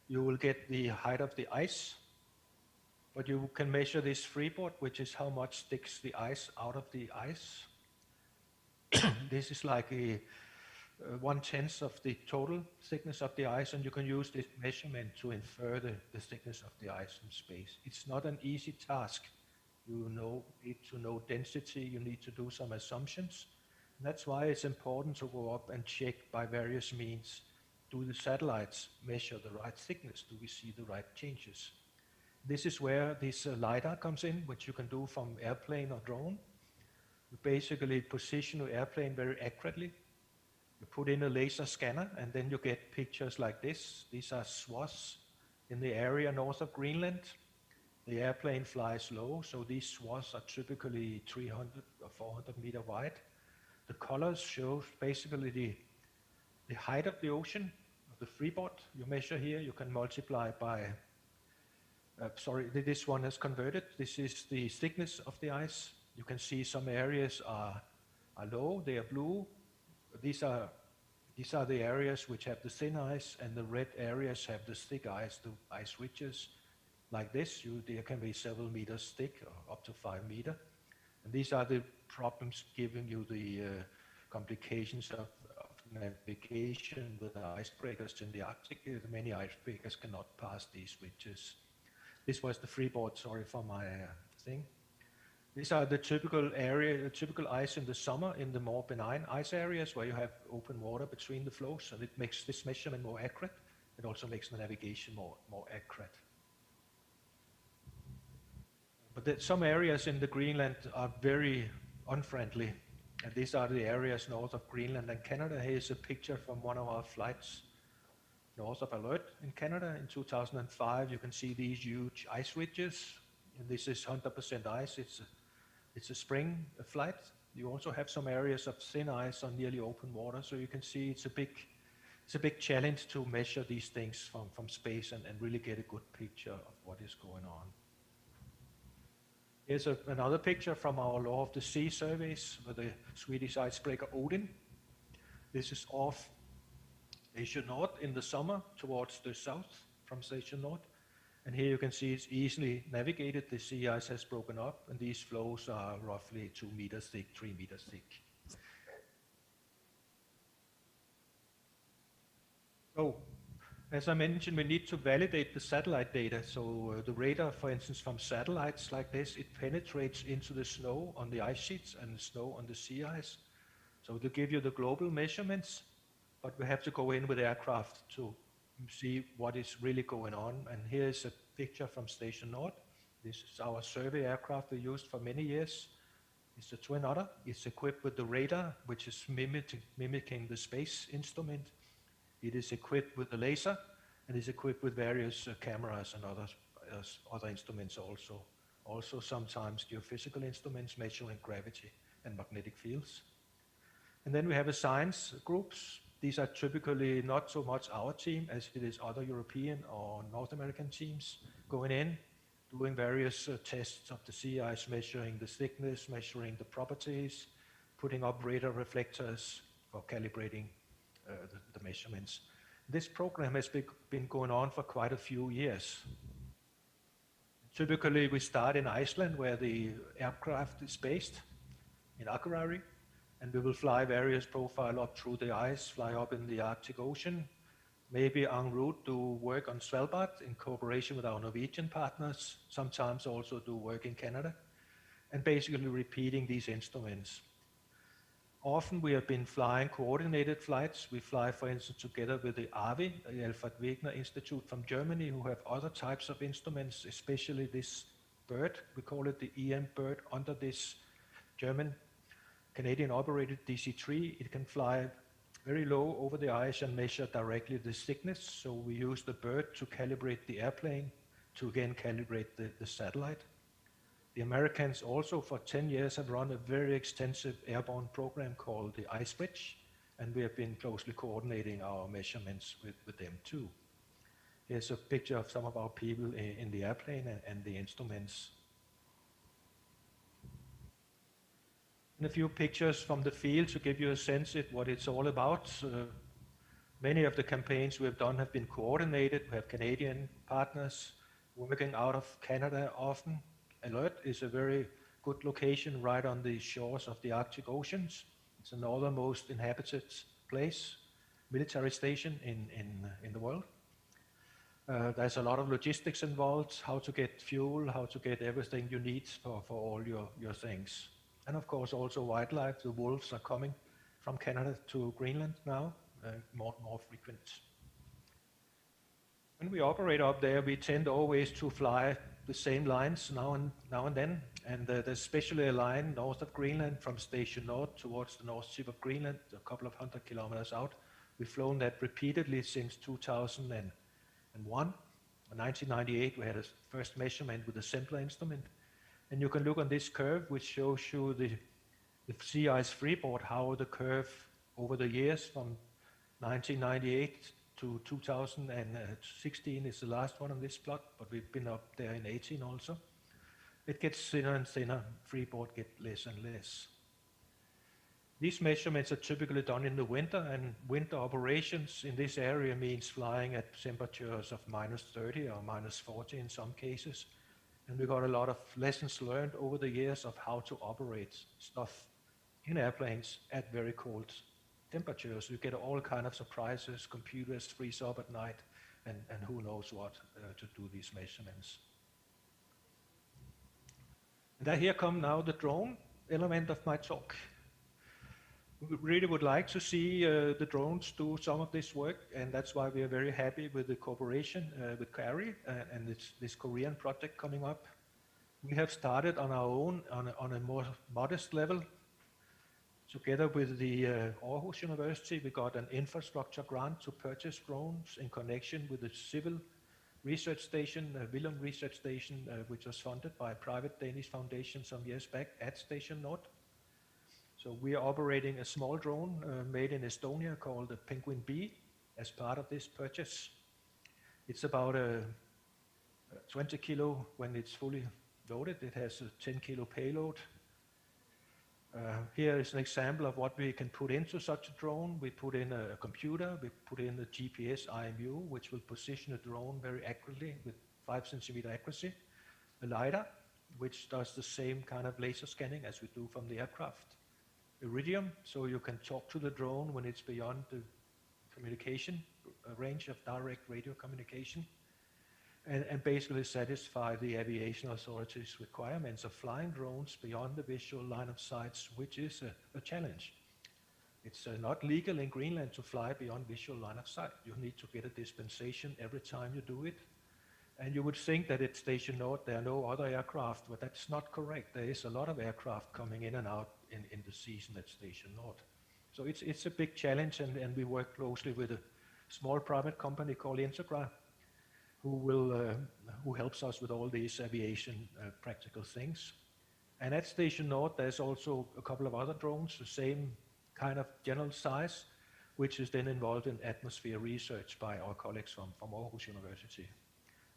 You will get the height of the ice, but you can measure this freeboard, which is how much sticks the ice out of the ice. This is like a 1/10 of the total thickness of the ice, and you can use this measurement to infer the thickness of the ice in space. It's not an easy task. You need to know density, you need to do some assumptions. And that's why it's important to go up and check by various means. Do the satellites measure the right thickness? Do we see the right changes? This is where this LiDAR comes in, which you can do from airplane or drone. You basically position your airplane very accurately. You put in a laser scanner, and then you get pictures like this. These are swaths in the area north of Greenland. The airplane flies low, so these swaths are typically 300 or 400 meter wide. The colors show basically the height of the ocean, of the freeboard you measure here. You can multiply by, this one has converted. This is the thickness of the ice. You can see some areas are low, they are blue. These are the areas which have the thin ice, and the red areas have the thick ice, the ice ridges. Like this, there can be several meters thick, or up to 5 meters. And these are the problems giving you the complications of navigation with the icebreakers in the Arctic. Many icebreakers cannot pass these ridges. This was the freeboard, sorry for my thing. These are the typical ice in the summer in the more benign ice areas where you have open water between the floes, and it makes this measurement more accurate. It also makes the navigation more accurate. But some areas in the Greenland are very unfriendly, and these are the areas north of Greenland and Canada. Here's a picture from one of our flights north of Alert in Canada in 2005. You can see these huge ice ridges, and this is 100% ice. It's a spring flight. You also have some areas of thin ice on nearly open water, so you can see it's a big challenge to measure these things from space and really get a good picture of what is going on. Here's another picture from our Law of the Sea surveys with the Swedish icebreaker Odin. This is off Station North in the summer towards the south from Station North. And here you can see it's easily navigated. The sea ice has broken up, and these floes are roughly 2 meters thick, 3 meters thick. So, as I mentioned, we need to validate the satellite data. So the radar, for instance, from satellites like this, it penetrates into the snow on the ice sheets and the snow on the sea ice. So to give you the global measurements, but we have to go in with aircraft to see what is really going on. And here's a picture from Station North. This is our survey aircraft we used for many years. It's a Twin Otter. It's equipped with the radar, which is mimicking the space instrument. It is equipped with the laser, and is equipped with various cameras and other instruments also. Also sometimes geophysical instruments measuring gravity and magnetic fields. And then we have a science groups. These are typically not so much our team as it is other European or North American teams going in, doing various tests of the sea ice, measuring the thickness, measuring the properties, putting up radar reflectors for calibrating the measurements. This program has been going on for quite a few years. Typically, we start in Iceland, where the aircraft is based, in Akureyri, and we will fly various profiles up through the ice, fly up in the Arctic Ocean, maybe en route do work on Svalbard in cooperation with our Norwegian partners, sometimes also do work in Canada, and basically repeating these instruments. Often we have been flying coordinated flights. We fly, for instance, together with the AVI, the Alfred Wegener Institute from Germany, who have other types of instruments, especially this bird. We call it the EM bird under this German Canadian operated DC-3. It can fly very low over the ice and measure directly the thickness. So we use the bird to calibrate the airplane, to again calibrate the satellite. The Americans also for 10 years have run a very extensive airborne program called the Ice Bridge, and we have been closely coordinating our measurements with them too. Here's a picture of some of our people in the airplane and the instruments. And a few pictures from the field to give you a sense of what it's all about. Many of the campaigns we have done have been coordinated. We have Canadian partners working out of Canada often. Alert is a very good location right on the shores of the Arctic Oceans. It's the northernmost inhabited place, military station in the world. There's a lot of logistics involved, how to get fuel, how to get everything you need for all your things. And of course also wildlife. The wolves are coming from Canada to Greenland now, more frequent. When we operate up there, we tend always to fly the same lines now and then, and there's especially a line north of Greenland from Station North towards the north tip of Greenland, a couple of 100 kilometers out. We've flown that repeatedly since 2001. In 1998, we had a first measurement with a simpler instrument. And you can look on this curve, which shows you the sea ice freeboard, how the curve over the years from 1998 to 2016 is the last one on this plot, but we've been up there in 18 also. It gets thinner and thinner, freeboard gets less and less. These measurements are typically done in the winter, and winter operations in this area means flying at temperatures of -30 or -40 in some cases. And we got a lot of lessons learned over the years of how to operate stuff in airplanes at very cold temperatures. You get all kind of surprises, computers freeze up at night, and who knows what to do these measurements. And here come now the drone element of my talk. We really would like to see the drones do some of this work, and that's why we are very happy with the cooperation with CARI and this Korean project coming up. We have started on our own on a more modest level. Together with the Aarhus University, we got an infrastructure grant to purchase drones in connection with the civil research station, Willum Research Station, which was funded by a private Danish foundation some years back at Station Nord. So we are operating a small drone made in Estonia called the Penguin B as part of this purchase. It's about a 20 kilo when it's fully loaded. It has a 10 kilo payload. Here is an example of what we can put into such a drone. We put in a computer, we put in the GPS IMU, which will position a drone very accurately with 5 centimeter accuracy. A LiDAR, which does the same kind of laser scanning as we do from the aircraft. Iridium, so you can talk to the drone when it's beyond the communication range of direct radio communication, and basically satisfy the aviation authorities' requirements of flying drones beyond the visual line of sight, which is a challenge. It's not legal in Greenland to fly beyond visual line of sight. You need to get a dispensation every time you do it. And you would think that at Station Nord there are no other aircraft, but that's not correct. There is a lot of aircraft coming in and out in the season at Station Nord. So it's a big challenge, and we work closely with a small private company called Integra, who helps us with all these aviation practical things. And at Station Nord there's also a couple of other drones, the same kind of general size, which is then involved in atmosphere research by our colleagues from Aarhus University.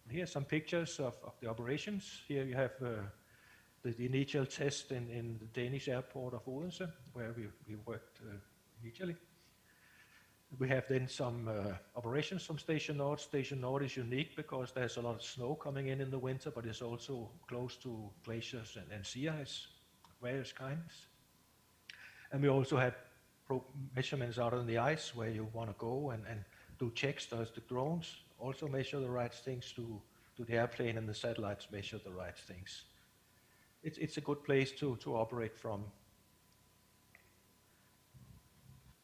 Here are some pictures of the operations. Here you have the initial test in the Danish airport of Odense, where we worked initially. We have then some operations from Station Nord. Station Nord is unique because there's a lot of snow coming in the winter, but it's also close to glaciers and sea ice, various kinds. And we also have measurements out on the ice where you want to go and do checks. Does the drones also measure the right things to the airplane, and the satellites measure the right things. It's a good place to operate from.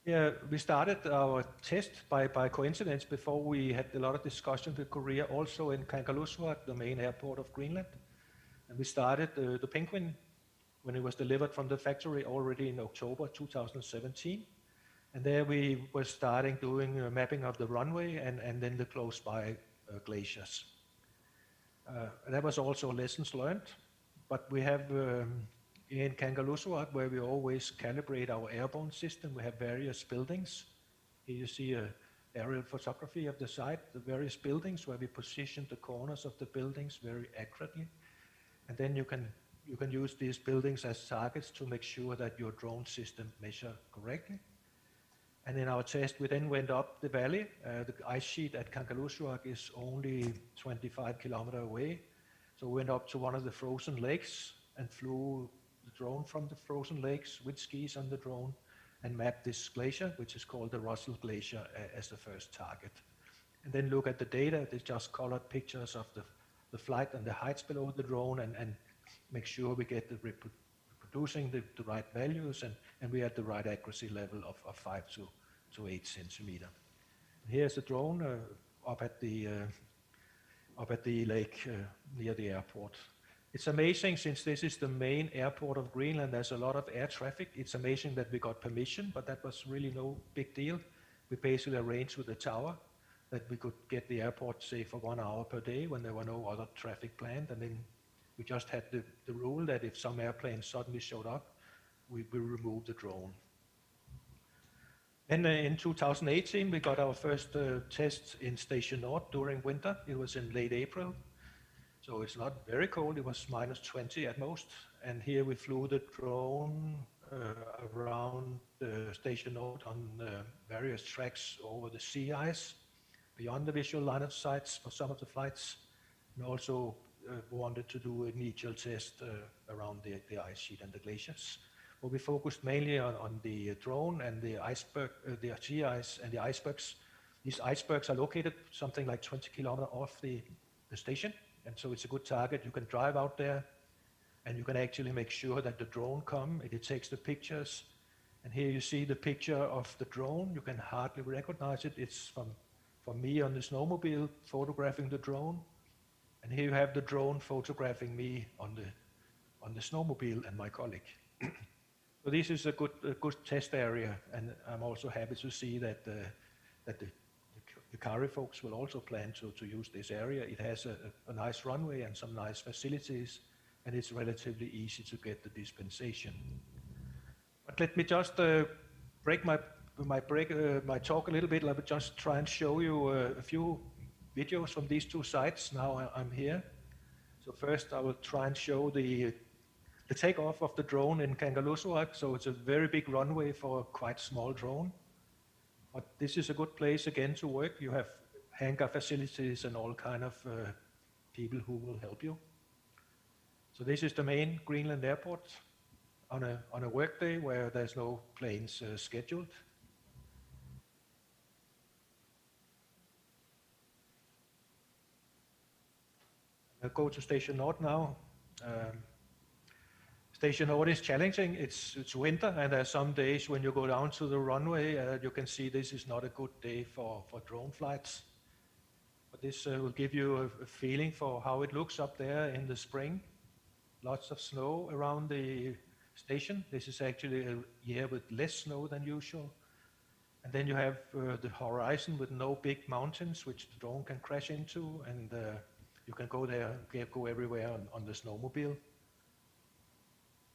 Yeah, we started our test by coincidence before we had a lot of discussion with Korea, also in Kangerlussuaq, the main airport of Greenland. And we started the Penguin when it was delivered from the factory already in October 2017. And there we were starting doing mapping of the runway and then the close by glaciers. That was also lessons learned, but we have in Kangerlussuaq, where we always calibrate our airborne system, we have various buildings. Here you see an aerial photography of the site, the various buildings where we position the corners of the buildings very accurately. And then you can use these buildings as targets to make sure that your drone system measures correctly. And in our test, we then went up the valley. The ice sheet at Kangerlussuaq is only 25 kilometers away. So we went up to one of the frozen lakes and flew the drone from the frozen lakes with skis on the drone and mapped this glacier, which is called the Russell Glacier, as the first target. And then look at the data. They just colored pictures of the flight and the heights below the drone and make sure we get the producing the right values, and we had the right accuracy level of 5 to 8 centimeter. Here's the drone up at the lake near the airport. It's amazing, since this is the main airport of Greenland, there's a lot of air traffic. It's amazing that we got permission, but that was really no big deal. We basically arranged with the tower that we could get the airport, say, for 1 hour per day when there were no other traffic planned. And then we just had the rule that if some airplane suddenly showed up, we will remove the drone. Then in 2018, we got our first test in Station North during winter. It was in late April. So it's not very cold, it was -20 at most. And here we flew the drone around Station North on various tracks over the sea ice, beyond the visual line of sight for some of the flights, and also wanted to do an initial test around the ice sheet and the glaciers. But we focused mainly on the drone and the iceberg, the sea ice and the icebergs. These icebergs are located something like 20 kilometers off the station, and so it's a good target. You can drive out there, and you can actually make sure that the drone comes. It takes the pictures, and here you see the picture of the drone. You can hardly recognize it. It's from me on the snowmobile photographing the drone, and here you have the drone photographing me on the snowmobile and my colleague. So this is a good test area, and I'm also happy to see that the CARI folks will also plan to use this area. It has a nice runway and some nice facilities, and it's relatively easy to get the dispensation. But let me just break my talk a little bit. I will just try and show you a few videos from these two sites. Now I'm here. So first I will try and show the takeoff of the drone in Kangerlussuaq. So it's a very big runway for a quite small drone. But this is a good place again to work. You have hangar facilities and all kind of people who will help you. So this is the main Greenland airport on a work day where there's no planes scheduled. I'll go to Station North now. Station North is challenging. It's winter, and there are some days when you go down to the runway, you can see this is not a good day for drone flights. But this will give you a feeling for how it looks up there in the spring. Lots of snow around the station. This is actually a year with less snow than usual. And then you have the horizon with no big mountains, which the drone can crash into, and you can go there, go everywhere on the snowmobile.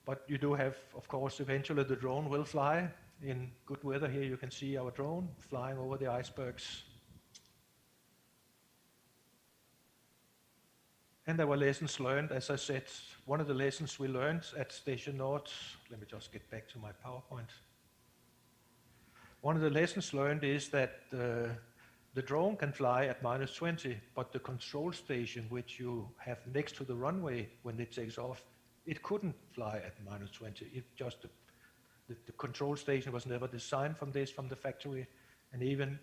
But you do have, of course, eventually the drone will fly. In good weather here, you can see our drone flying over the icebergs. And there were lessons learned, as I said. One of the lessons we learned at Station North, let me just get back to my PowerPoint. One of the lessons learned is that the drone can fly at -20, but the control station, which you have next to the runway when it takes off, it couldn't fly at -20. It just the control station was never designed from the factory, and even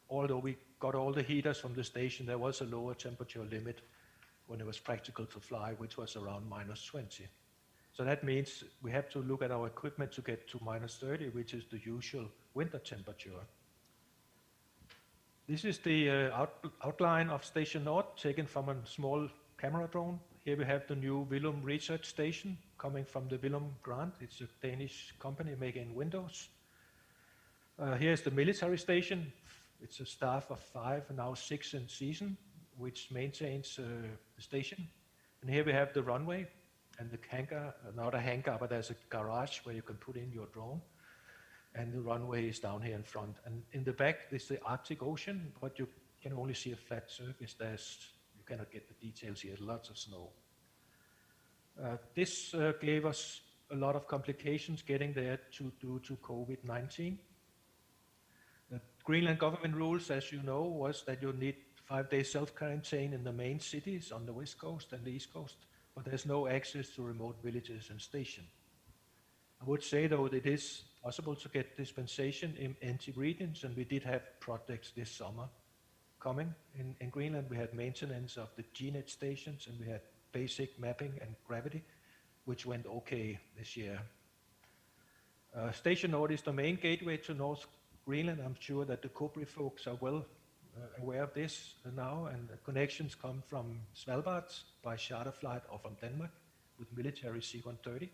although we got all the heaters from the station, there was a lower temperature limit when it was practical to fly, which was around -20. So that means we have to look at our equipment to get to -30, which is the usual winter temperature. This is the outline of Station North taken from a small camera drone. Here we have the new Willum research station coming from the Willum grant. It's a Danish company making windows. Here's the military station. It's a staff of 5, now 6 in season, which maintains the station. And here we have the runway and the hangar, not a hangar, but there's a garage where you can put in your drone. And the runway is down here in front. And in the back, there's the Arctic Ocean, but you can only see a flat surface. You cannot get the details here, lots of snow. This gave us a lot of complications getting there due to COVID-19. The Greenland government rules, as you know, was that you need 5 days self-quarantine in the main cities on the west coast and the east coast, but there's no access to remote villages and stations. I would say, though, that it is possible to get dispensation in empty regions, and we did have projects this summer coming. In Greenland, we had maintenance of the GNet stations, and we had basic mapping and gravity, which went okay this year. Station North is the main gateway to North Greenland. I'm sure that the Copenhagen folks are well aware of this now, and the connections come from Svalbard by charter flight or from Denmark with military C-130.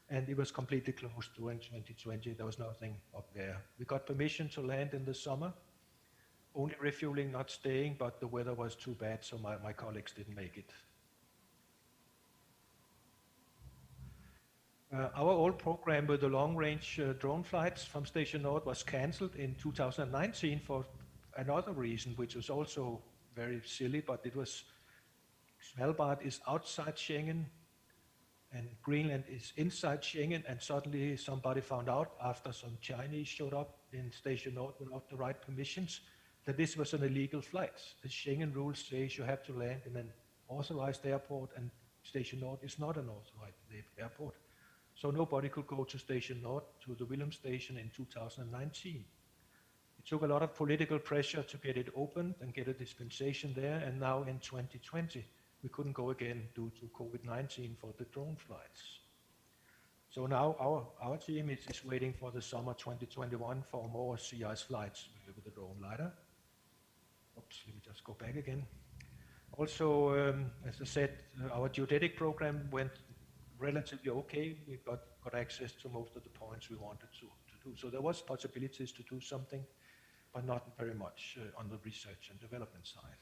And it was completely closed during 2020. There was nothing up there. We got permission to land in the summer only refueling, not staying, but the weather was too bad, so my colleagues didn't make it. Our old program with the long-range drone flights from Station North was cancelled in 2019 for another reason, which was also very silly, but it was Svalbard is outside Schengen and Greenland is inside Schengen, and suddenly somebody found out after some Chinese showed up in Station North without the right permissions that this was an illegal flight. The Schengen rules say you have to land in an authorized airport, and Station North is not an authorized airport. So nobody could go to Station North, to the Willem station in 2019. It took a lot of political pressure to get it opened and get a dispensation there, and now in 2020 we couldn't go again due to COVID-19 for the drone flights. So now our team is waiting for the summer 2021 for more sea ice flights with the drone lidar. Oops, let me just go back again. Also, as I said, our geodetic program went relatively okay. We got access to most of the points we wanted to do. So there was possibilities to do something, but not very much on the research and development side.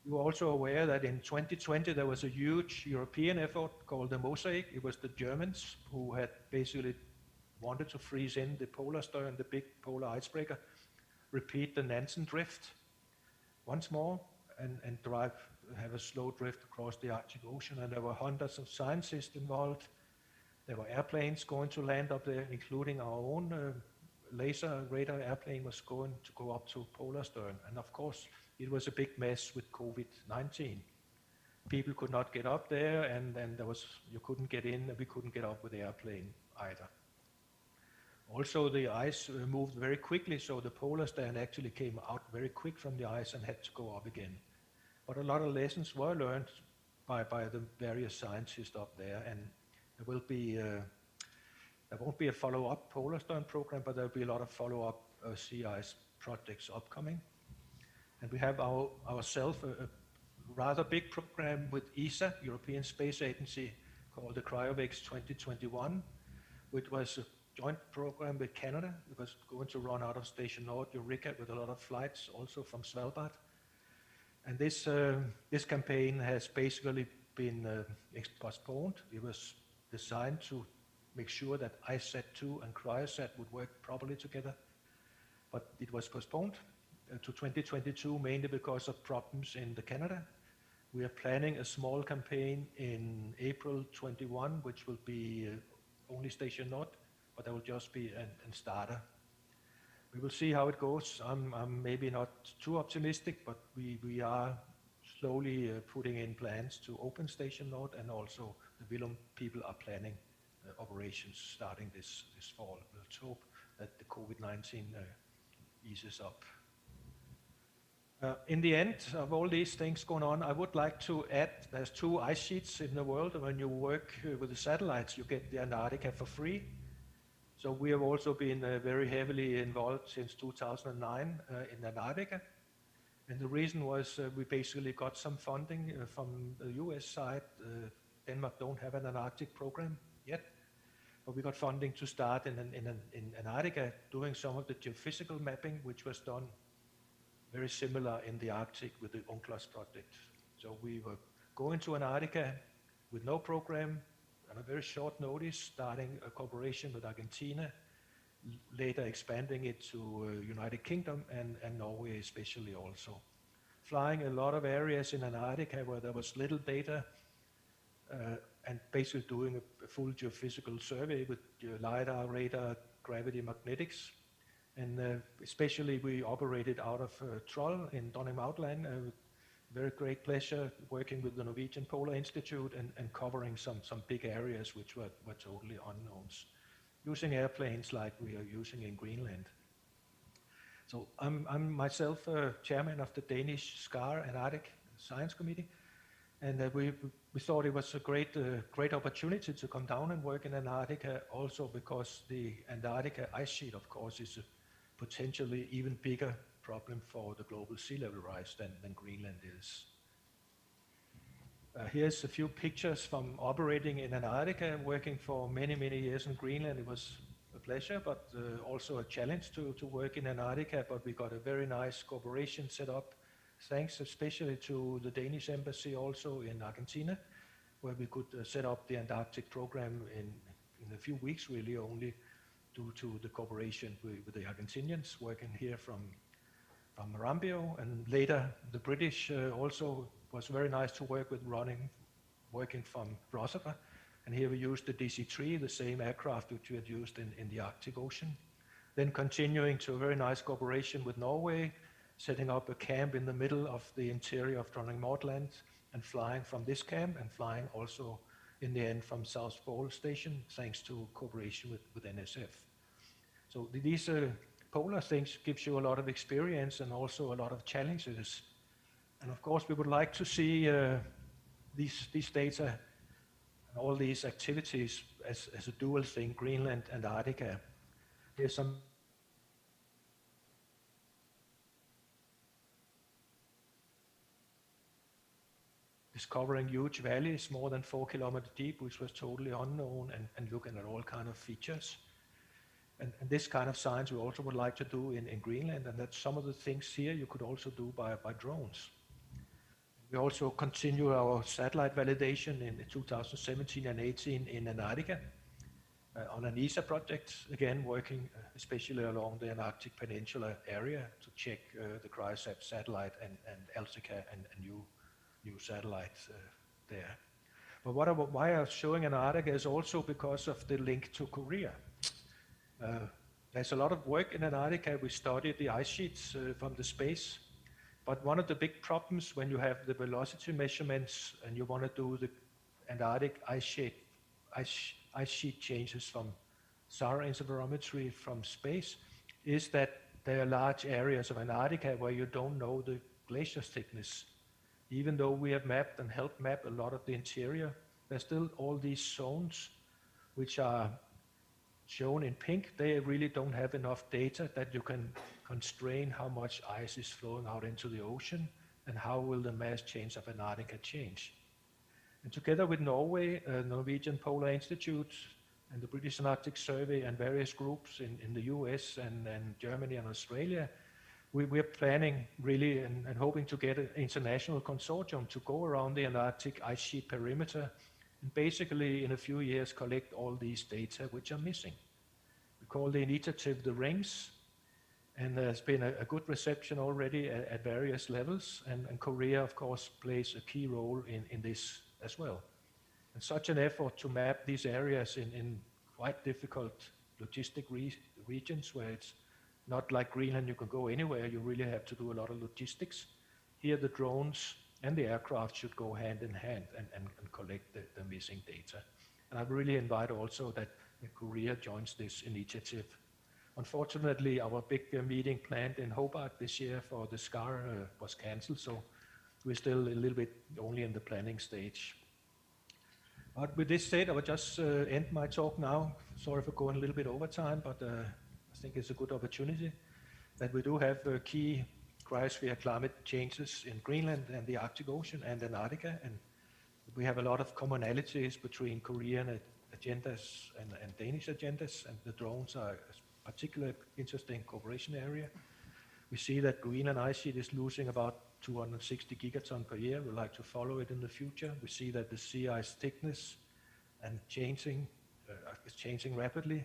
You are also aware that in 2020 there was a huge European effort called the Mosaic. It was the Germans who had basically wanted to freeze in the polar stern, the big polar icebreaker, repeat the Nansen drift once more, and have a slow drift across the Arctic Ocean. And there were hundreds of scientists involved. There were airplanes going to land up there, including our own laser radar airplane was going to go up to polar stern. And of course, it was a big mess with COVID-19. People could not get up there, and then you couldn't get in, and we couldn't get up with the airplane either. Also, the ice moved very quickly, so the polar stern actually came out very quick from the ice and had to go up again. But a lot of lessons were learned by the various scientists up there, and there won't be a follow-up polar stern program, but there'll be a lot of follow-up sea ice projects upcoming. And we have ourselves a rather big program with ESA, European Space Agency, called the CryoVex 2021, which was a joint program with Canada. It was going to run out of Station North, Eureka, with a lot of flights also from Svalbard. And this campaign has basically been postponed. It was designed to make sure that ISAT-2 and Cryosat would work properly together, but it was postponed to 2022, mainly because of problems in Canada. We are planning a small campaign in April 21, which will be only Station North, but there will just be a starter. We will see how it goes. I'm maybe not too optimistic, but we are slowly putting in plans to open Station North, and also the Willem people are planning operations starting this fall. Let's hope that the COVID-19 eases up. In the end of all these things going on, I would like to add there's 2 ice sheets in the world. When you work with the satellites, you get the Antarctica for free. So we have also been very heavily involved since 2009 in Antarctica. And the reason was we basically got some funding from the US side. Denmark don't have an Arctic program yet, but we got funding to start in Antarctica doing some of the geophysical mapping, which was done very similar in the Arctic with the UNCLOS project. So we were going to Antarctica with no program, on a very short notice, starting a cooperation with Argentina, later expanding it to United Kingdom and Norway especially also. Flying a lot of areas in Antarctica where there was little data, and basically doing a full geophysical survey with LiDAR, radar, gravity, magnetics. And especially we operated out of Troll in Dronning Maud-land. Very great pleasure working with the Norwegian Polar Institute and covering some big areas which were totally unknowns, using airplanes like we are using in Greenland. So I'm myself chairman of the Danish SCAR Antarctic Science Committee, and we thought it was a great opportunity to come down and work in Antarctica, also because the Antarctica ice sheet, of course, is a potentially even bigger problem for the global sea level rise than Greenland is. Here's a few pictures from operating in Antarctica, working for many years in Greenland. It was a pleasure, but also a challenge to work in Antarctica. But we got a very nice cooperation set up, thanks especially to the Danish embassy also in Argentina, where we could set up the Antarctic program in a few weeks, really, only due to the cooperation with the Argentinians working here from Marambio. And later, the British also was very nice to work with, working from Rossiter. And here we used the DC-3, the same aircraft which we had used in the Arctic Ocean. Then continuing to a very nice cooperation with Norway, setting up a camp in the middle of the interior of Dronning Maud Land and flying from this camp and flying also in the end from South Pole Station, thanks to cooperation with NSF. So these polar things gives you a lot of experience and also a lot of challenges. And of course, we would like to see these data, all these activities as a dual thing, Greenland and Antarctica. Here's some discovering huge valleys, more than 4 kilometers deep, which was totally unknown, and looking at all kind of features. And this kind of science we also would like to do in Greenland, and that some of the things here you could also do by drones. We also continue our satellite validation in 2017 and 18 in Antarctica on an ESA project, again working especially along the Antarctic Peninsula area to check the Cryosat satellite and Eltica and new satellites there. But why I'm showing Antarctica is also because of the link to Korea. There's a lot of work in Antarctica. We studied the ice sheets from the space. But one of the big problems when you have the velocity measurements and you want to do the Antarctic ice sheet changes from SAR interferometry from space is that there are large areas of Antarctica where you don't know the glacier thickness. Even though we have mapped and helped map a lot of the interior, there's still all these zones which are shown in pink. They really don't have enough data that you can constrain how much ice is flowing out into the ocean and how will the mass change of Antarctica change. And together with Norway, Norwegian Polar Institute and the British Antarctic Survey and various groups in the US and Germany and Australia, we're planning really and hoping to get an international consortium to go around the Antarctic ice sheet perimeter and basically in a few years collect all these data which are missing. We call the initiative the Rings, and there's been a good reception already at various levels, and Korea of course plays a key role in this as well. And such an effort to map these areas in quite difficult logistic regions where it's not like Greenland, you can go anywhere, you really have to do a lot of logistics. Here the drones and the aircraft should go hand in hand and collect the missing data. And I really invite also that Korea joins this initiative. Unfortunately, our big meeting planned in Hobart this year for the SCAR was cancelled, so we're still a little bit only in the planning stage. But with this said, I will just end my talk now. Sorry for going a little bit over time, but I think it's a good opportunity that we do have key cryosphere climate changes in Greenland and the Arctic Ocean and Antarctica, and we have a lot of commonalities between Korean agendas and Danish agendas, and the drones are a particularly interesting cooperation area. We see that Greenland ice sheet is losing about 260 gigaton per year. We'd like to follow it in the future. We see that the sea ice thickness and is changing rapidly.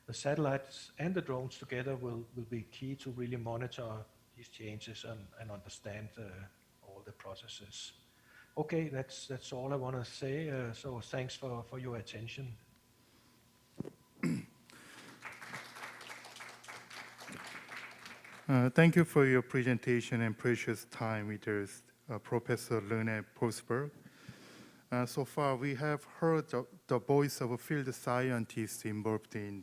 The satellites and the drones together will be key to really monitor these changes and understand all the processes. Okay, that's all I want to say. So thanks for your attention. Thank you for your presentation and precious time with us, Professor Lene Postberg. So far, we have heard the voice of field scientists involved in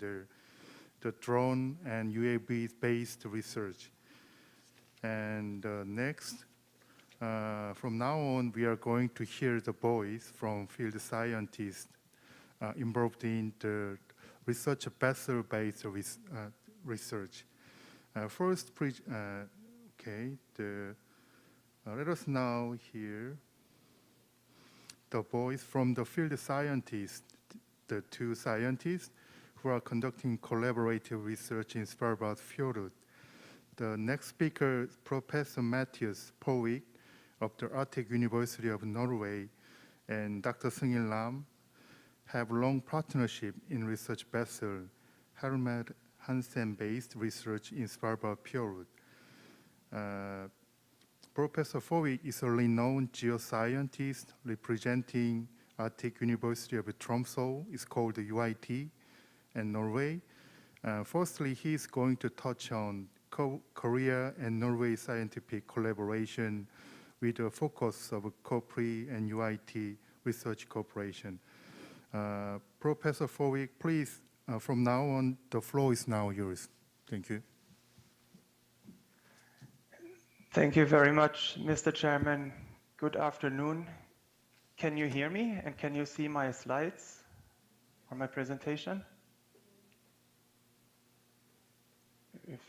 the drone and UAV-based research. And next, from now on, we are going to hear the voice from field scientists involved in the research vessel-based research. First, let us now hear the voice from the field scientists, the two scientists who are conducting collaborative research in Svalbard Fjord. The next speaker, Professor Matthias Povik of the Arctic University of Norway, and Dr. Seung-il Lam have long partnership in research vessel Helmet Hansen-based research in Svalbard Fjord. Professor Povik is a renowned geoscientist representing Arctic University of Tromsø. It's called the UIT in Norway. Firstly, he is going to touch on Korea and Norway scientific collaboration with a focus of COPRI and UIT research cooperation. Professor Povik, please, from now on, the floor is now yours. Thank you. Thank you very much, Mr. Chairman. Good afternoon. Can you hear me and can you see my slides or my presentation?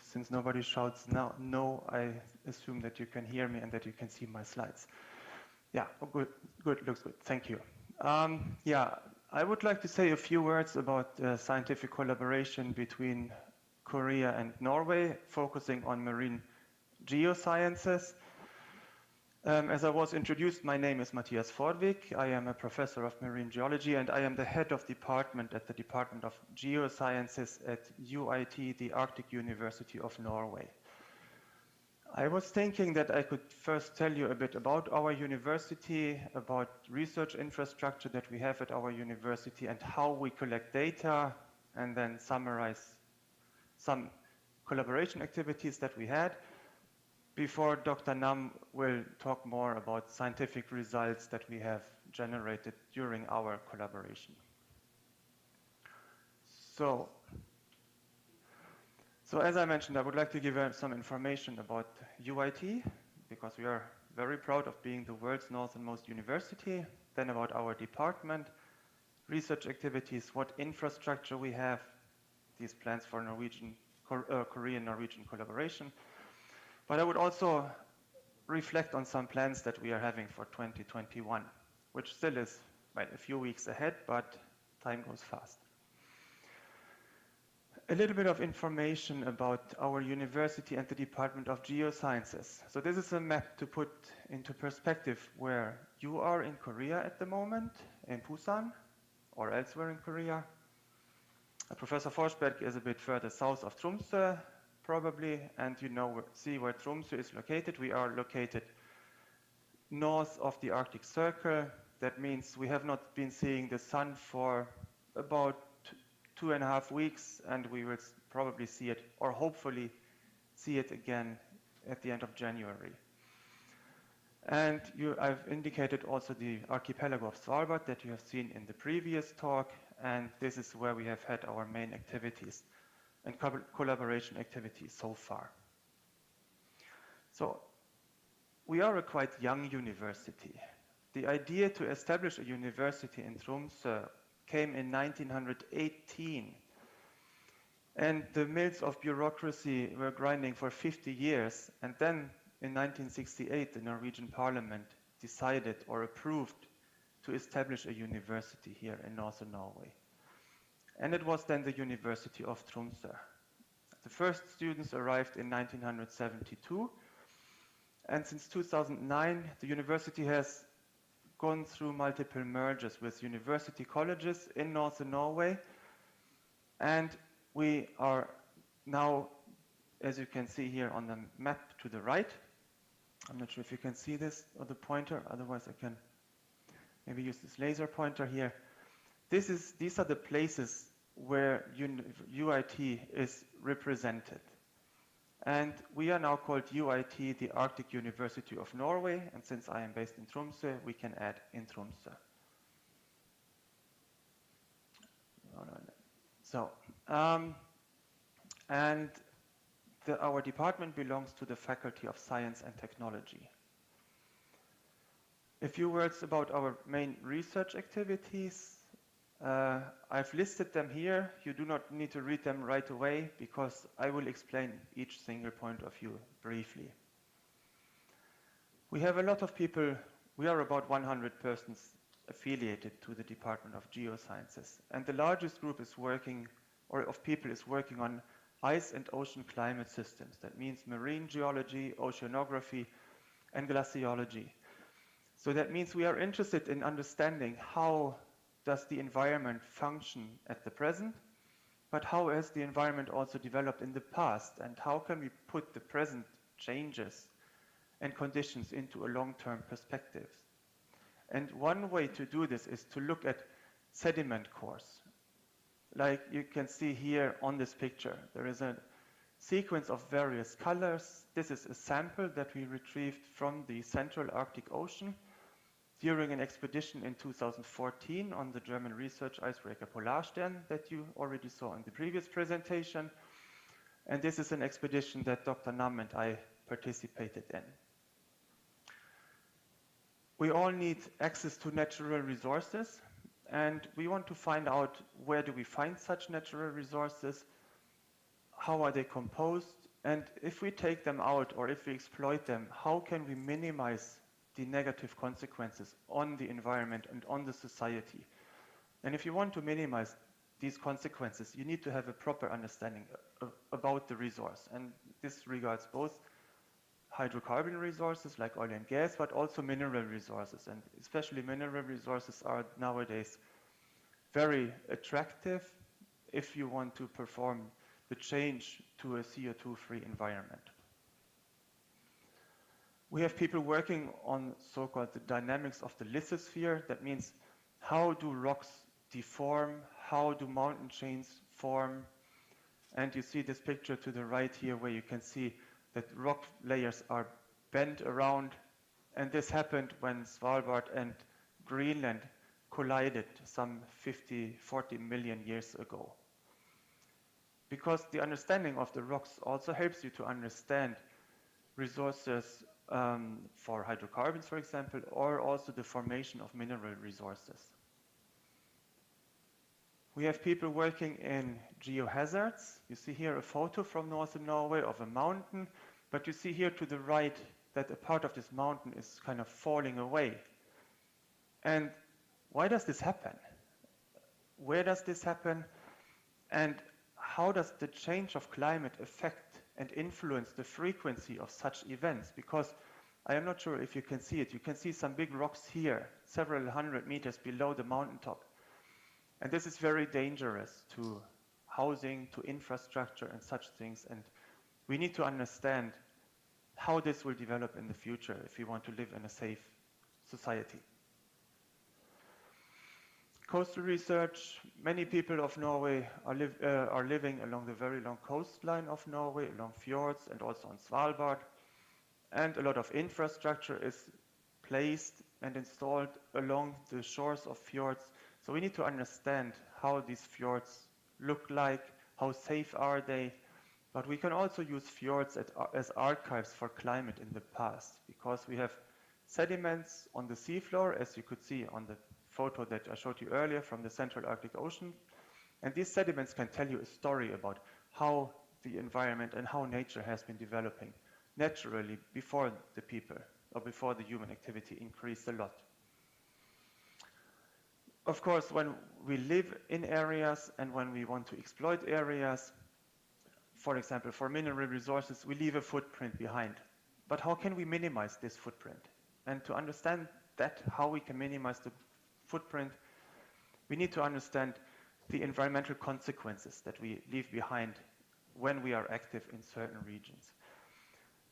Since nobody shouts now, no, I assume that you can hear me and that you can see my slides. Yeah, oh, good, looks good, thank you. Yeah, I would like to say a few words about scientific collaboration between Korea and Norway, focusing on marine geosciences. As I was introduced, my name is Matthias Fordvik. I am a professor of marine geology and I am the head of department at the Department of Geosciences at UIT, the Arctic University of Norway. I was thinking that I could first tell you a bit about our university, about research infrastructure that we have at our university and how we collect data, and then summarize some collaboration activities that we had, before Dr. Nam will talk more about scientific results that we have generated during our collaboration. So as I mentioned, I would like to give some information about UIT, because we are very proud of being the world's northernmost university, then about our department, research activities, what infrastructure we have, these plans for Korean-Norwegian collaboration. But I would also reflect on some plans that we are having for 2021, which still is a few weeks ahead, but time goes fast. A little bit of information about our university and the Department of Geosciences. So this is a map to put into perspective where you are in Korea at the moment, in Busan, or elsewhere in Korea. Professor Forsberg is a bit further south of Tromsø, probably, and you know, see where Tromsø is located. We are located north of the Arctic Circle. That means we have not been seeing the sun for about 2.5 weeks, and we will probably see it, or hopefully see it again at the end of January. And I've indicated also the archipelago of Svalbard that you have seen in the previous talk, and this is where we have had our main activities and collaboration activities so far. So we are a quite young university. The idea to establish a university in Tromsø came in 1918, and the mills of bureaucracy were grinding for 50 years, and then in 1968 the Norwegian Parliament decided or approved to establish a university here in northern Norway. And it was then the University of Tromsø. The first students arrived in 1972, and since 2009 the university has gone through multiple mergers with university colleges in northern Norway, and we are now, as you can see here on the map to the right, I'm not sure if you can see this or the pointer, otherwise I can maybe use this laser pointer here. These are the places where UIT is represented. And we are now called UIT, the Arctic University of Norway, and since I am based in Tromsø, we can add in Tromsø. So, our department belongs to the Faculty of Science and Technology. A few words about our main research activities. I've listed them here. You do not need to read them right away because I will explain each single point of view briefly. We have a lot of people. We are about 100 persons affiliated to the Department of Geosciences, and the largest group is working or of people is working on ice and ocean climate systems. That means marine geology, oceanography, and glaciology. So that means we are interested in understanding how does the environment function at the present, but how has the environment also developed in the past, and how can we put the present changes and conditions into a long-term perspective. And one way to do this is to look at sediment cores. Like you can see here on this picture, there is a sequence of various colors. This is a sample that we retrieved from the Central Arctic Ocean during an expedition in 2014 on the German research icebreaker Polarstern that you already saw in the previous presentation. And this is an expedition that Dr. Nam and I participated in. We all need access to natural resources, and we want to find out where do we find such natural resources, how are they composed, and if we take them out or if we exploit them, how can we minimize the negative consequences on the environment and on the society. And if you want to minimize these consequences, you need to have a proper understanding about the resource. And this regards both hydrocarbon resources like oil and gas, but also mineral resources. And especially mineral resources are nowadays very attractive if you want to perform the change to a CO2-free environment. We have people working on so-called the dynamics of the lithosphere. That means how do rocks deform, how do mountain chains form. And you see this picture to the right here where you can see that rock layers are bent around. And this happened when Svalbard and Greenland collided some 40 million years ago. Because the understanding of the rocks also helps you to understand resources for hydrocarbons, for example, or also the formation of mineral resources. We have people working in geohazards. You see here a photo from northern Norway of a mountain, but you see here to the right that a part of this mountain is kind of falling away. And why does this happen? Where does this happen? And how does the change of climate affect and influence the frequency of such events? Because I am not sure if you can see it. You can see some big rocks here, several hundred meters below the mountaintop. And this is very dangerous to housing, to infrastructure and such things. And we need to understand how this will develop in the future if we want to live in a safe society. Coastal research, many people of Norway are living along the very long coastline of Norway, along fjords and also on Svalbard. And a lot of infrastructure is placed and installed along the shores of fjords. So we need to understand how these fjords look like, how safe are they. But we can also use fjords as archives for climate in the past, because we have sediments on the seafloor, as you could see on the photo that I showed you earlier from the Central Arctic Ocean. And these sediments can tell you a story about how the environment and how nature has been developing naturally before the people or before the human activity increased a lot. Of course, when we live in areas and when we want to exploit areas, for example, for mineral resources, we leave a footprint behind. But how can we minimize this footprint? And to understand that, how we can minimize the footprint, we need to understand the environmental consequences that we leave behind when we are active in certain regions.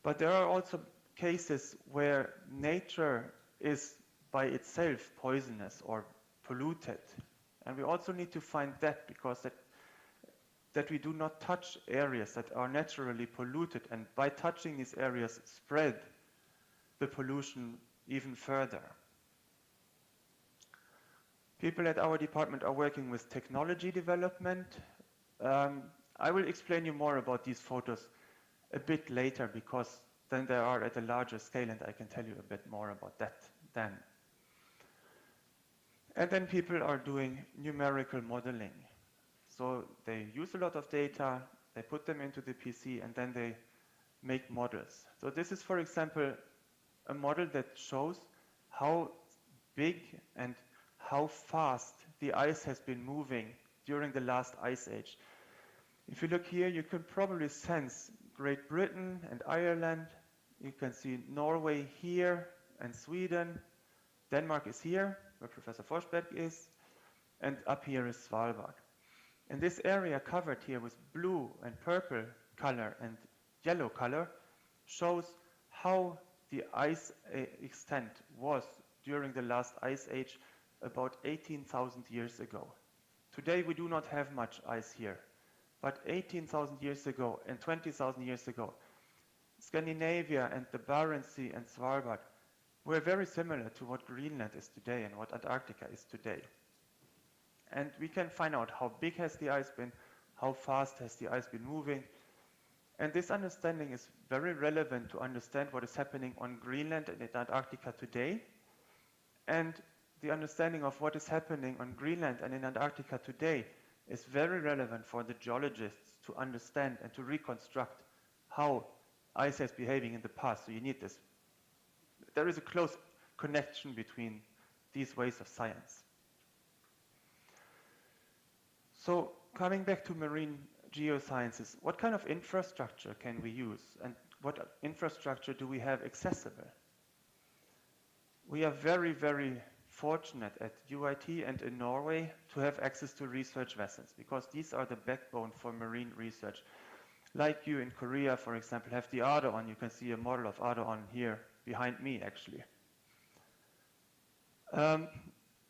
But there are also cases where nature is by itself poisonous or polluted. And we also need to find that, because that we do not touch areas that are naturally polluted, and by touching these areas spread the pollution even further. People at our department are working with technology development. I will explain you more about these photos a bit later, because then they are at a larger scale and I can tell you a bit more about that then. And then people are doing numerical modeling. So they use a lot of data, they put them into the PC, and then they make models. So this is, for example, a model that shows how big and how fast the ice has been moving during the last ice age. If you look here, you can probably sense Great Britain and Ireland. You can see Norway here and Sweden. Denmark is here, where Professor Forsberg is, and up here is Svalbard. And this area covered here with blue and purple color and yellow color shows how the ice extent was during the last ice age about 18,000 years ago. Today we do not have much ice here, but 18,000 years ago and 20,000 years ago, Scandinavia and the Barents Sea and Svalbard were very similar to what Greenland is today and what Antarctica is today. And we can find out how big has the ice been, how fast has the ice been moving. And this understanding is very relevant to understand what is happening on Greenland and in Antarctica today. And the understanding of what is happening on Greenland and in Antarctica today is very relevant for the geologists to understand and to reconstruct how ice is behaving in the past. So you need this. There is a close connection between these ways of science. So coming back to marine geosciences, what kind of infrastructure can we use and what infrastructure do we have accessible? We are very, very fortunate at UIT and in Norway to have access to research vessels because these are the backbone for marine research. Like you in Korea, for example, have the Ardeon. You can see a model of Ardeon here behind me, actually.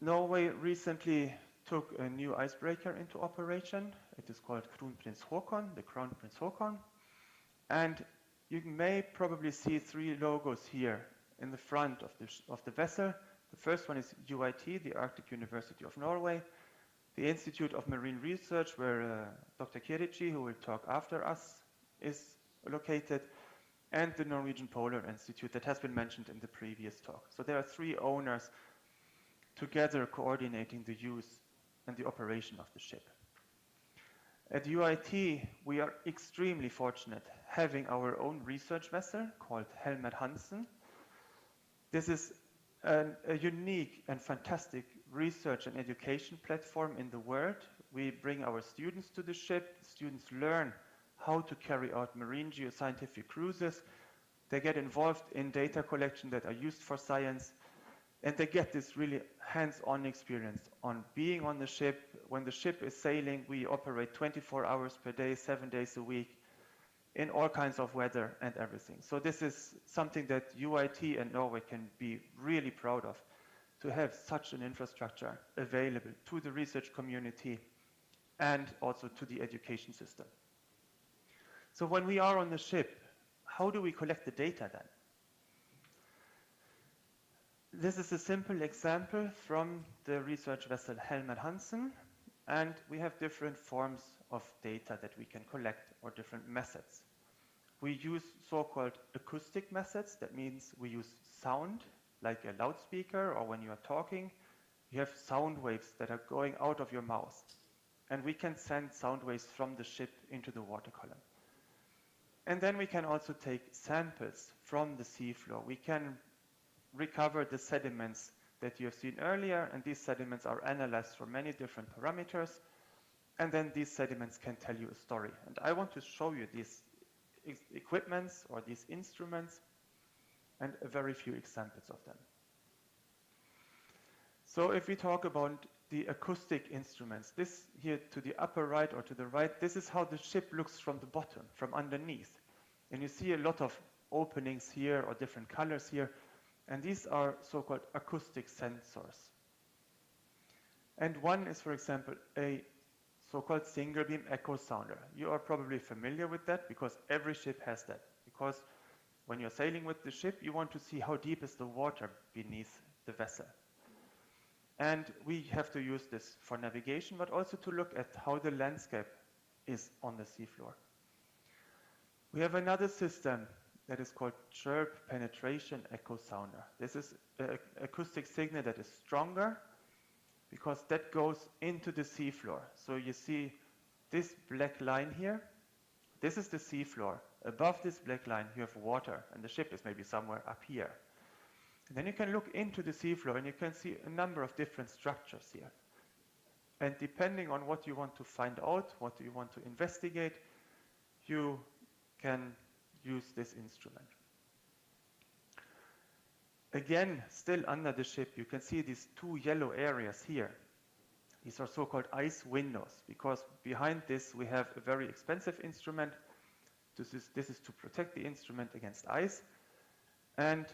Norway recently took a new icebreaker into operation. It is called Kronprins Haakon, the Crown Prince Haakon. And you may probably see three logos here in the front of the vessel. The first one is UIT, the Arctic University of Norway, the Institute of Marine Research, where Dr. Kirici, who will talk after us, is located, and the Norwegian Polar Institute that has been mentioned in the previous talk. So there are three owners together coordinating the use and the operation of the ship. At UIT, we are extremely fortunate having our own research vessel called Helmer Hansen. This is a unique and fantastic research and education platform in the world. We bring our students to the ship. Students learn how to carry out marine geoscientific cruises. They get involved in data collection that are used for science. And they get this really hands-on experience on being on the ship. When the ship is sailing, we operate 24 hours per day, 7 days a week, in all kinds of weather and everything. So this is something that UIT and Norway can be really proud of, to have such an infrastructure available to the research community and also to the education system. So when we are on the ship, how do we collect the data then? This is a simple example from the research vessel Helmer Hansen, and we have different forms of data that we can collect or different methods. We use so-called acoustic methods. That means we use sound, like a loudspeaker, or when you are talking, you have sound waves that are going out of your mouth. And we can send sound waves from the ship into the water column. And then we can also take samples from the seafloor. We can recover the sediments that you have seen earlier, and these sediments are analyzed for many different parameters, and then these sediments can tell you a story. And I want to show you these equipments or these instruments and a very few examples of them. So if we talk about the acoustic instruments, this here to the upper right or to the right, this is how the ship looks from the bottom, from underneath. And you see a lot of openings here or different colors here. And these are so-called acoustic sensors. And one is, for example, a so-called single beam echo sounder. You are probably familiar with that because every ship has that. Because when you're sailing with the ship, you want to see how deep is the water beneath the vessel. And we have to use this for navigation, but also to look at how the landscape is on the seafloor. We have another system that is called chirp penetration echo sounder. This is an acoustic signal that is stronger because that goes into the seafloor. So you see this black line here. This is the seafloor. Above this black line, you have water, and the ship is maybe somewhere up here. And then you can look into the seafloor, and you can see a number of different structures here. And depending on what you want to find out, what you want to investigate, you can use this instrument. Again, still under the ship, you can see these two yellow areas here. These are so-called ice windows, because behind this we have a very expensive instrument. This is to protect the instrument against ice. And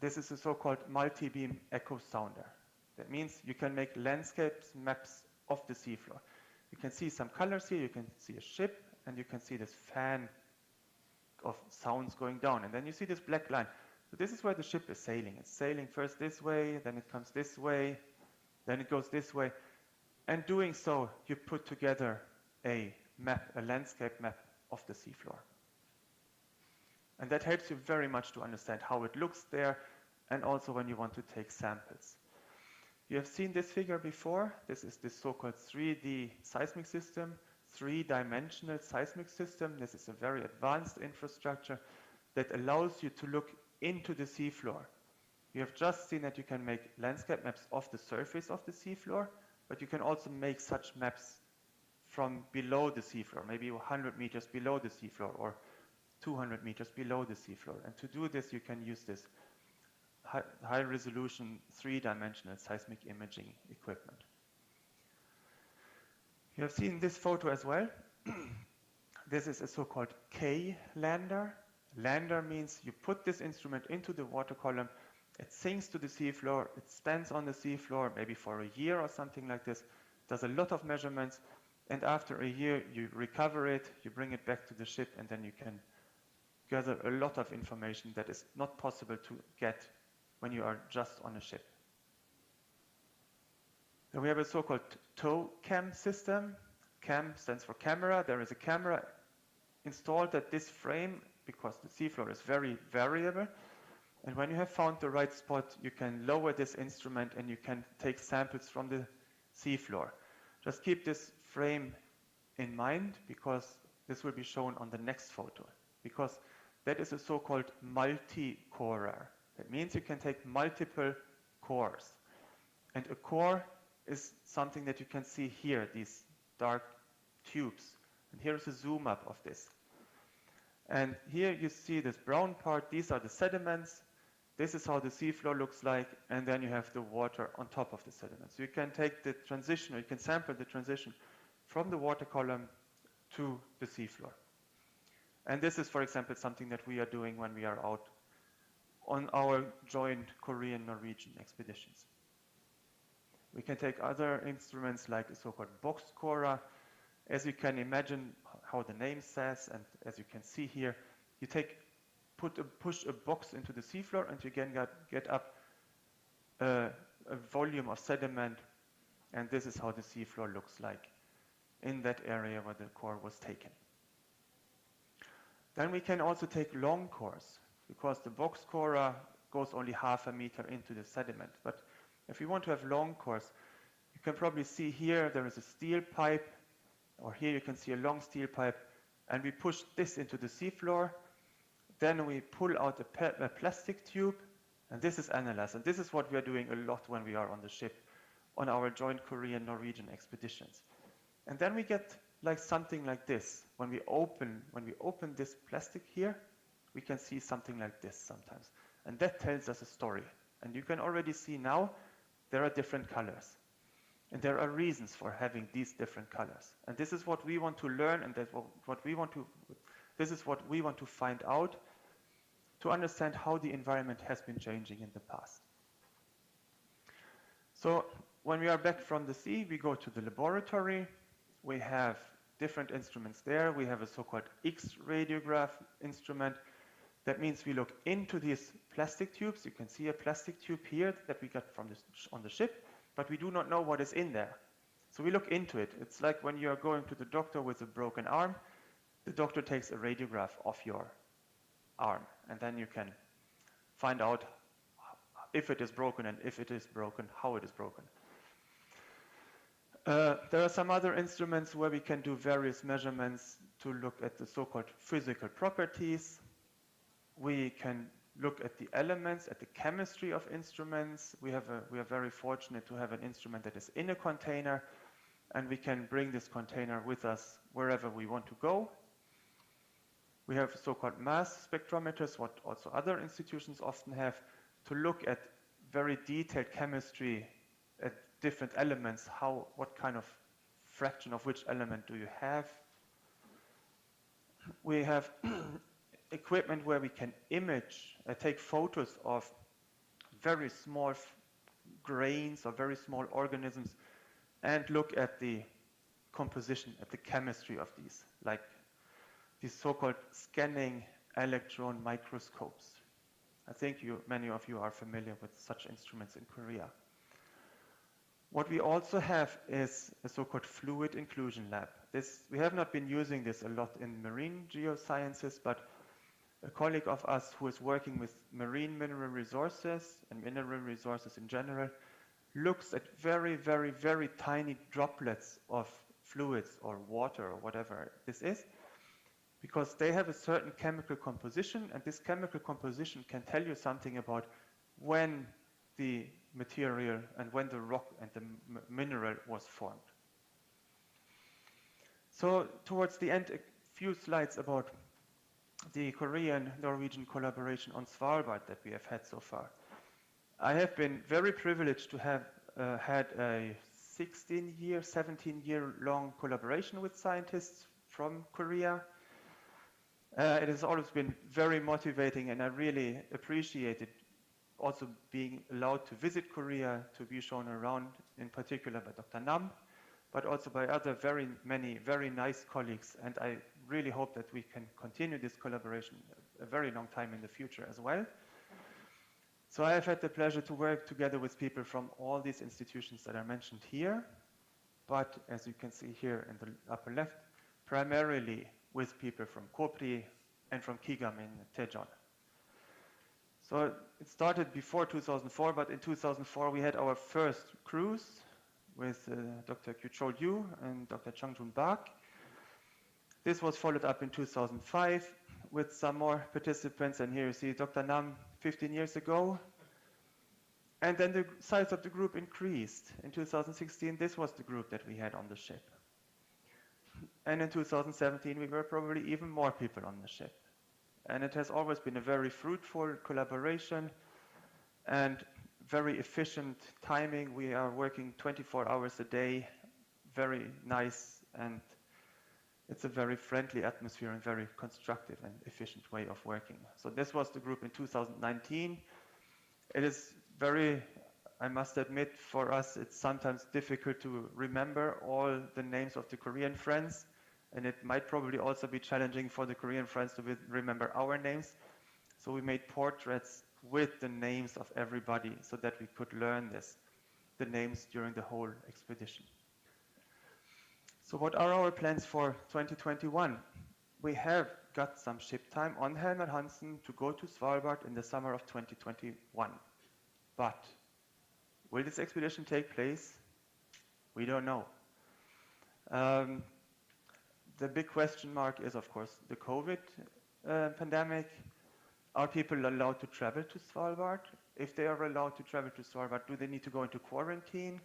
this is a so-called multi-beam echo sounder. That means you can make landscapes, maps of the seafloor. You can see some colors here, you can see a ship, and you can see this fan of sounds going down. And then you see this black line. So this is where the ship is sailing. It's sailing first this way, then it comes this way, then it goes this way. And doing so, you put together a map, a landscape map of the seafloor. And that helps you very much to understand how it looks there, and also when you want to take samples. You have seen this figure before. This is the so-called 3D seismic system, three-dimensional seismic system. This is a very advanced infrastructure that allows you to look into the seafloor. You have just seen that you can make landscape maps of the surface of the seafloor, but you can also make such maps from below the seafloor, maybe 100 meters below the seafloor or 200 meters below the seafloor. And to do this, you can use this high-resolution, three-dimensional seismic imaging equipment. You have seen this photo as well. This is a so-called K lander. Lander means you put this instrument into the water column, it sinks to the seafloor, it stands on the seafloor maybe for a year or something like this, does a lot of measurements, and after a year you recover it, you bring it back to the ship, and then you can gather a lot of information that is not possible to get when you are just on a ship. Then we have a so-called tow cam system. Cam stands for camera. There is a camera installed at this frame because the seafloor is very variable. And when you have found the right spot, you can lower this instrument and you can take samples from the seafloor. Just keep this frame in mind, because this will be shown on the next photo, because that is a so-called multi-corer. That means you can take multiple cores. And a core is something that you can see here, these dark tubes. And here is a zoom up of this. And here you see this brown part. These are the sediments. This is how the seafloor looks like. And then you have the water on top of the sediments. So you can take the transition, or you can sample the transition from the water column to the seafloor. And this is, for example, something that we are doing when we are out on our joint Korean-Norwegian expeditions. We can take other instruments like a so-called box corer. As you can imagine how the name says, and as you can see here, you push a box into the seafloor, and you can get up a volume of sediment, and this is how the seafloor looks like in that area where the core was taken. Then we can also take long cores, because the box corer goes only half a meter into the sediment. But if you want to have long cores, you can probably see here there is a steel pipe, or here you can see a long steel pipe, and we push this into the seafloor. Then we pull out a plastic tube, and this is analyzed. And this is what we are doing a lot when we are on the ship, on our joint Korean-Norwegian expeditions. And then we get like something like this. When we open this plastic here, we can see something like this sometimes. And that tells us a story. And you can already see now there are different colors. And there are reasons for having these different colors. And this is what we want to learn, and this is what we want to find out to understand how the environment has been changing in the past. So when we are back from the sea, we go to the laboratory. We have different instruments there. We have a so-called X-radiograph instrument. That means we look into these plastic tubes. You can see a plastic tube here that we got from on the ship, but we do not know what is in there. So we look into it. It's like when you are going to the doctor with a broken arm. The doctor takes a radiograph of your arm, and then you can find out if it is broken, and if it is broken, how it is broken. There are some other instruments where we can do various measurements to look at the so-called physical properties. We can look at the elements, at the chemistry of instruments. We are very fortunate to have an instrument that is in a container, and we can bring this container with us wherever we want to go. We have so-called mass spectrometers, what also other institutions often have, to look at very detailed chemistry at different elements, what kind of fraction of which element do you have. We have equipment where we can image, take photos of very small grains or very small organisms and look at the composition, at the chemistry of these, like these so-called scanning electron microscopes. I think many of you are familiar with such instruments in Korea. What we also have is a so-called fluid inclusion lab. We have not been using this a lot in marine geosciences, but a colleague of us who is working with marine mineral resources and mineral resources in general looks at very, very, very tiny droplets of fluids or water or whatever this is, because they have a certain chemical composition, and this chemical composition can tell you something about when the material and when the rock and the mineral was formed. So towards the end, a few slides about the Korean-Norwegian collaboration on Svalbard that we have had so far. I have been very privileged to have had a 16-year, 17-year-long collaboration with scientists from Korea. It has always been very motivating, and I really appreciated also being allowed to visit Korea, to be shown around, in particular by Dr. Nam, but also by other many very nice colleagues. And I really hope that we can continue this collaboration a very long time in the future as well. So I have had the pleasure to work together with people from all these institutions that are mentioned here, but as you can see here in the upper left, primarily with people from Kopri and from Kigam in Daejeon. So it started before 2004, but in 2004 we had our first cruise with Dr. Kyu-chol Yu and Dr. Chung-jun Park. This was followed up in 2005 with some more participants, and here you see Dr. Nam 15 years ago. And then the size of the group increased. In 2016, this was the group that we had on the ship. And in 2017, we were probably even more people on the ship. And it has always been a very fruitful collaboration and very efficient timing. We are working 24 hours a day, very nice, and it's a very friendly atmosphere and very constructive and efficient way of working. So this was the group in 2019. It is very, I must admit, for us, it's sometimes difficult to remember all the names of the Korean friends, and it might probably also be challenging for the Korean friends to remember our names. So we made portraits with the names of everybody so that we could learn the names during the whole expedition. So what are our plans for 2021? We have got some ship time on Helmer Hansen to go to Svalbard in the summer of 2021. But will this expedition take place? We don't know. The big question mark is, of course, the COVID pandemic. Are people allowed to travel to Svalbard? If they are allowed to travel to Svalbard, do they need to go into quarantine?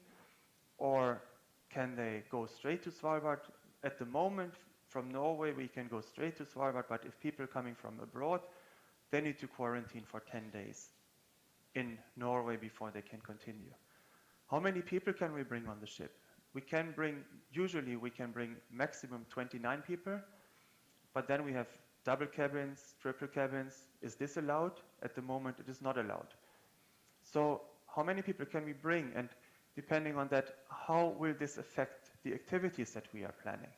Or can they go straight to Svalbard? At the moment, from Norway, we can go straight to Svalbard, but if people are coming from abroad, they need to quarantine for 10 days in Norway before they can continue. How many people can we bring on the ship? Usually we can bring maximum 29 people, but then we have double cabins, triple cabins. Is this allowed? At the moment, it is not allowed. So how many people can we bring? And depending on that, how will this affect the activities that we are planning?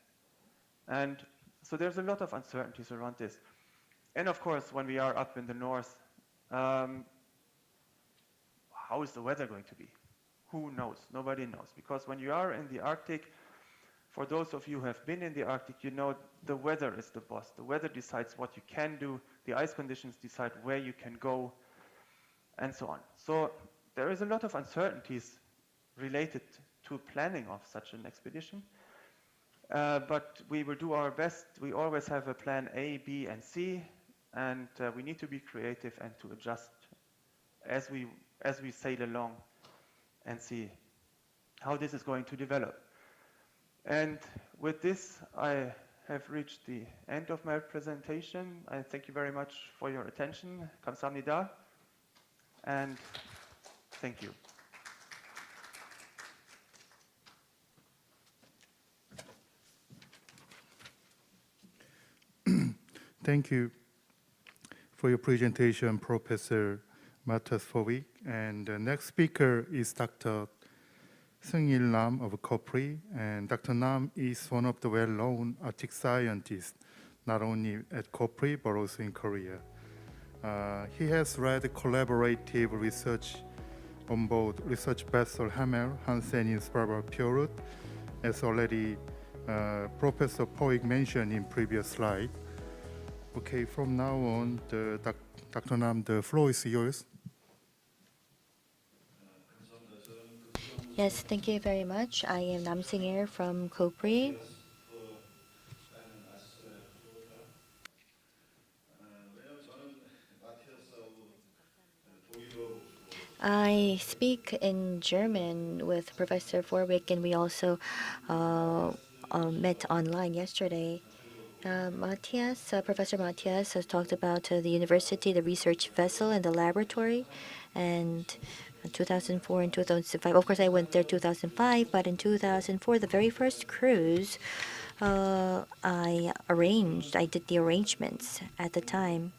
And so there's a lot of uncertainties around this. And of course, when we are up in the north, how is the weather going to be? Who knows? Nobody knows. Because when you are in the Arctic, for those of you who have been in the Arctic, you know the weather is the boss. The weather decides what you can do. The ice conditions decide where you can go, and so on. So there is a lot of uncertainties related to planning of such an expedition. But we will do our best. We always have a plan A, B, and C. and we need to be creative and to adjust as we sail along and see how this is going to develop. And with this, I have reached the end of my presentation. I thank you very much for your attention. 감사합니다. And thank you. Thank you for your presentation, Professor Matas Fovik. And the next speaker is Dr. Seung-il Nam of COPRI. And Dr. Nam is one of the well-known Arctic scientists, not only at COPRI, but also in Korea. He has led collaborative research on board research vessel Hamel, Hansen in Svalbard period, as already Professor Povik mentioned in previous slide. Okay, from now on, Dr. Nam, the floor is yours. Yes, thank you very much. I am Nam Seung-il from COPRI. I speak in German with Professor Vorwick, and we also met online yesterday. Professor Matthias has talked about the university, the research vessel, and the laboratory. And 2004 and 2005, of course, I went there 2005, but in 2004, the very first cruise, I did the arrangements at the time.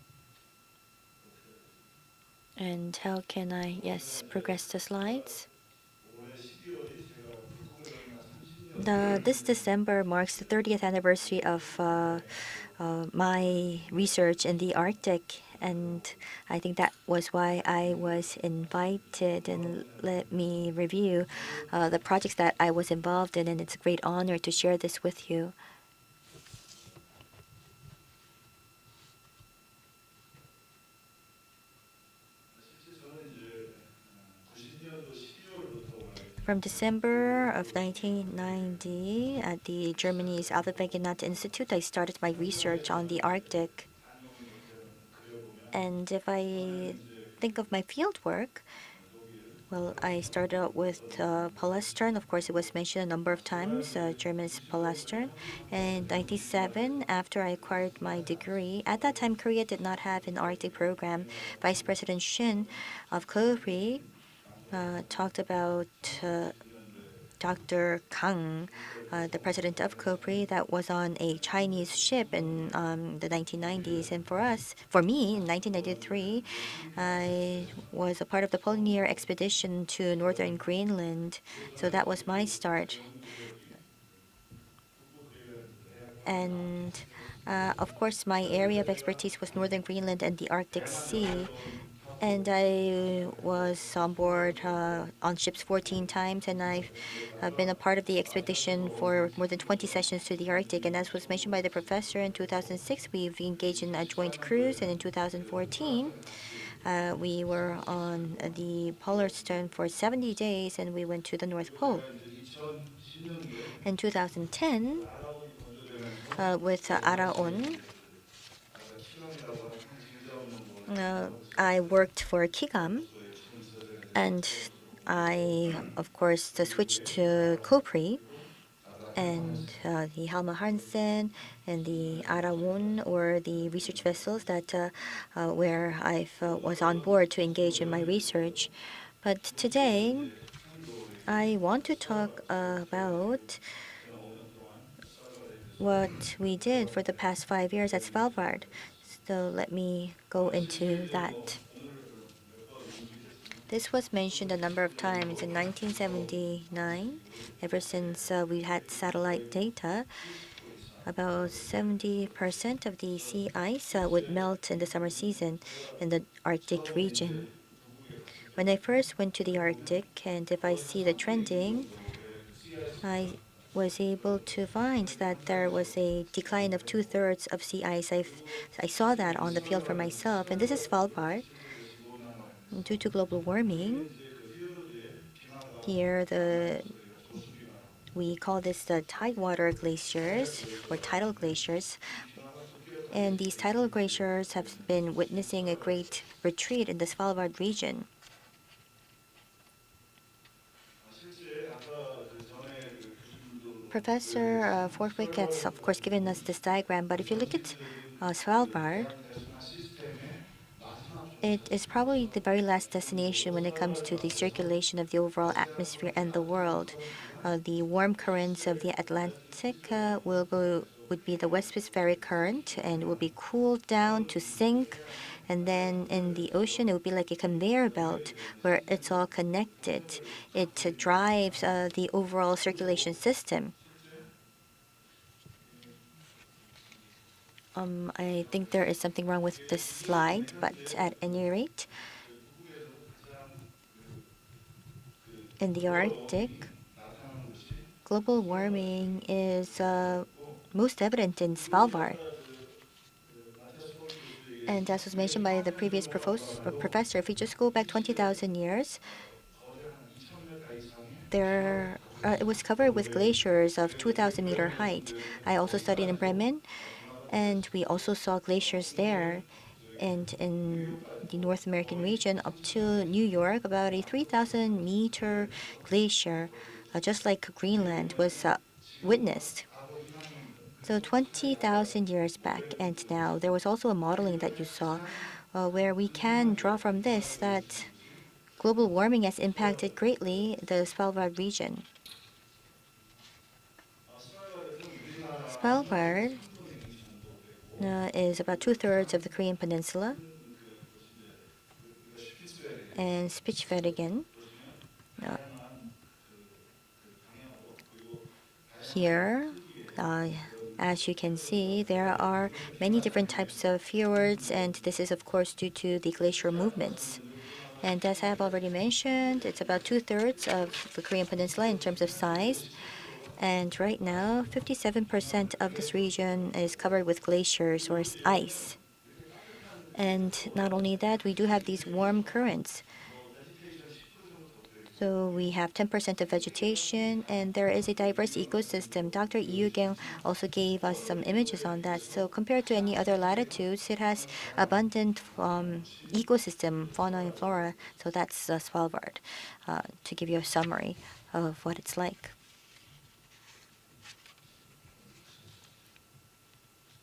And how can I, progress the slides? This December marks the 30th anniversary of my research in the Arctic, and I think that was why I was invited. And let me review the projects that I was involved in, and it's a great honor to share this with you. From December of 1990, at the Germany's Alpha-Wegener Institute, I started my research on the Arctic. And if I think of my field work, well, I started out with polystyrene. Of course, it was mentioned a number of times, German's polystyrene. And 1997, after I acquired my degree, at that time, Korea did not have an Arctic program. Vice President Shin of COPRI talked about Dr. Kang, the president of COPRI, that was on a Chinese ship in the 1990s. And for me, in 1993, I was a part of the Polar expedition to northern Greenland. So that was my start. And of course, my area of expertise was northern Greenland and the Arctic Sea. And I was on board on ships 14 times, and I've been a part of the expedition for more than 20 sessions to the Arctic. And as was mentioned by the professor, in 2006, we've engaged in a joint cruise, and in 2014, we were on the Polar Stern for 70 days, and we went to the North Pole. In 2010, with Araon, I worked for Kigam, and I, of course, switched to COPRI, and the Halma Hansen and the Arawon were the research vessels that where I was on board to engage in my research. But today, I want to talk about what we did for the past 5 years at Svalbard. So let me go into that. This was mentioned a number of times in 1979. Ever since we had satellite data, about 70% of the sea ice would melt in the summer season in the Arctic region. When I first went to the Arctic, and if I see the trending, I was able to find that there was a decline of 2/3 of sea ice. I saw that on the field for myself, and this is Svalbard. Due to global warming, here we call this the tidewater glaciers or tidal glaciers. And these tidal glaciers have been witnessing a great retreat in the Svalbard region. Professor Fortwick has, of course, given us this diagram, but if you look at Svalbard, it is probably the very last destination when it comes to the circulation of the overall atmosphere and the world. The warm currents of the Atlantic would be the West Pacific current and will be cooled down to sink. And then in the ocean, it would be like a conveyor belt where it's all connected. It drives the overall circulation system. I think there is something wrong with this slide, but at any rate, in the Arctic, global warming is most evident in Svalbard. And as was mentioned by the previous professor, if we just go back 20,000 years, it was covered with glaciers of 2,000-meter height. I also studied in Bremen, and we also saw glaciers there. And in the North American region, up to New York, about a 3,000-meter glacier, just like Greenland, was witnessed. So 20,000 years back and now, there was also a modeling that you saw where we can draw from this that global warming has impacted greatly the Svalbard region. Svalbard is about 2/3 of the Korean peninsula, and Spitsbergen. Here, as you can see, there are many different types of fjords, and this is of course due to the glacier movements. And as I have already mentioned, it's about 2/3 of the Korean peninsula in terms of size. And right now, 57% of this region is covered with glaciers or ice. And not only that, we do have these warm currents. So we have 10% of vegetation, and there is a diverse ecosystem. Dr. Yoo also gave us some images on that. So compared to any other latitudes, it has abundant ecosystem, fauna and flora. So that's Svalbard, to give you a summary of what it's like.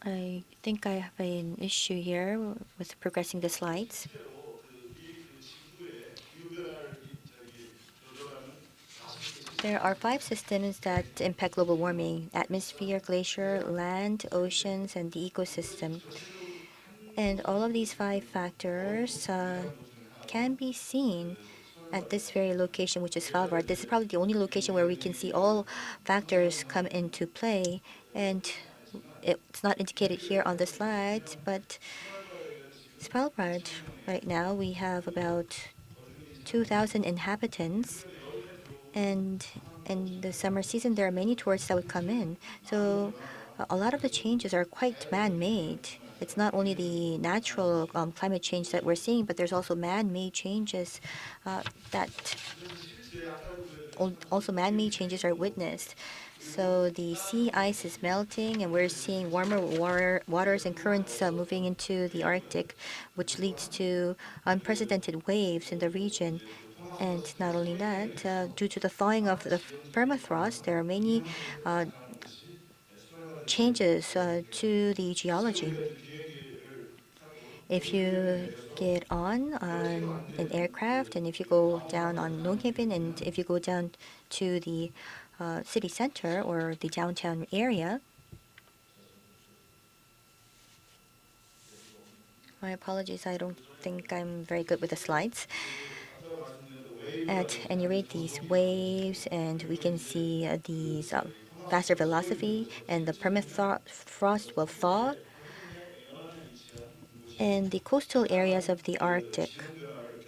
I think I have an issue here with progressing the slides. There are 5 systems that impact global warming: atmosphere, glacier, land, oceans, and the ecosystem. And all of these 5 factors can be seen at this very location, which is Svalbard. This is probably the only location where we can see all factors come into play. And it's not indicated here on the slide, but Svalbard, right now, we have about 2,000 inhabitants. And in the summer season, there are many tourists that would come in. So a lot of the changes are quite man-made. It's not only the natural climate change that we're seeing, but there's also man-made changes are witnessed. So the sea ice is melting, and we're seeing warmer waters and currents moving into the Arctic, which leads to unprecedented waves in the region. And not only that, due to the thawing of the permafrost, there are many changes to the geology. If you get on an aircraft, and if you go down on Nonghaven, and if you go down to the city center or the downtown area, my apologies, I don't think I'm very good with the slides. At any rate, these waves, and we can see these faster velocity, and the permafrost will thaw. And the coastal areas of the Arctic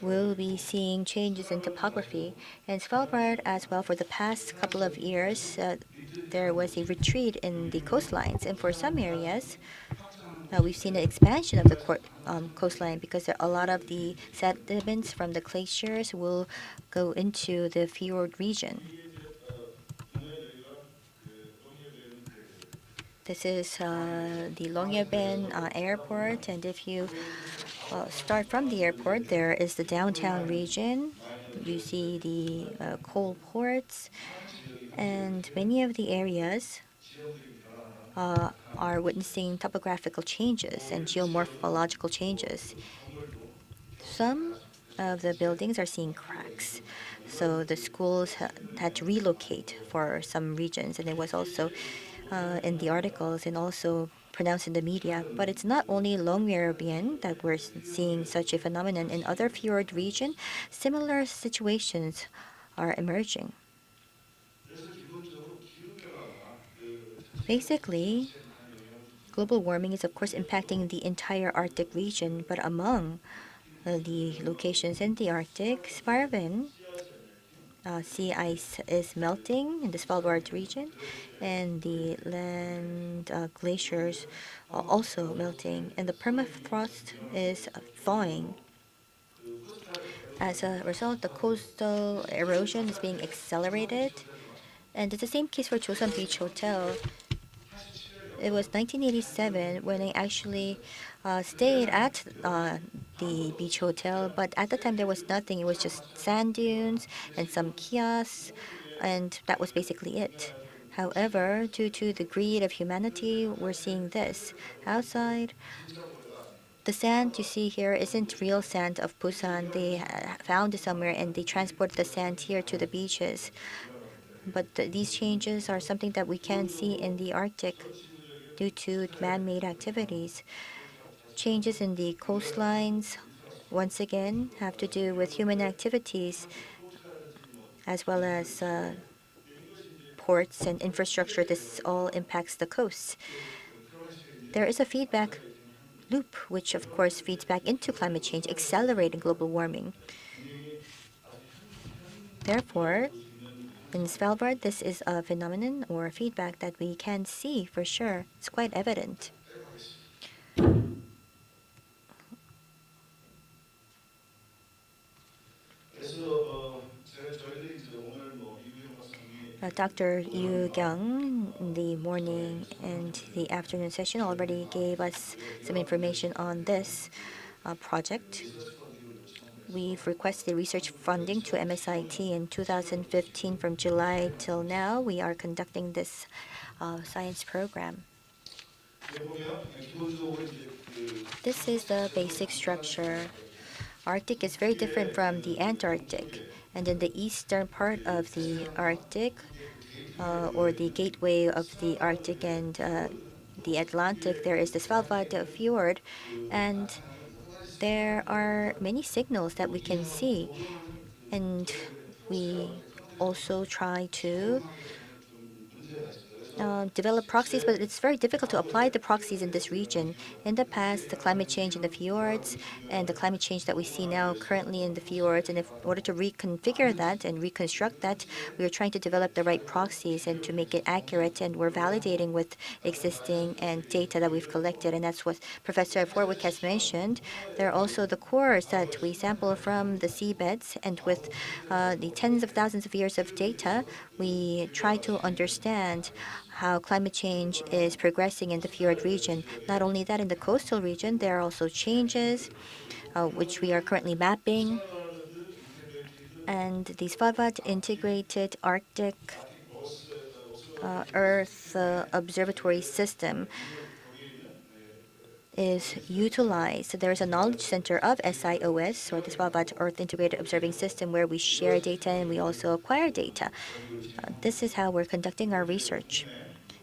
will be seeing changes in topography. And Svalbard as well, for the past couple of years, there was a retreat in the coastlines. And for some areas, we've seen an expansion of the coastline because a lot of the sediments from the glaciers will go into the fjord region. This is the Longyearbyen airport, and if you start from the airport, there is the downtown region. You see the coal ports, and many of the areas are witnessing topographical changes and geomorphological changes. Some of the buildings are seeing cracks, so the schools had to relocate for some regions, and it was also in the articles and also pronounced in the media. But it's not only Longyearbyen that we're seeing such a phenomenon. In other fjord region, similar situations are emerging. Basically, global warming is of course impacting the entire Arctic region, but among the locations in the Arctic, Svarven sea ice is melting in the Svalbard region, and the land glaciers are also melting, and the permafrost is thawing. As a result, the coastal erosion is being accelerated, and it's the same case for Joseon Beach Hotel. It was 1987 when I actually stayed at the beach hotel, but at the time there was nothing. It was just sand dunes and some kiosks, and that was basically it. However, due to the greed of humanity, we're seeing this. Outside, the sand you see here isn't real sand of Busan. They found it somewhere and they transported the sand here to the beaches. But these changes are something that we can see in the Arctic due to man-made activities. Changes in the coastlines, once again, have to do with human activities as well as ports and infrastructure. This all impacts the coasts. There is a feedback loop, which of course feeds back into climate change, accelerating global warming. Therefore, in Svalbard, this is a phenomenon or a feedback that we can see for sure. It's quite evident. Dr. Yu Kyung in the morning and the afternoon session already gave us some information on this project. We've requested research funding to MSIT in 2015. From July till now, we are conducting this science program. This is the basic structure. Arctic is very different from the Antarctic. And in the eastern part of the Arctic, or the gateway of the Arctic and the Atlantic, there is the Svalbard fjord, and there are many signals that we can see. And we also try to develop proxies, but it's very difficult to apply the proxies in this region. In the past, the climate change in the fjords and the climate change that we see now currently in the fjords, and in order to reconfigure that and reconstruct that, we are trying to develop the right proxies and to make it accurate, and we're validating with existing and data that we've collected, and that's what Professor Forwick has mentioned. There are also the cores that we sample from the seabeds, and with the tens of thousands of years of data, we try to understand how climate change is progressing in the fjord region. Not only that, in the coastal region, there are also changes which we are currently mapping. And the Svalbard Integrated Arctic Earth Observatory System is utilized. There is a knowledge center of SIOS, or the Svalbard Earth Integrated Observing System, where we share data and we also acquire data. This is how we're conducting our research.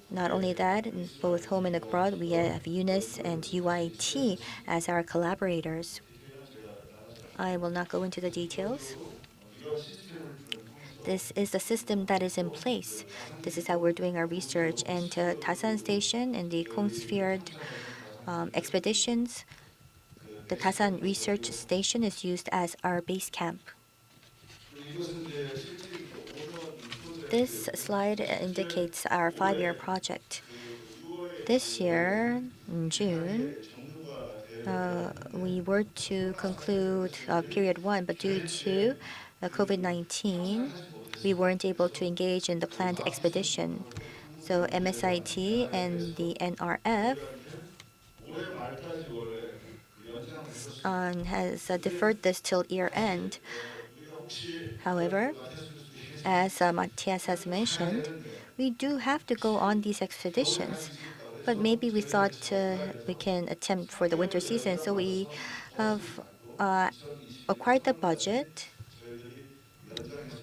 Not only that, in both home and abroad, we have UNIS and UIT as our collaborators. I will not go into the details. This is the system that is in place. This is how we're doing our research. And Tasan Station and the Kongsfjord expeditions, the Tasan Research Station is used as our base camp. This slide indicates our 5-year project. This year, in June, we were to conclude period 1, but due to COVID-19, we weren't able to engage in the planned expedition. So MSIT and the NRF has deferred this till year end. However, as Matthias has mentioned, we do have to go on these expeditions. But maybe we thought we can attempt for the winter season. So we have acquired the budget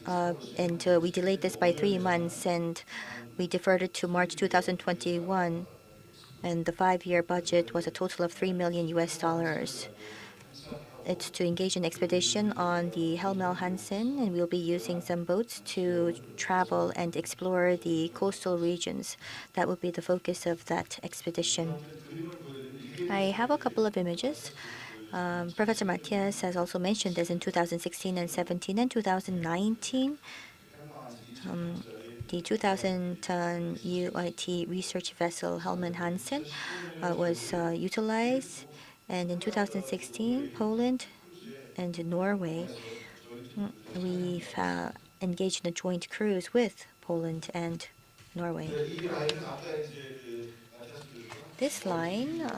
and we delayed this by 3 months and we deferred it to March 2021. And the 5-year budget was a total of $3 million US. It's to engage in expedition on the Helmel Hansen, and we'll be using some boats to travel and explore the coastal regions. That will be the focus of that expedition. I have a couple of images. Professor Matthias has also mentioned this in 2016 and 17 and 2019. The 2010 UIT research vessel Helmel Hansen was utilized, and in 2016, Poland and Norway, we've engaged in a joint cruise with Poland and Norway. This line,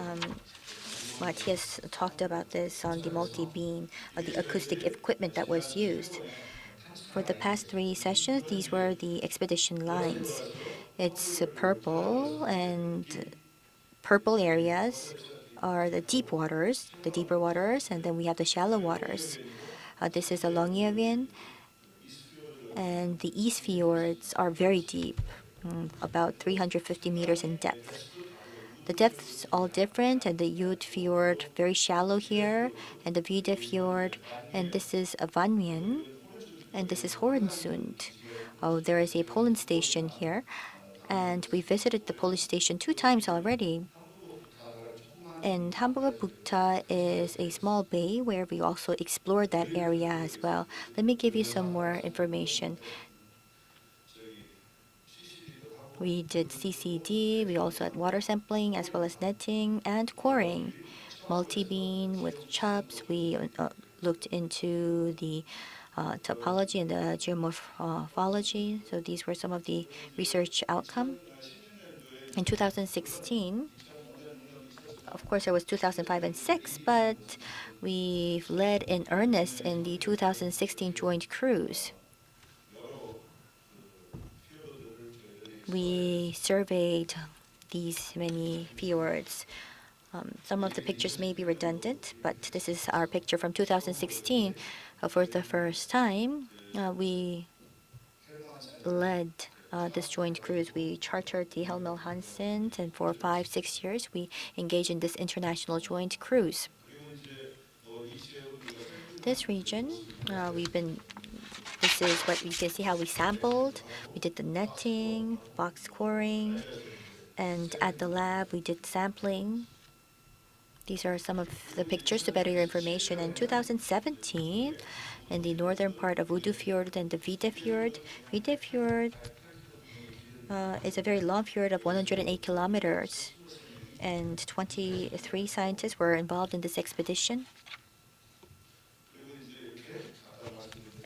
Matthias talked about this on the multi-beam, the acoustic equipment that was used. For the past 3 sessions, these were the expedition lines. It's purple, and purple areas are the deep waters, the deeper waters, and then we have the shallow waters. This is the Longyearbyen, and the East fjords are very deep, about 350 meters in depth. The depths all different, and the Jud Fjord very shallow here, and the Vide Fjord, and this is Vanmien, and this is Hornsund. Oh, there is a Poland station here, and we visited the Polish station 2 times already. And Hamburger Buchta is a small bay where we also explored that area as well. Let me give you some more information. We did CCD, we also had water sampling as well as netting and coring. Multi-beam with chops, we looked into the topology and the geomorphology. So these were some of the research outcome. In 2016, of course, there was 2005 and 6, but we've led in earnest in the 2016 joint cruise. We surveyed these many fjords. Some of the pictures may be redundant, but this is our picture from 2016. For the first time, we led this joint cruise. We chartered the Helmel Hansen, and for 5-6 years, we engaged in this international joint cruise. This region, this is what you can see how we sampled. We did the netting, box coring, and at the lab, we did sampling. These are some of the pictures to better your information. In 2017, in the northern part of Udu Fjord and the Vide Fjord, Vide Fjord is a very long fjord of 108 kilometers, and 23 scientists were involved in this expedition.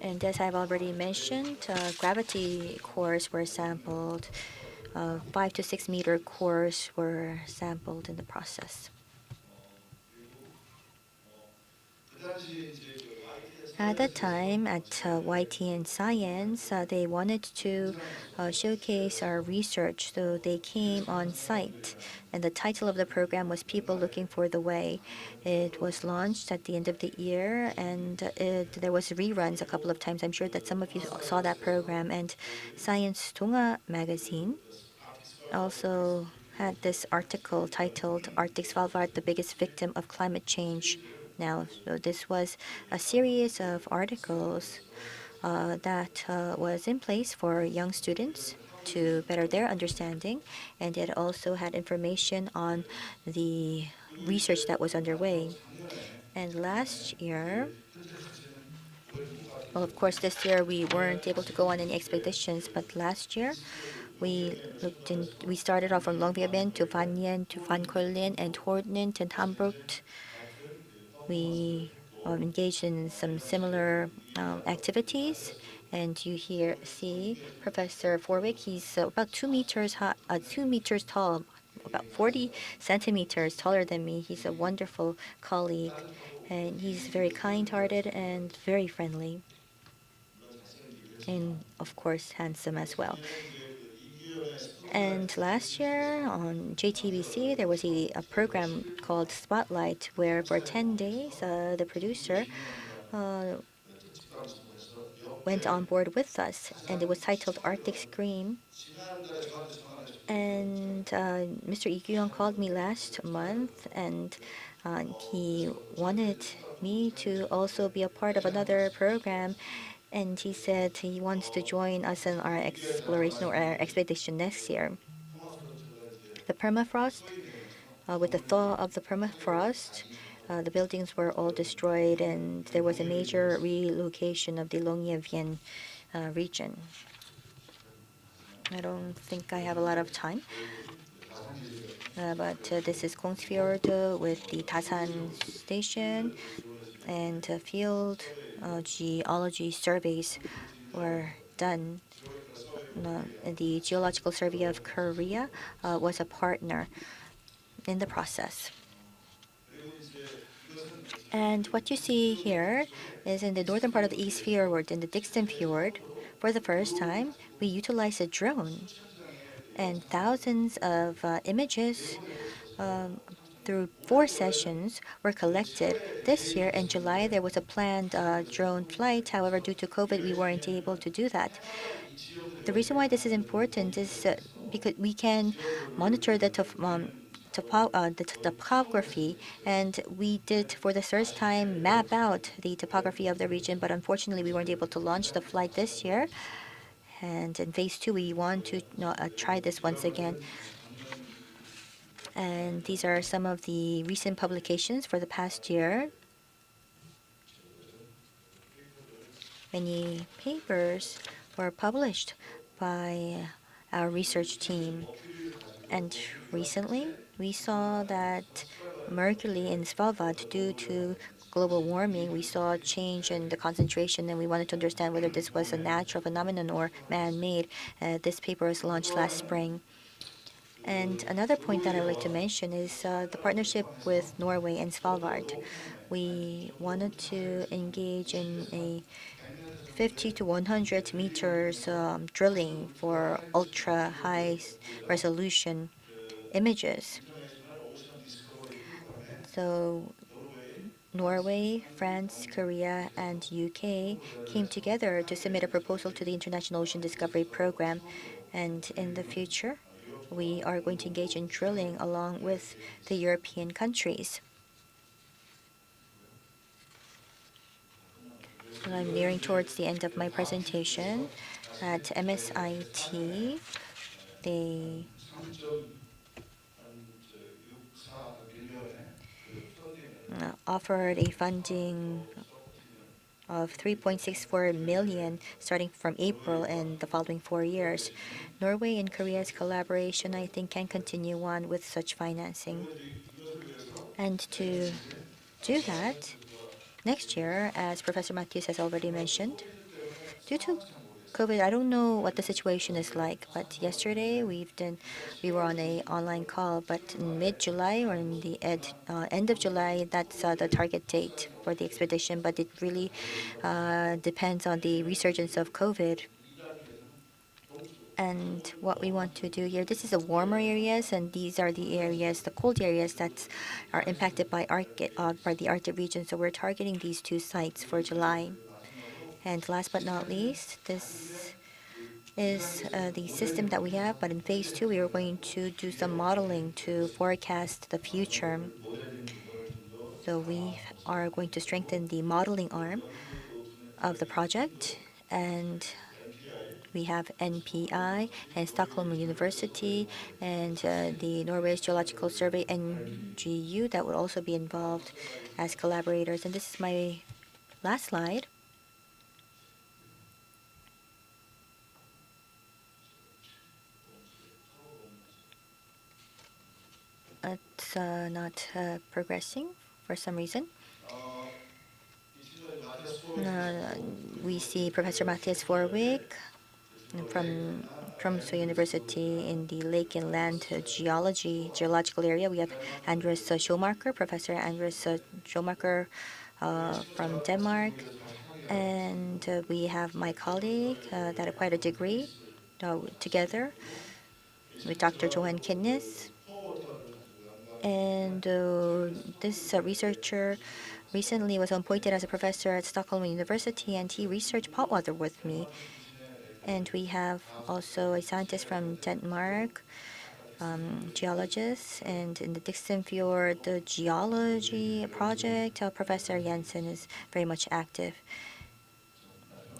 And as I've already mentioned, gravity cores were sampled. 5 to 6 meter cores were sampled in the process. At that time, at YT and Science, they wanted to showcase our research, so they came on site. And the title of the program was People Looking for the Way. It was launched at the end of the year, and there was reruns a couple of times. I'm sure that some of you saw that program. And Science Tonga magazine also had this article titled Arctic Svalbard, the biggest victim of climate change now. So this was a series of articles that was in place for young students to better their understanding, and it also had information on the research that was underway. And last year, well, of course, this year we weren't able to go on any expeditions, but last year we started off from Longyearbyen to Vanmien to Vankollen and Horten and Hamburg. We engaged in some similar activities, And you see Professor Forwick. He's about 2 meters high, 2 meters tall, about 40 centimeters taller than me. He's a wonderful colleague, and he's very kind-hearted and very friendly, and of course handsome as well. And last year on JTBC, there was a program called Spotlight, where for 10 days, the producer went on board with us, and it was titled Arctic Scream. And Mr. Lee Kyung called me last month, and he wanted me to also be a part of another program. And he said he wants to join us in our exploration or our expedition next year. The permafrost, with the thaw of the permafrost, the buildings were all destroyed, and there was a major relocation of the Longyearbyen region. I don't think I have a lot of time, but this is Kongsfjord with the Dasan station, and field geology surveys were done. The Geological Survey of Korea was a partner in the process. And what you see here is in the northern part of the East Fjord, in the Dixon Fjord, for the first time, we utilized a drone. And thousands of images through 4 sessions were collected. This year in July, there was a planned drone flight. However, due to COVID, we weren't able to do that. The reason why this is important is because we can monitor the topography, and we did for the first time map out the topography of the region, but unfortunately we weren't able to launch the flight this year. And in phase 2 we want to try this once again. And these are some of the recent publications for the past year. Many papers were published by our research team. And recently, we saw that mercury in Svalbard, due to global warming, we saw a change in the concentration, and we wanted to understand whether this was a natural phenomenon or man-made. This paper was launched last spring. And another point that I would like to mention is the partnership with Norway and Svalbard. We wanted to engage in a 50 to 100 meters drilling for ultra-high resolution images. So Norway, France, Korea, and UK came together to submit a proposal to the International Ocean Discovery Program. And in the future, we are going to engage in drilling along with the European countries. And I'm nearing towards the end of my presentation. At MSIT, they offered a funding of 3.64 million starting from April and the following 4 years. Norway and Korea's collaboration, I think, can continue on with such financing. And to do that, next year, as Professor Matthews has already mentioned, due to COVID, I don't know what the situation is like, but yesterday we were on an online call, but in mid-July or in the end of July, that's the target date for the expedition, but it really depends on the resurgence of COVID. And what we want to do here, this is the warmer areas, and these are the areas, the cold areas that are impacted by the Arctic region. So we're targeting these 2 sites for July. And last but not least, this is the system that we have, but in phase 2, we are going to do some modeling to forecast the future. So we are going to strengthen the modeling arm of the project, and we have NPI and Stockholm University and the Norway's Geological Survey, NGU, that would also be involved as collaborators. And this is my last slide. It's not progressing for some reason. We see Professor Matthias Vorwig from Tromsø University in the Lake and Land geological area. We have Andres Schomaker, Professor Andres Schomaker from Denmark. And we have my colleague that acquired a degree together with Dr. Johan Kidnes. And this researcher recently was appointed as a professor at Stockholm University, and he researched potwater with me. And we have also a scientist from Denmark, geologist, and in the Dixon Fjord the geology project, Professor Jensen is very much active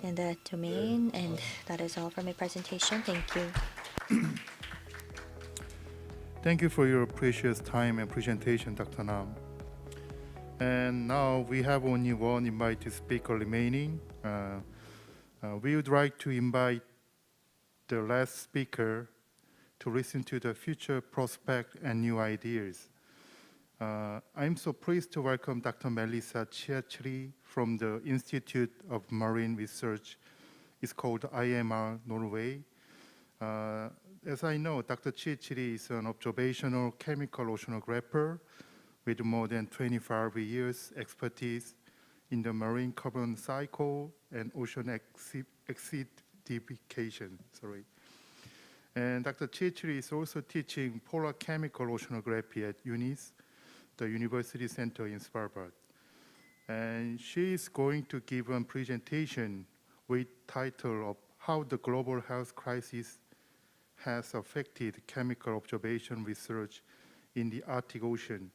in that domain. And that is all for my presentation. Thank you. Thank you for your precious time and presentation, Dr. Nam. And now we have only one invited speaker remaining. We would like to invite the last speaker to listen to the future prospect and new ideas. I'm so pleased to welcome Dr. Melissa Chiachri from the Institute of Marine Research. It's called IMR Norway. As I know, Dr. Chiachri is an observational chemical oceanographer with more than 25 years expertise in the marine carbon cycle and ocean acidification. And Dr. Chiachri is also teaching polar chemical oceanography at UNIS, the University Center in Svalbard. And she is going to give a presentation with title of How the Global Health Crisis has affected chemical observation research in the Arctic Ocean.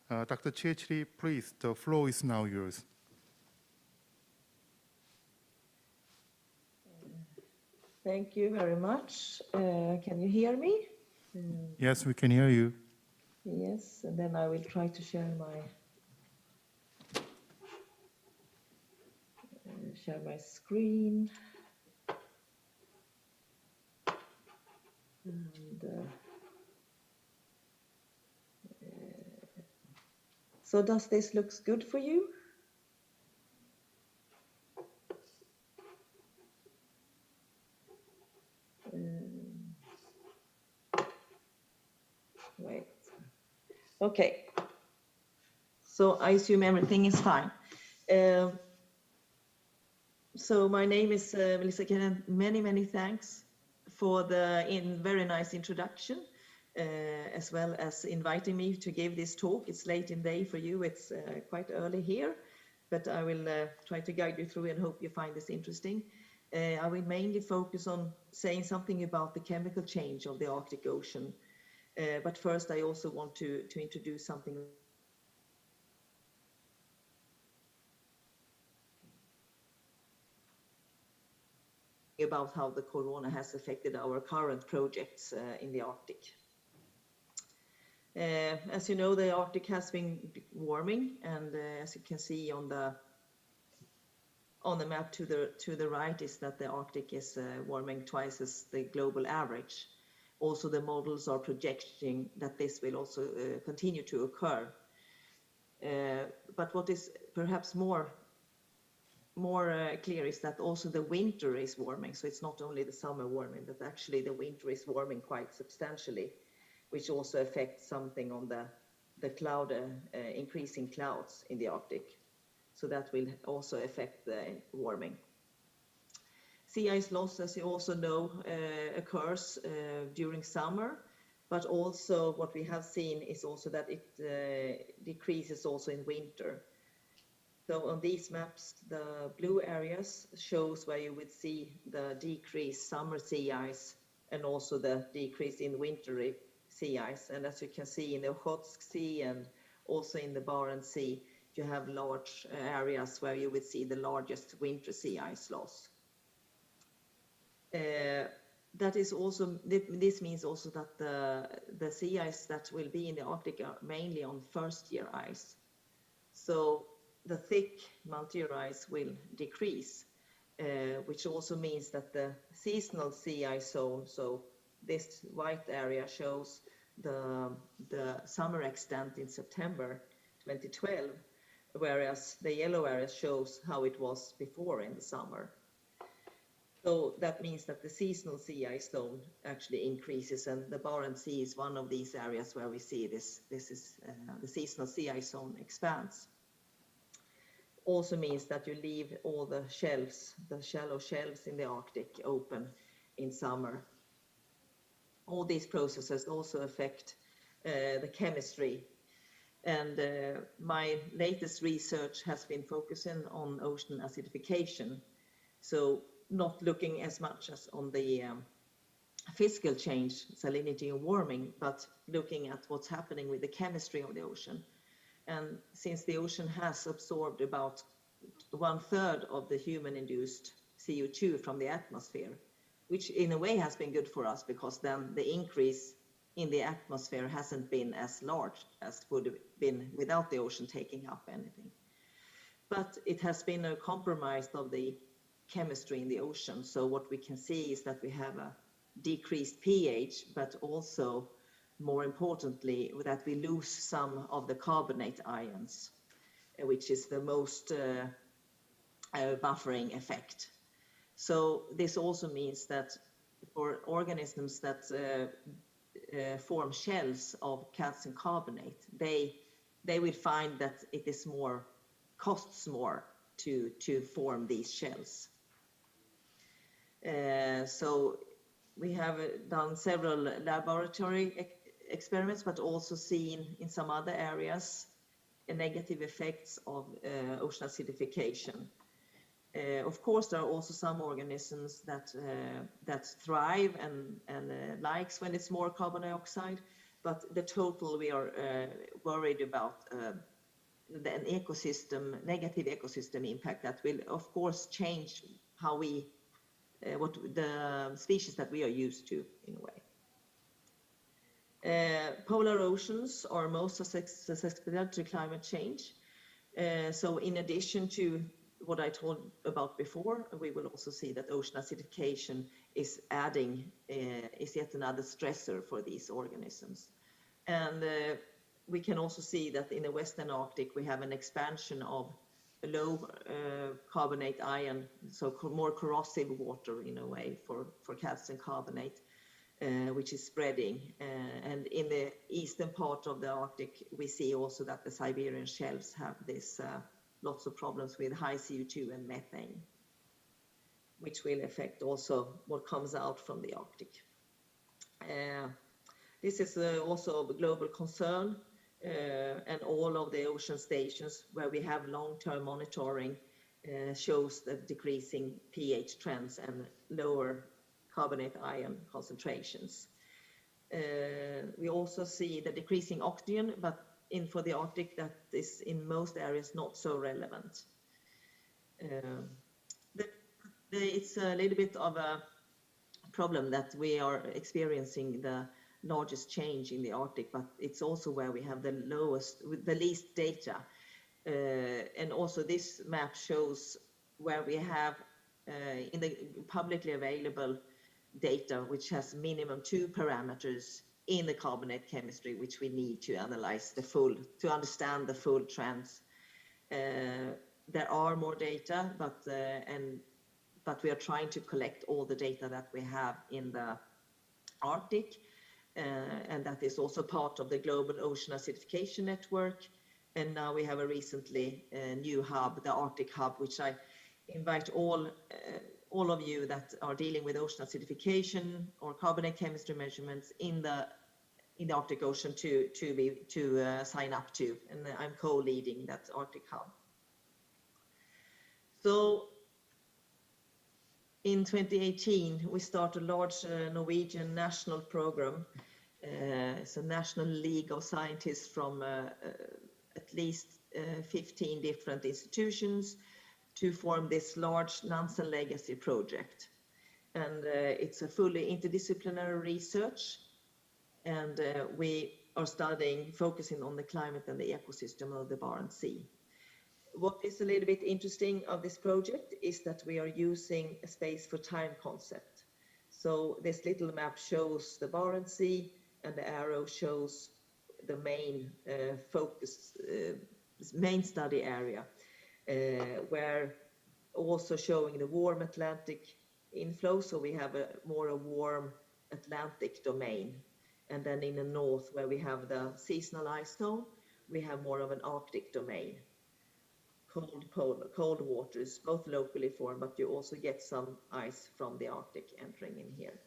Dr. Chiachri, please, the floor is now yours. Thank you very much. Can you hear me? Yes, we can hear you. Yes, and then I will try to share my screen. And, so does this look good for you? Wait. Okay. So I assume everything is fine. So my name is Melissa Kennan. Many thanks for the very nice introduction, as well as inviting me to give this talk. It's late in the day for you. It's quite early here, but I will try to guide you through and hope you find this interesting. I will mainly focus on saying something about the chemical change of the Arctic Ocean. But first, I also want to introduce something about how the corona has affected our current projects in the Arctic. As you know, the Arctic has been warming, and as you can see on the map to the right is that the Arctic is warming twice as the global average. Also, the models are projecting that this will also continue to occur. But what is perhaps more clear is that also the winter is warming. So it's not only the summer warming, but actually the winter is warming quite substantially, which also affects something on the cloud, increasing clouds in the Arctic. So that will also affect the warming. Sea ice loss, as you also know, occurs during summer, but also what we have seen is also that it decreases also in winter. So on these maps, the blue areas shows where you would see the decreased summer sea ice and also the decrease in wintry sea ice. And as you can see in the Okhotsk Sea and also in the Barents Sea, you have large areas where you would see the largest winter sea ice loss. That is also, this means also that the sea ice that will be in the Arctic are mainly on first year ice. So the thick multi-year ice will decrease, which also means that the seasonal sea ice zone, so this white area shows the summer extent in September 2012, whereas the yellow area shows how it was before in the summer. So that means that the seasonal sea ice zone actually increases, and the Barents Sea is one of these areas where we see this is the seasonal sea ice zone expands. Also means that you leave all the shelves, the shallow shelves in the Arctic open in summer. All these processes also affect the chemistry. And my latest research has been focusing on ocean acidification. So not looking as much as on the physical change, salinity and warming, but looking at what's happening with the chemistry of the ocean. And since the ocean has absorbed about 1/3 of the human-induced CO2 from the atmosphere, which in a way has been good for us, because then the increase in the atmosphere hasn't been as large as would have been without the ocean taking up anything. But it has been a compromise of the chemistry in the ocean. So what we can see is that we have a decreased pH, but also, more importantly, that we lose some of the carbonate ions, which is the most buffering effect. So this also means that for organisms that form shells of calcium carbonate, they will find that it is costs more to form these shells. So we have done several laboratory experiments, but also seen in some other areas negative effects of ocean acidification. Of course, there are also some organisms that thrive and likes when it's more carbon dioxide, but the total we are worried about an ecosystem, negative ecosystem impact that will, of course, change how what the species that we are used to in a way. Polar oceans are most susceptible to climate change. So in addition to what I told about before, we will also see that ocean acidification is yet another stressor for these organisms. And we can also see that in the Western Arctic, we have an expansion of low carbonate ion, so more corrosive water in a way for calcium carbonate, which is spreading. And in the eastern part of the Arctic, we see also that the Siberian shelves have this lots of problems with high CO2 and methane, which will affect also what comes out from the Arctic. This is also a global concern, and all of the ocean stations where we have long-term monitoring shows the decreasing pH trends and lower carbonate ion concentrations. We also see the decreasing oxygen, but for the Arctic, that is in most areas not so relevant. It's a little bit of a problem that we are experiencing the largest change in the Arctic, but it's also where we have the least data. And also this map shows where we have in the publicly available data, which has minimum 2 parameters in the carbonate chemistry, which we need to analyze to understand the full trends. There are more data, but we are trying to collect all the data that we have in the Arctic, and that is also part of the Global Ocean Acidification Network. And now we have a recently new hub, the Arctic Hub, which I invite all of you that are dealing with ocean acidification or carbonate chemistry measurements in the Arctic Ocean to sign up to, and I'm co-leading that Arctic Hub. So in 2018, we started a large Norwegian national program. It's a national league of scientists from at least 15 different institutions to form this large Nansen Legacy project. And it's a fully interdisciplinary research, and we are focusing on the climate and the ecosystem of the Barents Sea. What is a little bit interesting of this project is that we are using a space for time concept. So this little map shows the Barents Sea, and the arrow shows the main focus main study area, where also showing the warm Atlantic inflow. So we have a warm Atlantic domain. And then in the north, where we have the seasonal ice zone, we have more of an Arctic domain. Cold waters, both locally formed, but you also get some ice from the Arctic entering in here.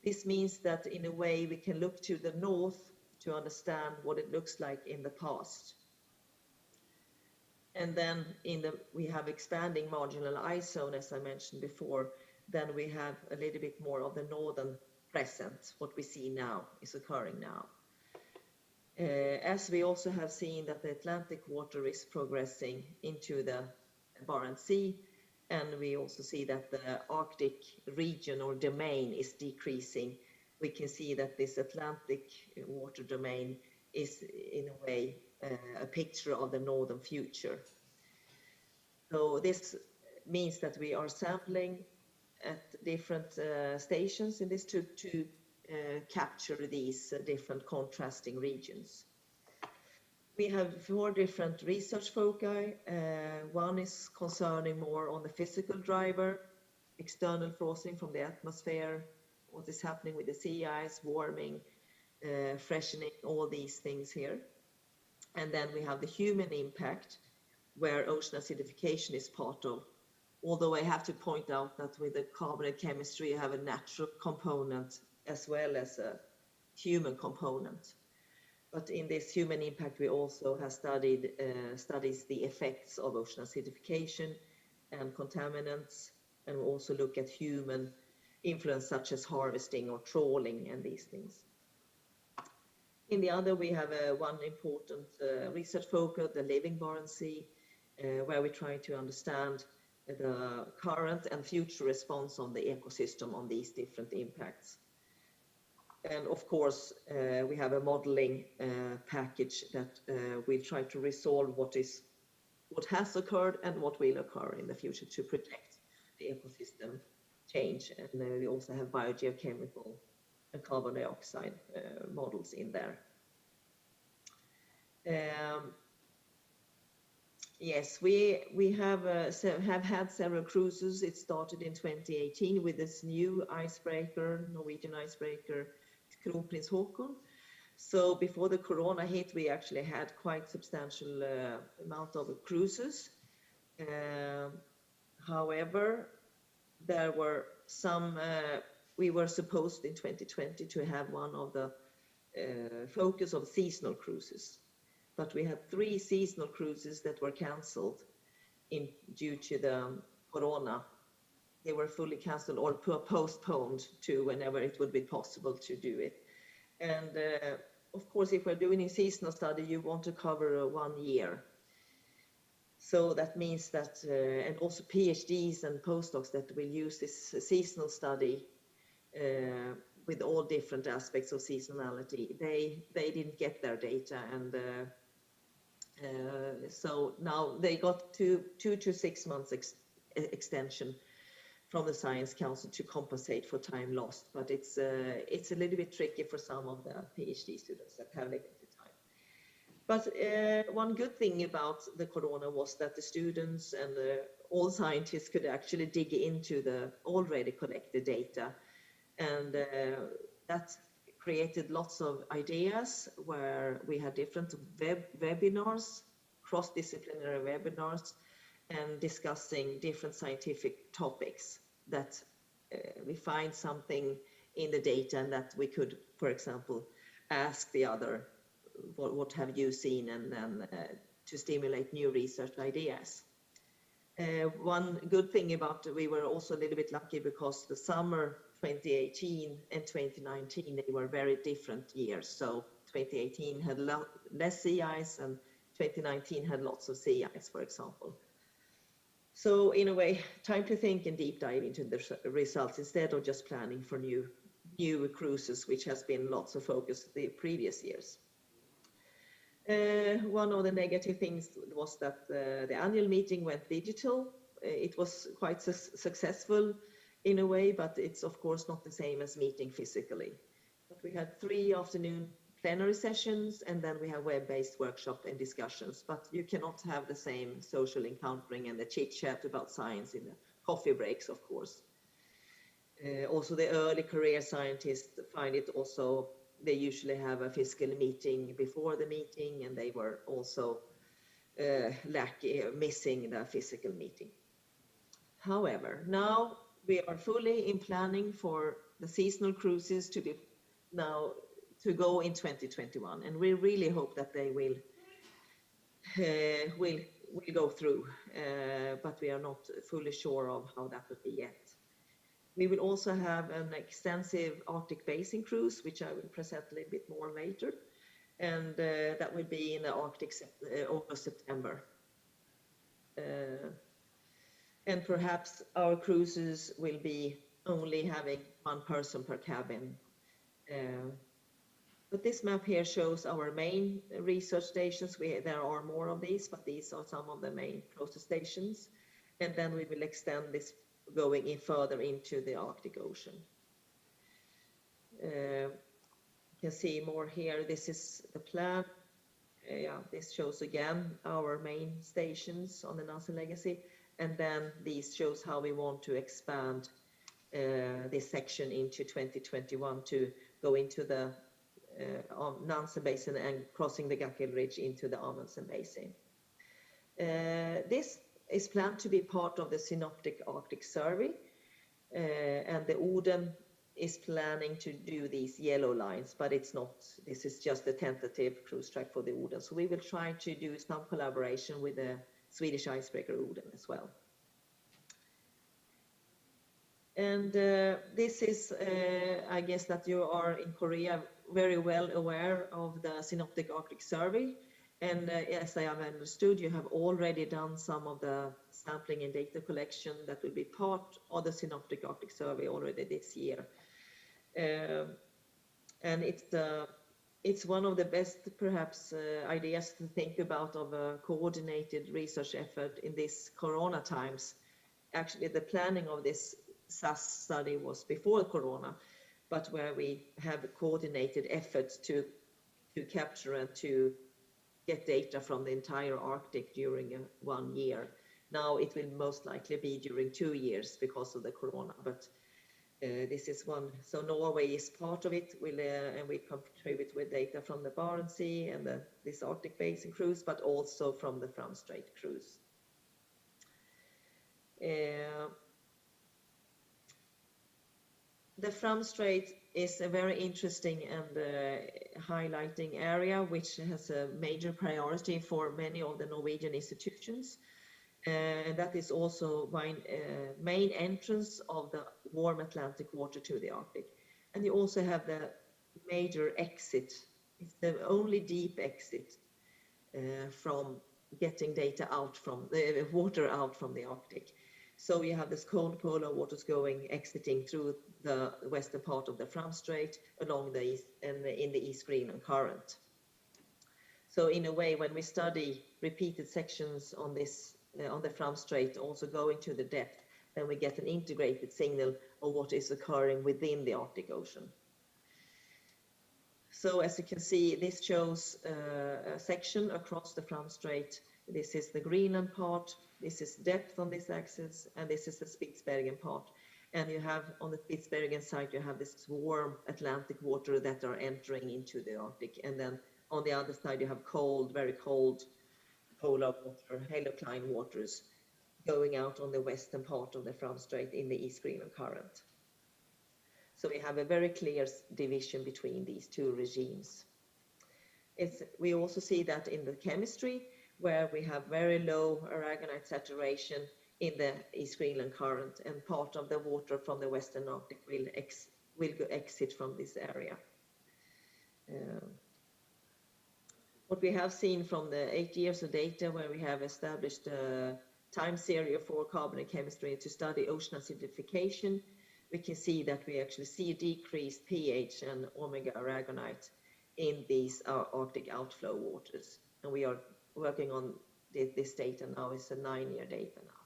This means that in a way we can look to the north to understand what it looks like in the past. And then we have expanding marginal ice zone, as I mentioned before. Then we have a little bit more of the northern present. What we see now is occurring now. As we also have seen that the Atlantic water is progressing into the Barents Sea, and we also see that the Arctic region or domain is decreasing. We can see that this Atlantic water domain is in a way a picture of the northern future. So this means that we are sampling at different stations in this to capture these different contrasting regions. We have 4 different research foci. One is concerning more on the physical driver, external forcing from the atmosphere, what is happening with the sea ice, warming, freshening, all these things here. And then we have the human impact, where ocean acidification is part of. Although I have to point out that with the carbonate chemistry, you have a natural component as well as a human component. But in this human impact, we also have studies the effects of ocean acidification and contaminants, and we also look at human influence such as harvesting or trawling and these things. In the other, we have one important research focus, the living Barents Sea, where we try to understand the current and future response on the ecosystem on these different impacts. And of course, we have a modeling package that we try to resolve what has occurred and what will occur in the future to protect the ecosystem change. And we also have biogeochemical and carbon dioxide models in there. Yes, we have had several cruises. It started in 2018 with this new icebreaker, Norwegian icebreaker, Kronprins Haakon. So before the corona hit, we actually had quite substantial amount of cruises. However, there were some, we were supposed in 2020 to have one of the focus of seasonal cruises. But we had 3 seasonal cruises that were cancelled due to the corona. They were fully cancelled or postponed to whenever it would be possible to do it. And of course, if we're doing a seasonal study, you want to cover 1 year. So that means that, and also PhDs and postdocs that will use this seasonal study with all different aspects of seasonality, they didn't get their data, and so now they got 2 to 6 months extension from the Science Council to compensate for time lost, but it's a little bit tricky for some of the PhD students that have limited time. But one good thing about the corona was that the students and all scientists could actually dig into the already collected data, and that created lots of ideas where we had different webinars, cross-disciplinary webinars, and discussing different scientific topics that we find something in the data and that we could, for example, ask the other, what have you seen, and then to stimulate new research ideas. One good thing about we were also a little bit lucky because the summer 2018 and 2019, they were very different years. So 2018 had less sea ice and 2019 had lots of sea ice, for example. So in a way, time to think and deep dive into the results instead of just planning for new cruises, which has been lots of focus the previous years. One of the negative things was that the annual meeting went digital. It was quite successful in a way, but it's of course not the same as meeting physically. But we had 3 afternoon plenary sessions, and then we have web-based workshops and discussions. But you cannot have the same social encountering and the chit-chat about science in the coffee breaks, of course. Also, the early career scientists find it also, they usually have a physical meeting before the meeting, and they were also missing the physical meeting. However, now we are fully in planning for the seasonal cruises to go in 2021, and we really hope that they will go through, but we are not fully sure of how that will be yet. We will also have an extensive Arctic basin cruise, which I will present a little bit more later, and that will be in the Arctic August, September. And perhaps our cruises will be only having one person per cabin. But this map here shows our main research stations. There are more of these, but these are some of the main closest stations. And then we will extend this going in further into the Arctic Ocean. You can see more here. This is the plan. This shows again our main stations on the Nansen Legacy. And then this shows how we want to expand this section into 2021 to go into the Nansen Basin and crossing the Gackel Ridge into the Amundsen Basin. This is planned to be part of the Synoptic Arctic Survey, and the Oden is planning to do these yellow lines, but it's not. This is just a tentative cruise track for the Oden. So we will try to do some collaboration with the Swedish icebreaker Oden as well. And this is, I guess that you are in Korea very well aware of the Synoptic Arctic Survey. And as I have understood, you have already done some of the sampling and data collection that will be part of the Synoptic Arctic Survey already this year. And it's one of the best, perhaps, ideas to think about of a coordinated research effort in these Corona times. Actually, the planning of this SAS study was before Corona, but where we have coordinated efforts to capture and to get data from the entire Arctic during 1 year. Now it will most likely be during 2 years because of the Corona, but this is one. So Norway is part of it, and we contribute with data from the Barents Sea and this Arctic Basin cruise, but also from the Fram Strait cruise. The Fram Strait is a very interesting and highlighting area, which has a major priority for many of the Norwegian institutions. And that is also my main entrance of the warm Atlantic water to the Arctic. And you also have the major exit. It's the only deep exit from getting data out from the water out from the Arctic. So you have this cold polar waters exiting through the western part of the Fram Strait along the east and in the East Greenland current. So in a way, when we study repeated sections on this on the Fram Strait, also going to the depth, then we get an integrated signal of what is occurring within the Arctic Ocean. So as you can see, this shows a section across the Fram Strait. This is the Greenland part, this is depth on this axis, and this is the Spitsbergen part. And you have, on the Spitsbergen side, you have this warm Atlantic water that are entering into the Arctic. And then on the other side, you have cold, very cold polar water, halocline waters going out on the western part of the Fram Strait in the East Greenland current. So we have a very clear division between these two regimes. We also see that in the chemistry, where we have very low aragonite saturation in the East Greenland current, and part of the water from the Western Arctic will exit from this area. What we have seen from the 8 years of data, where we have established a time series for carbon chemistry to study ocean acidification, we can see that we actually see a decreased pH and omega aragonite in these Arctic outflow waters. And we are working on this data now. It's a 9-year data now.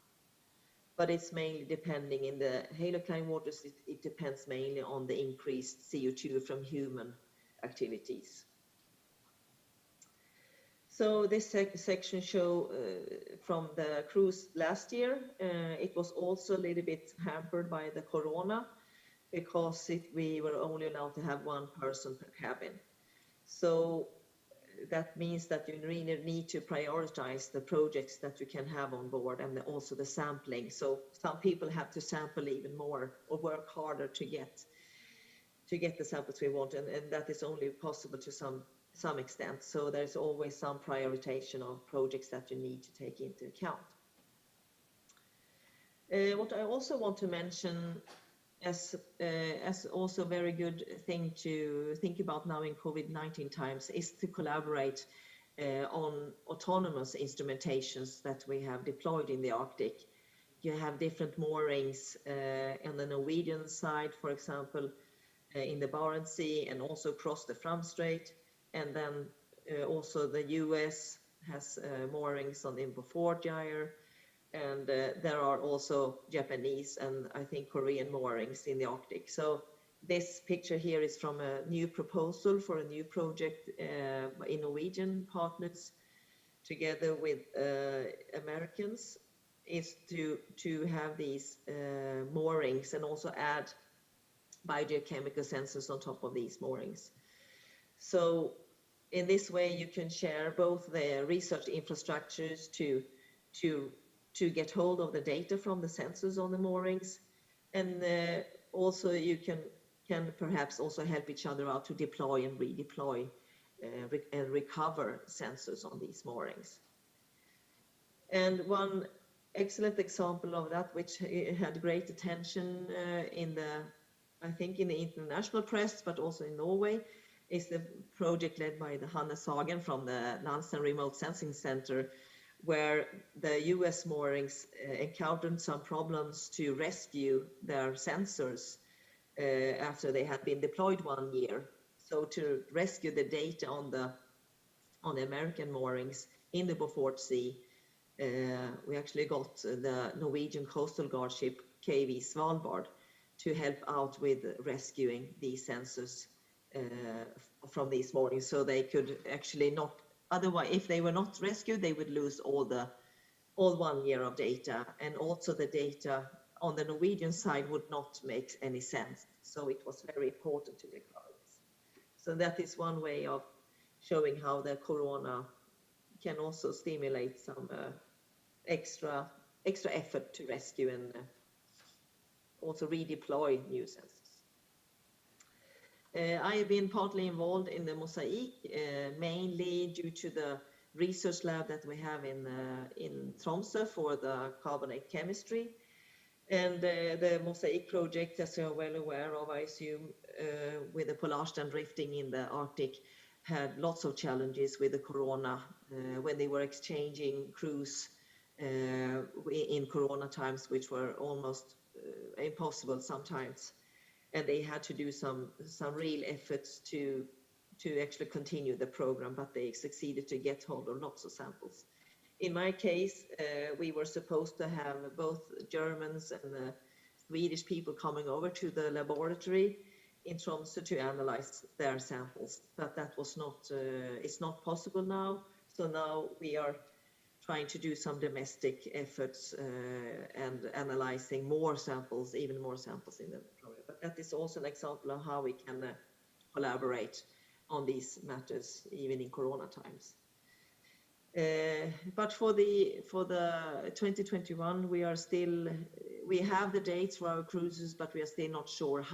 But it's mainly depending in the halocline waters, it depends mainly on the increased CO2 from human activities. So this section show from the cruise last year. It was also a little bit hampered by the corona because we were only allowed to have one person per cabin. So that means that you really need to prioritize the projects that you can have on board and also the sampling. So some people have to sample even more or work harder to get the samples we want, and that is only possible to some extent. So there's always some prioritization of projects that you need to take into account. What I also want to mention as also a very good thing to think about now in COVID-19 times is to collaborate on autonomous instrumentations that we have deployed in the Arctic. You have different moorings on the Norwegian side, for example, in the Barents Sea and also across the Fram Strait. And then also the US has moorings on the Beaufort Gyre. And there are also Japanese and I think Korean moorings in the Arctic. So this picture here is from a new proposal for a new project in Norwegian partners together with Americans, is to have these moorings and also add biogeochemical sensors on top of these moorings. So in this way you can share both the research infrastructures to get hold of the data from the sensors on the moorings, and also you can perhaps also help each other out to deploy and redeploy and recover sensors on these moorings. And one excellent example of that, which had great attention I think in the international press, but also in Norway, is the project led by the Hanne Sagen from the Nansen Remote Sensing Center, where the US moorings encountered some problems to rescue their sensors after they had been deployed 1 year. So to rescue the data on the American moorings in the Beaufort Sea, we actually got the Norwegian Coastal Guard ship KV Svalbard to help out with rescuing these sensors from these moorings, so they could actually not. Otherwise, if they were not rescued, they would lose all 1 year of data, and also the data on the Norwegian side would not make any sense. So it was very important to recover this. So that is one way of showing how the corona can also stimulate some extra effort to rescue and also redeploy new sensors. I have been partly involved in the Mosaic, mainly due to the research lab that we have in Tromsø for the carbonate chemistry. And the Mosaic project, as you're well aware of, I assume, with the Polarstern drifting in the Arctic, had lots of challenges with the corona when they were exchanging crews in corona times, which were almost impossible sometimes. And they had to do some real efforts to actually continue the program, but they succeeded to get hold of lots of samples. In my case, we were supposed to have both Germans and Swedish people coming over to the laboratory in Tromsø to analyze their samples, but that was not, it's not possible now. So now we are trying to do some domestic efforts and analyzing more samples, even more samples in the program. But that is also an example of how we can collaborate on these matters, even in corona times. But for the 2021, we have the dates for our cruises, but we are still not sure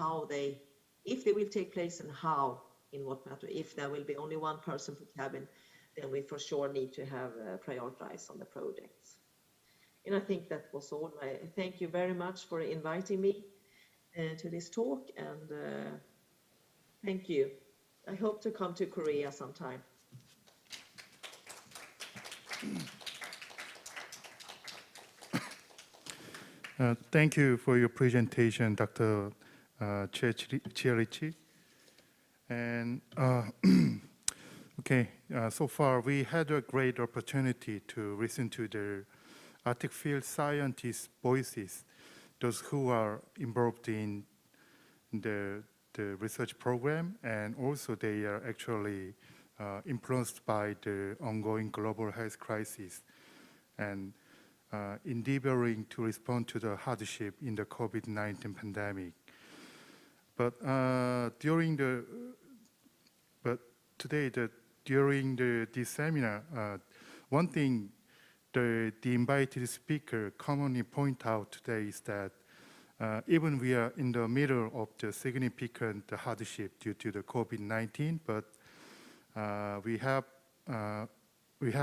if they will take place and how, in what matter. If there will be only one person per cabin, then we for sure need to have prioritize on the projects. And I think that was all. I thank you very much for inviting me to this talk, and thank you. I hope to come to Korea sometime. Thank you for your presentation, Dr. Chierici. And okay, so far we had a great opportunity to listen to the Arctic field scientists' voices, those who are involved in the research program, and also they are actually influenced by the ongoing global health crisis and endeavoring to respond to the hardship in the COVID-19 pandemic. But during this seminar, one thing the invited speaker commonly point out today is that even we are in the middle of the significant hardship due to the COVID-19, but we have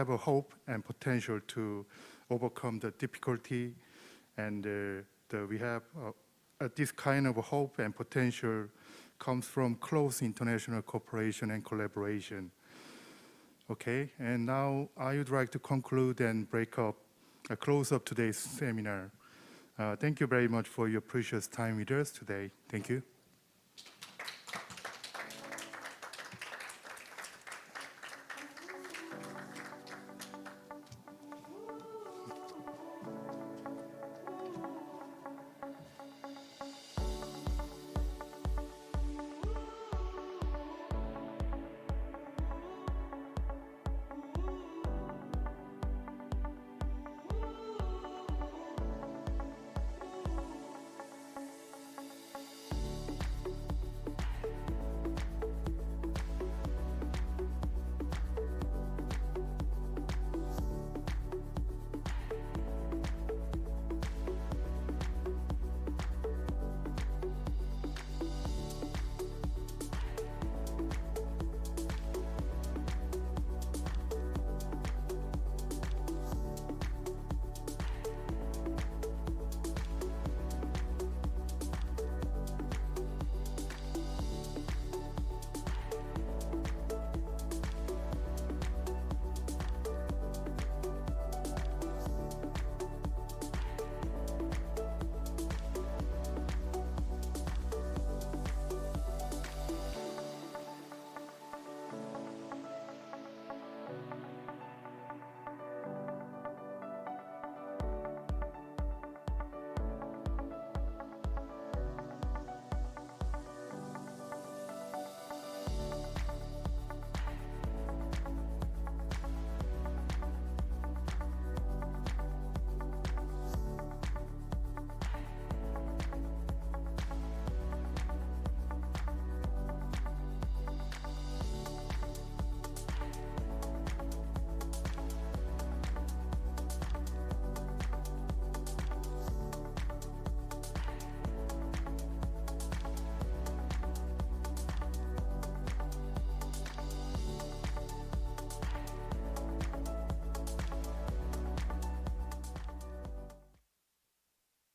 a hope and potential to overcome the difficulty, and we have this kind of hope and potential comes from close international cooperation and collaboration. Okay, and now I would like to conclude and close up today's seminar. Thank you very much for your precious time with us today. Thank you.